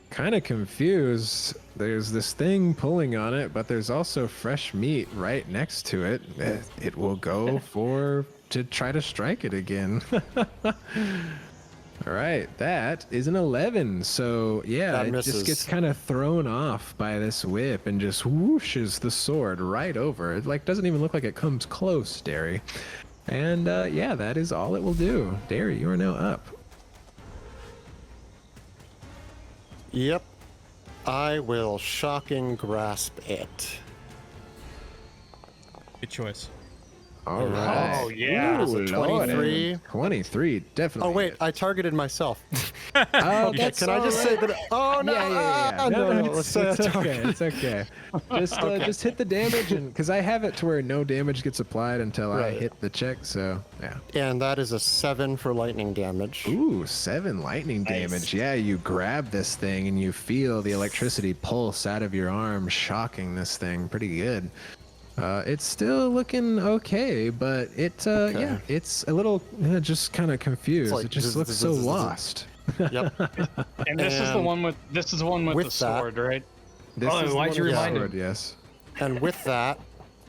Kind of confused. There's this thing pulling on it, but there's also fresh meat right next to it. It will go to try to strike it again. All right, that is an 11. So yeah, That it misses. just gets kind of thrown off by this whip and just whooshes the sword right over. It like doesn't even look like it comes close, Derry. And yeah, that is all it will do. Derry, you are now up. Yep. I will shocking grasp it. Good choice. All right. Oh, yeah. Ooh, Lord. 23. 23, definitely. Oh wait, I targeted myself. Oh, Okay, that's can I just all say right. that? Oh no! Yeah. No, it's, let's say I it's okay. targeted. It's okay. Just hit the damage, and because I have it to where no damage gets applied until I Right. hit the check. So yeah. And that is a 7 for lightning damage. Ooh, 7 lightning damage. Yeah, you grab this thing and you feel the electricity pulse out of your arm, shocking this thing pretty good. It's still looking okay, but yeah, it's a little just kind of confused. like It just looks so lost. Yep. And this is the one with the sword, right? This Oh, is the why'd one you with the remind sword, him? yes. And with that,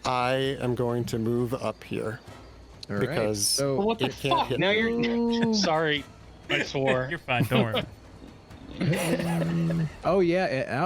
I am going to move up here All right, because so Well, what the it can't fuck? hit Now me. you're sorry. I swore. You're fine. Don't worry. oh yeah,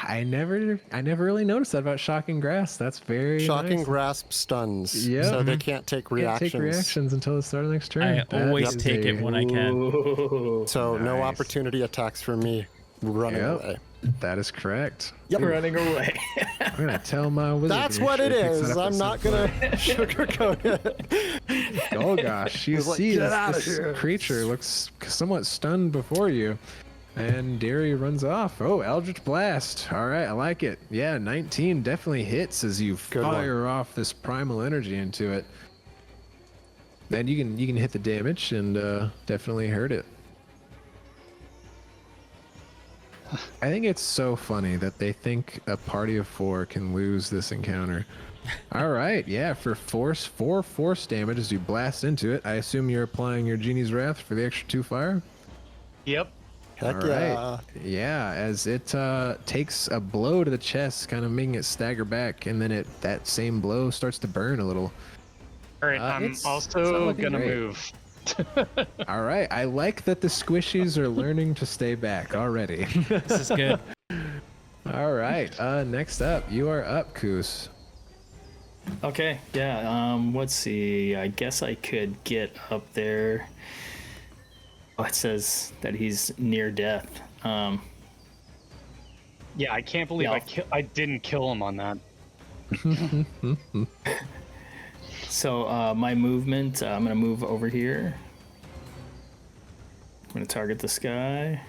I never really noticed that about shocking grass. That's very Shocking nice. grasp stuns, Yep. so they can't take Can't reactions. take reactions until the start of the next turn. I That always is take a- it when I can. Ooh. So no Nice. opportunity attacks from me running Yep. away. That is correct. Yep. Running away. I'm gonna tell my wizard. That's to make what sure it he picks that is. up I'm at not some gonna point. sugarcoat it. Oh gosh, you He's like, see "Get outta this here." creature looks somewhat stunned before you, and Derry runs off. Oh, Eldritch Blast. All right, I like it. Yeah, 19 definitely hits as you Good one. fire off this primal energy into it. Then you can hit the damage and definitely hurt it. I think it's so funny that they think a party of 4 can lose this encounter. All right, yeah, for four force damage as you blast into it. I assume you're applying your Genie's Wrath for the extra 2 fire? Yep. Heck All yeah. right. Yeah, as it takes a blow to the chest, kind of making it stagger back, and then that same blow starts to burn a little. All right. I'm it's not also looking gonna great. move. All right, I like that the squishies are learning to stay back already. This is good. All right, next up, you are up, Koos. Okay, yeah. Let's see. I guess I could get up there. Oh, it says that he's near death. Yeah, I can't believe Yeah. I didn't kill him on that. So my movement, I'm gonna move over here. I'm gonna target this guy.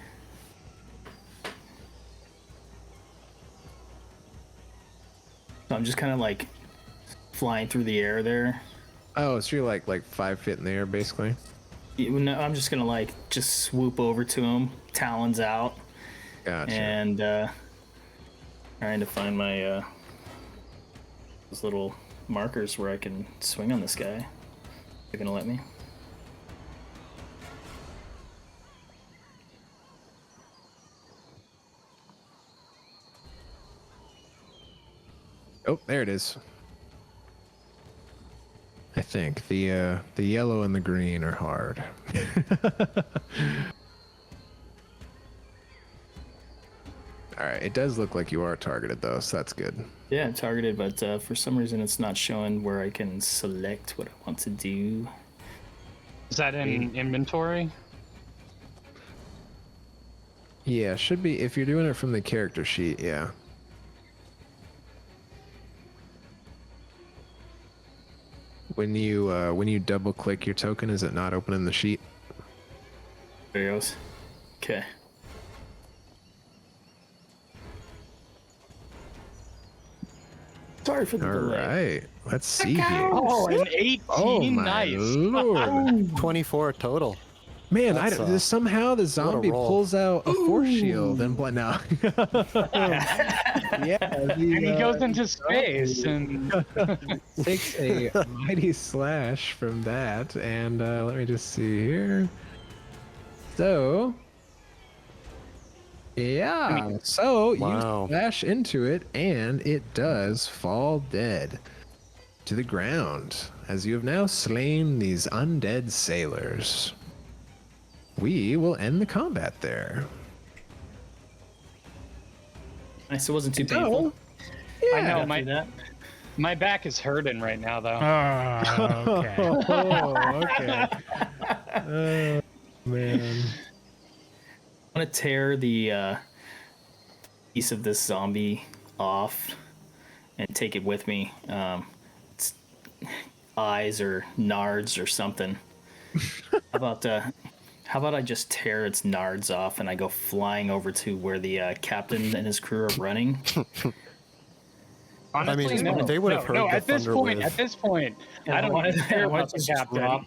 So I'm just kind of like flying through the air there. Oh, so you're like 5 feet in the air, basically. No, I'm just gonna like just swoop over to him, talons out, Gotcha. and trying to find my those little markers where I can swing on this guy. They're gonna let me. Oh, there it is. I think the yellow and the green are hard. All right, it does look like you are targeted though, so that's good. Yeah, I'm targeted, but for some reason it's not showing where I can select what I want to do. Is that in inventory? Yeah, should be if you're doing it from the character sheet. Yeah. When you double click your token, is it not opening the sheet? There it goes. Okay. Sorry for the All delay. right, let's see here. Oh, an 18. Oh my Nice. lord! 24 total. Man, That's, somehow the zombie roll. pulls out a force shield and no. Yeah, And he goes into space and takes a mighty slash from that, and let me just see here. So, yeah, so Wow. you slash into it, and it does fall dead to the ground, as you have now slain these undead sailors. We will end the combat there. Nice, it wasn't too painful. Yeah. I know After that. my back is hurting right now though. Oh, okay. Oh, okay. Oh, man. I want to tear the piece of this zombie off and take it with me. Its eyes or nards or something. How about I just tear its nards off and I go flying over to where the captain and his crew are running? Honestly, mean, no. they would have heard no, the at this thunder point, wave. at this point, Yeah, I don't wanna- care I wanna about the just captain. drop-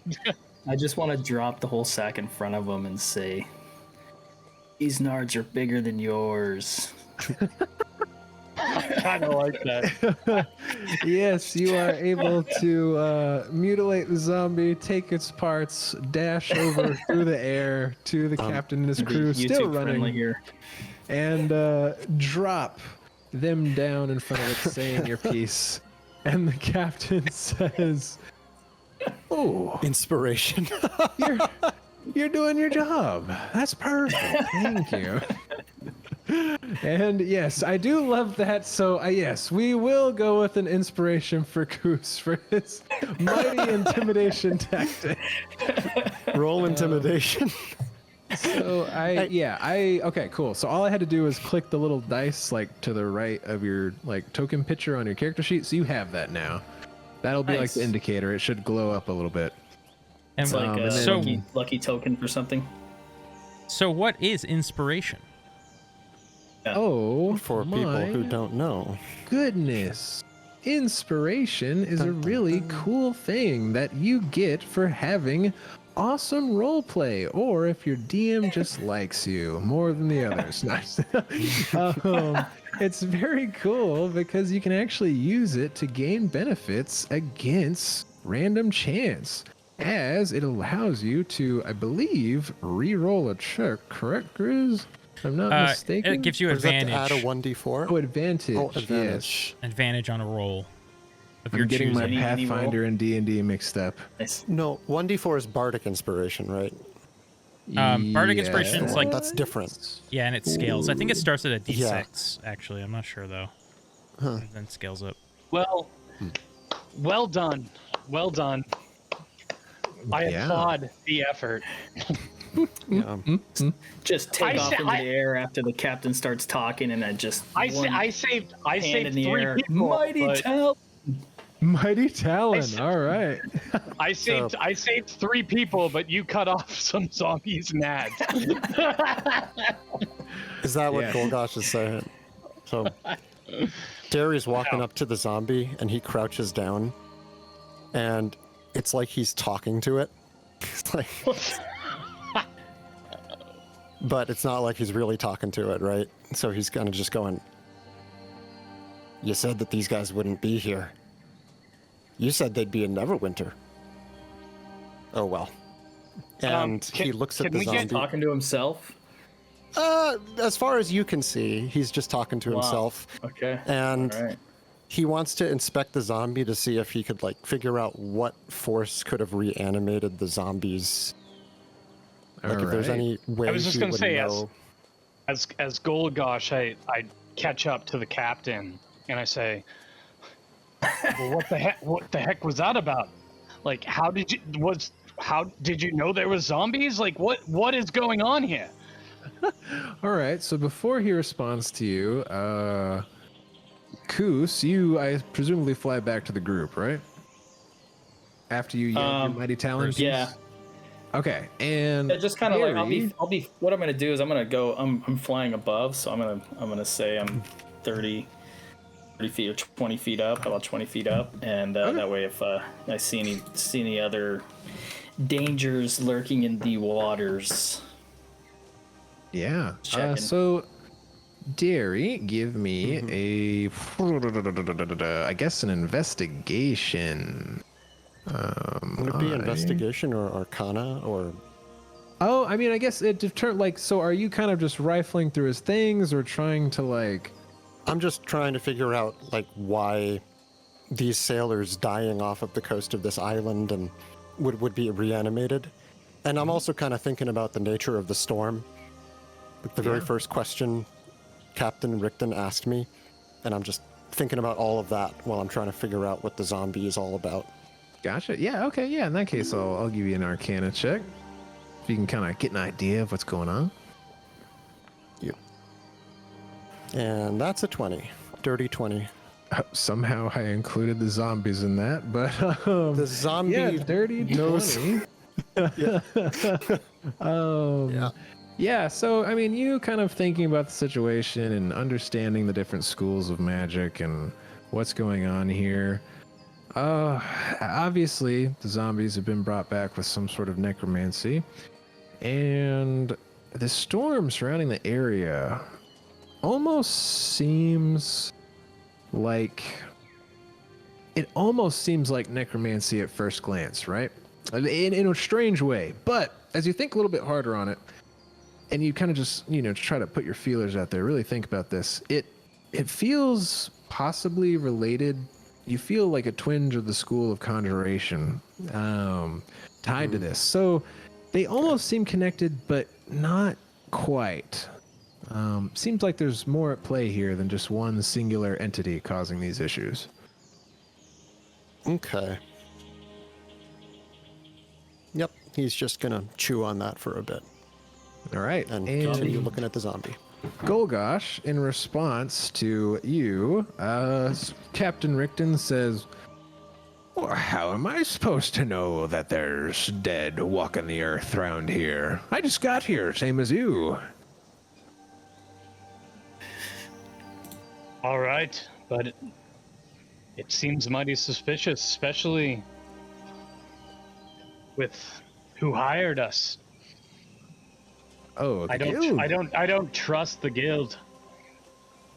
I just want to drop the whole sack in front of them and say, "These nards are bigger than yours." kind of like that. Yes, you are able to mutilate the zombie, take its parts, dash over through the air to the captain and his crew, still friendly running, here. and drop them down in front of it, saying your piece. And the captain says, "Oh, Inspiration. you're doing your job. That's perfect. Thank you." And yes, I do love that. So yes, we will go with an inspiration for Goose for his mighty intimidation tactic. Roll intimidation. So okay, cool. So all I had to do was click the little dice like to the right of your like token picture on your character sheet. So you have that now. That'll be like Nice. the indicator. It should glow up a little bit. And It's like a so, lucky token for something. so what is inspiration? Oh, For people who don't know. goodness. Inspiration is a really cool thing that you get for having awesome roleplay, or if your DM just likes you more than the others. Nice. It's very cool because you can actually use it to gain benefits against random chance, as it allows you to, I believe, re-roll a check. Correct, Grizz? If I'm not mistaken. It gives you Or is that to advantage. add a 1d4? Oh, advantage. Oh, advantage. Advantage on a roll. If Yes. you're I'm getting my choosing. Any roll? Pathfinder and D&D mixed up. Nice. No, 1d4 is bardic inspiration, right? Bardic Inspiration is like- That's different. Yeah, and it scales. I think it starts at a Yeah. D6, actually. I'm not sure, though. And then scales up. Well, well done. Well done. I Yeah. applaud the effort. Yeah. Just take I off sa- into I- the air after the captain starts talking, and I just I one saved hand in the 3 air. people. Mighty but tell. Mighty Talon. s- All right. I saved 3 people, but you cut off some zombies and ads. Is that what Yeah. Golgosh is saying? So, Derry's walking up to the zombie, and he crouches down, and it's like he's talking to it. It's like, but it's not like he's really talking to it, right? So he's kind of just going, "You said that these guys wouldn't be here. You said they'd be in Neverwinter. Oh well." And he looks at can the we get- zombie. Talking to himself. As far as you can see, he's just talking to Wow. himself. Okay. And All right. he wants to inspect the zombie to see if he could like figure out what force could have reanimated the zombies. Like if there's any way I was just he gonna would say, know. as Golgosh, I catch up to the captain and I say, "Well, what the heck was that about? Like, how did you know there was zombies? Like, what is going on here?" All right. So before he responds to you, Koos, you, I presumably fly back to the group, right? After you yell your Mighty Talon piece? Yeah. Okay. And Yeah, just kind of like Gary- I'll be. What I'm gonna do is I'm gonna go. I'm flying above, so I'm gonna say I'm 30 feet or 20 feet up, about 20 feet up, and that way if I see any other dangers lurking in the waters. Yeah. Checking. So, Derry, give me a, I guess, an investigation. Would it be investigation or arcana or? Oh, I mean, I guess it like. So, are you kind of just rifling through his things, or trying to like? I'm just trying to figure out like why these sailors dying off of the coast of this island and would be reanimated. And I'm also kind of thinking about the nature of the storm. Like the very first question Captain Rickton asked me, and I'm just thinking about all of that while I'm trying to figure out what the zombie is all about. Gotcha. Yeah. Okay. Yeah. In that case, I'll give you an Arcana check. So you can kind of get an idea of what's going on. And that's a 20. Dirty 20. Somehow I included the zombies in that, but The zombie yeah, dirty knows. 20. Yeah. Yeah, so I mean, you kind of thinking about the situation and understanding the different schools of magic and what's going on here. Obviously, the zombies have been brought back with some sort of necromancy, and the storm surrounding the area almost seems like it almost seems like necromancy at first glance, right? In a strange way. But as you think a little bit harder on it, and you kind of just, try to put your feelers out there, really think about this, it feels possibly related. You feel like a twinge of the school of conjuration tied to this. So they almost seem connected, but not quite. Seems like there's more at play here than just one singular entity causing these issues. Okay. Yep, he's just gonna chew on that for a bit All right. and continue looking at the zombie. Golgosh, in response to you, Captain Rickton says, well, how am I supposed to know that there's dead walking the earth around here? I just got here, same as you. All right, but it seems mighty suspicious, especially with who hired us. Oh, the guild? I don't trust the guild.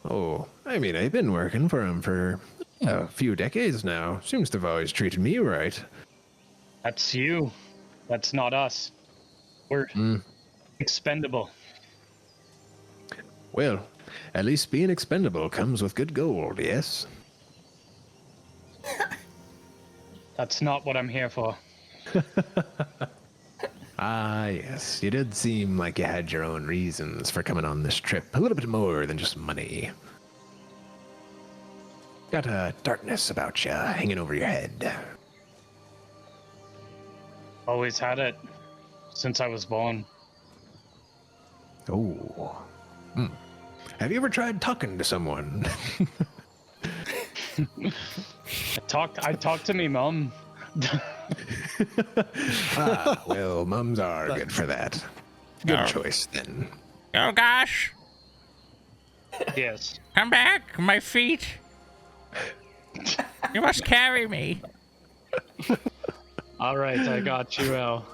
Oh, I mean, I've been working for him for a few decades now. Seems to have always treated me right. That's you. That's not us. We're expendable. Well, at least being expendable comes with good gold, yes? That's not what I'm here for. Ah, yes. You did seem like you had your own reasons for coming on this trip. A little bit more than just money. Got a darkness about you hanging over your head. Always had it since I was born. Oh. Have you ever tried talking to someone? I talked to me mom. Well, mums are good for that. Good choice, then. Oh gosh, Yes. come back, my feet. You must carry me. All right, I got you, El.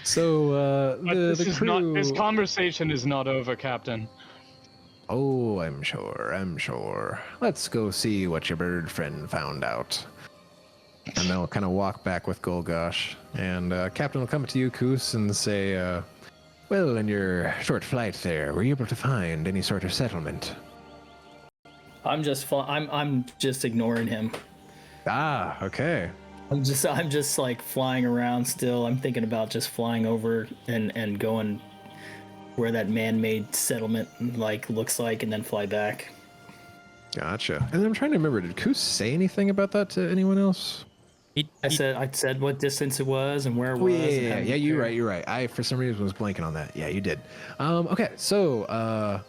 So, the crew... This conversation is not over, Captain. Oh, I'm sure. Let's go see what your bird friend found out. And they'll kind of walk back with Golgosh. And Captain will come to you, Koos, and say, well, in your short flight there, were you able to find any sort of settlement? I'm just ignoring him. Ah, okay. I'm just like flying around still. I'm thinking about just flying over and going where that man-made settlement looks like, and then fly back. Gotcha. And I'm trying to remember, did Koos say anything about that to anyone else? I said what distance it was and where it was. Yeah, you're right. I, for some reason, was blanking on that. Yeah, you did. Okay, so,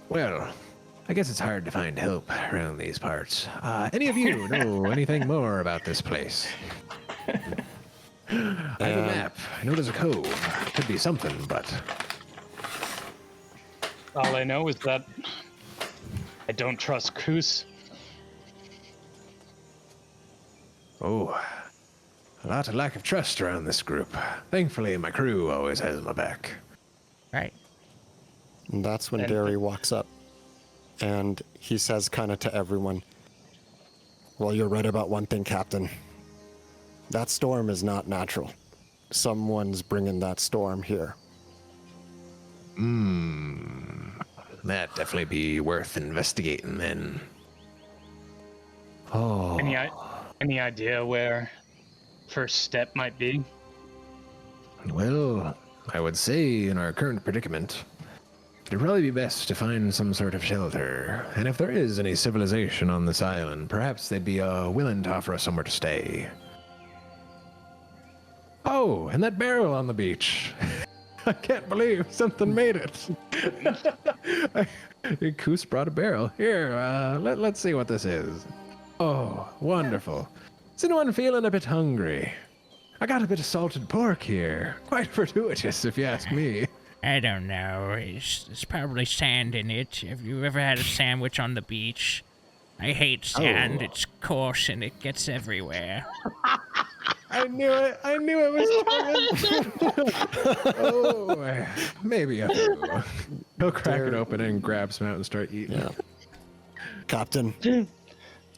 well, I guess it's hard to find help around these parts. Any of you know anything more about this place? I have a map. I know there's a cove. Could be something, but... All I know is that I don't trust Koos. Oh, a lot of lack of trust around this group. Thankfully, my crew always has my back. Right. And that's when Derry walks up. And he says kind of to everyone, well, you're right about one thing, Captain. That storm is not natural. Someone's bringing that storm here. That'd definitely be worth investigating then. Oh. Any idea where first step might be? Well, I would say in our current predicament, it'd probably be best to find some sort of shelter. And if there is any civilization on this island, perhaps they'd be willing to offer us somewhere to stay. Oh, and that barrel on the beach. I can't believe something made it. Koos brought a barrel. Here, let's see what this is. Oh, wonderful. Is anyone feeling a bit hungry? I got a bit of salted pork here. Quite fortuitous, if you ask me. I don't know. There's probably sand in it. Have you ever had a sandwich on the beach? I hate sand. Oh. It's coarse and it gets everywhere. I knew it. I knew it was coming. Oh, maybe a few. He'll crack it Dare- open and grab some out and start eating. Yeah. Captain, Yes.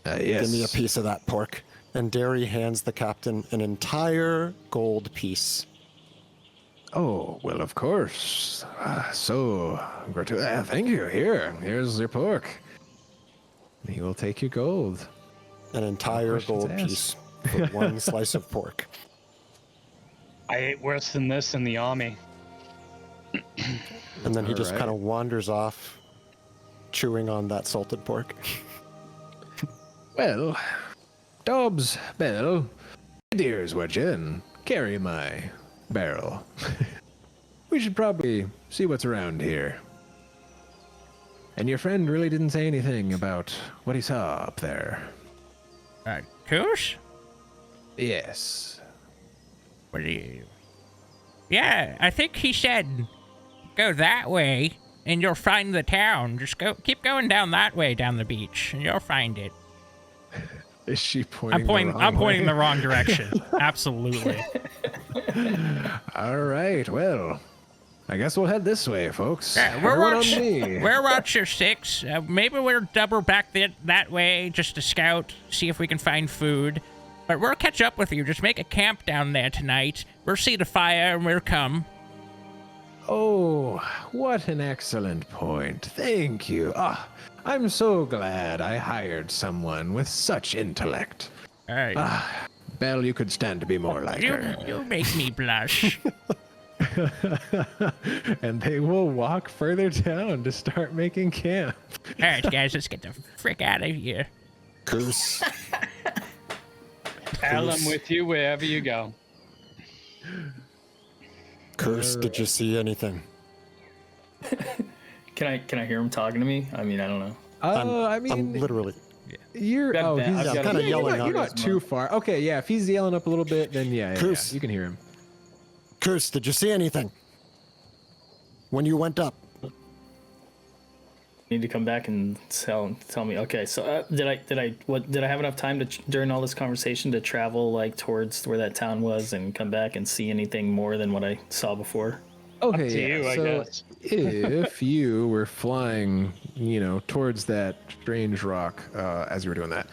give me a piece of that pork. And Derry hands the captain an entire gold piece. Oh, well, of course. Thank you. Here's your pork. He will take your gold. An entire questions gold asked. piece for one slice of pork. I ate worse than this in the army. And then he just Alright. kind of wanders off, chewing on that salted pork. Well, Dobbs, Bell, dears Wedgen, carry my barrel. We should probably see what's around here. And your friend really didn't say anything about what he saw up there. Koosh? Yes. What do you... Yeah, I think he said go that way and you'll find the town. Just keep going down that way down the beach and you'll find it. Is she pointing? I'm pointing the wrong direction. Absolutely. All right. Well, I guess we'll head this way, folks. Yeah, Everyone on me. we're Watcher 6. Maybe we'll double back that way just to scout, see if we can find food. But we'll catch up with you. Just make a camp down there tonight. We'll see the fire and we'll come. Oh, what an excellent point. Thank you. I'm so glad I hired someone with such intellect. All right. Belle, you could stand to be more like her. You make me blush. And they will walk further down to start making camp. All right, guys, let's get the frick out of here. Goose. Al, I'm with you wherever you go. Curse, did you see anything? Can I hear him talking to me? I mean, I don't know. I'm literally. You're Got that. I've got kinda a- yelling you're not out. too far. Okay, yeah, if he's yelling up a little bit, then yeah, Curse. you can hear him. Curse, did you see anything? When you went up? Need to come back and tell me. Okay, so did I have enough time to during all this conversation to travel like towards where that town was and come back and see anything more than what I saw before? Okay, to yeah. you, I So guess. if you were flying, towards that strange rock as you were doing that,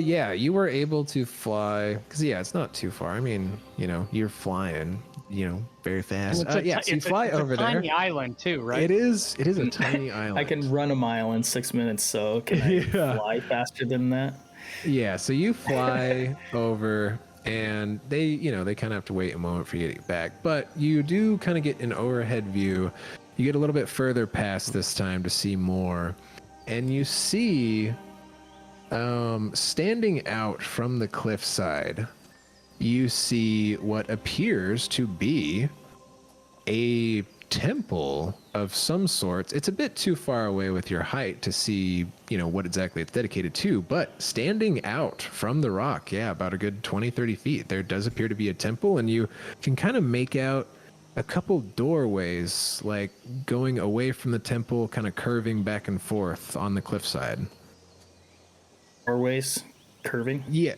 yeah, you were able to fly. Because yeah, it's not too far. I mean, you're flying, very fast. It's a Yeah, so you fly it's over a there. tiny island too, right? It is a tiny island. I can run a mile in 6 minutes, so can I Yeah. fly faster than that? Yeah, so you fly over, and they kind of have to wait a moment for you to get back. But you do kind of get an overhead view. You get a little bit further past this time to see more, and you see, standing out from the cliffside, you see what appears to be a temple of some sorts. It's a bit too far away with your height to see, what exactly it's dedicated to, but standing out from the rock, yeah, about a good 20-30 feet, there does appear to be a temple, and you can kind of make out a couple doorways, like going away from the temple, kind of curving back and forth on the cliffside. Doorways, curving. Yeah.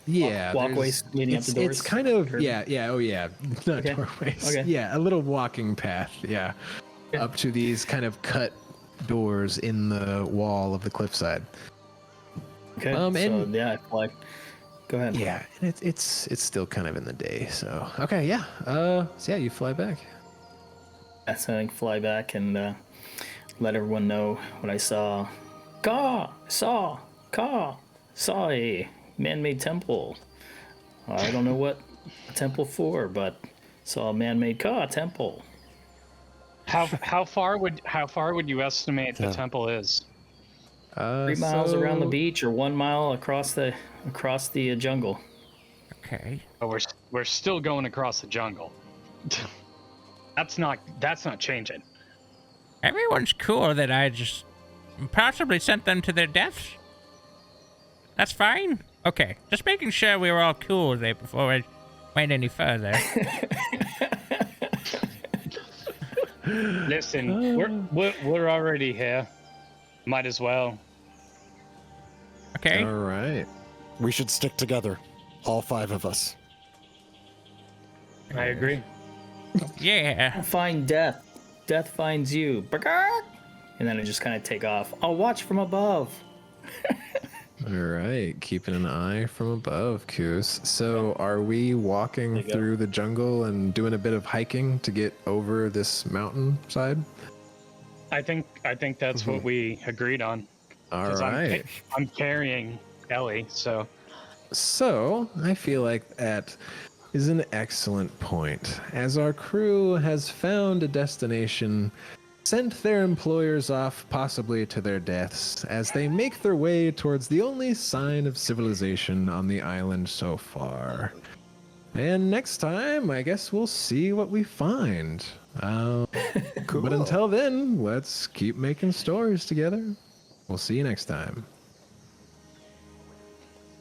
Yeah, Walkways leading up it's, to doors. It's kind of Curving? yeah, not Okay. doorways. Okay. Yeah, a little walking path. Yeah, up to these kind of cut doors in the wall of the cliffside. Okay. and- so yeah, I fly. Go ahead. Yeah, and it's still kind of in the day. So okay, yeah. So yeah, you fly back. So I fly back and let everyone know what I saw. Saw a man-made temple. I don't know what temple for, but saw a man-made temple. How far would you estimate the Yeah. temple is? 3 miles around the So- beach, or 1 mile across the jungle. Okay. Oh, we're still going across the jungle. That's not changing. Everyone's cool that I just possibly sent them to their deaths. That's fine. Okay, just making sure we were all cool there before I went any further. Listen, we're already here. Might as well. Okay. All right. We should stick together. All 5 of us. I agree. Yeah. Find death. Death finds you. Brrrr. and then I just kind of take off. I'll watch from above. All right, keeping an eye from above, Koos. So, are we walking through the jungle and doing a bit of hiking to get over this mountainside? I think that's what we agreed on. All right. I'm carrying Ellie, so. So, I feel like that is an excellent point. As our crew has found a destination, sent their employers off possibly to their deaths as they make their way towards the only sign of civilization on the island so far. And next time, I guess we'll see what we find. Cool. But until then, let's keep making stories together. We'll see you next time.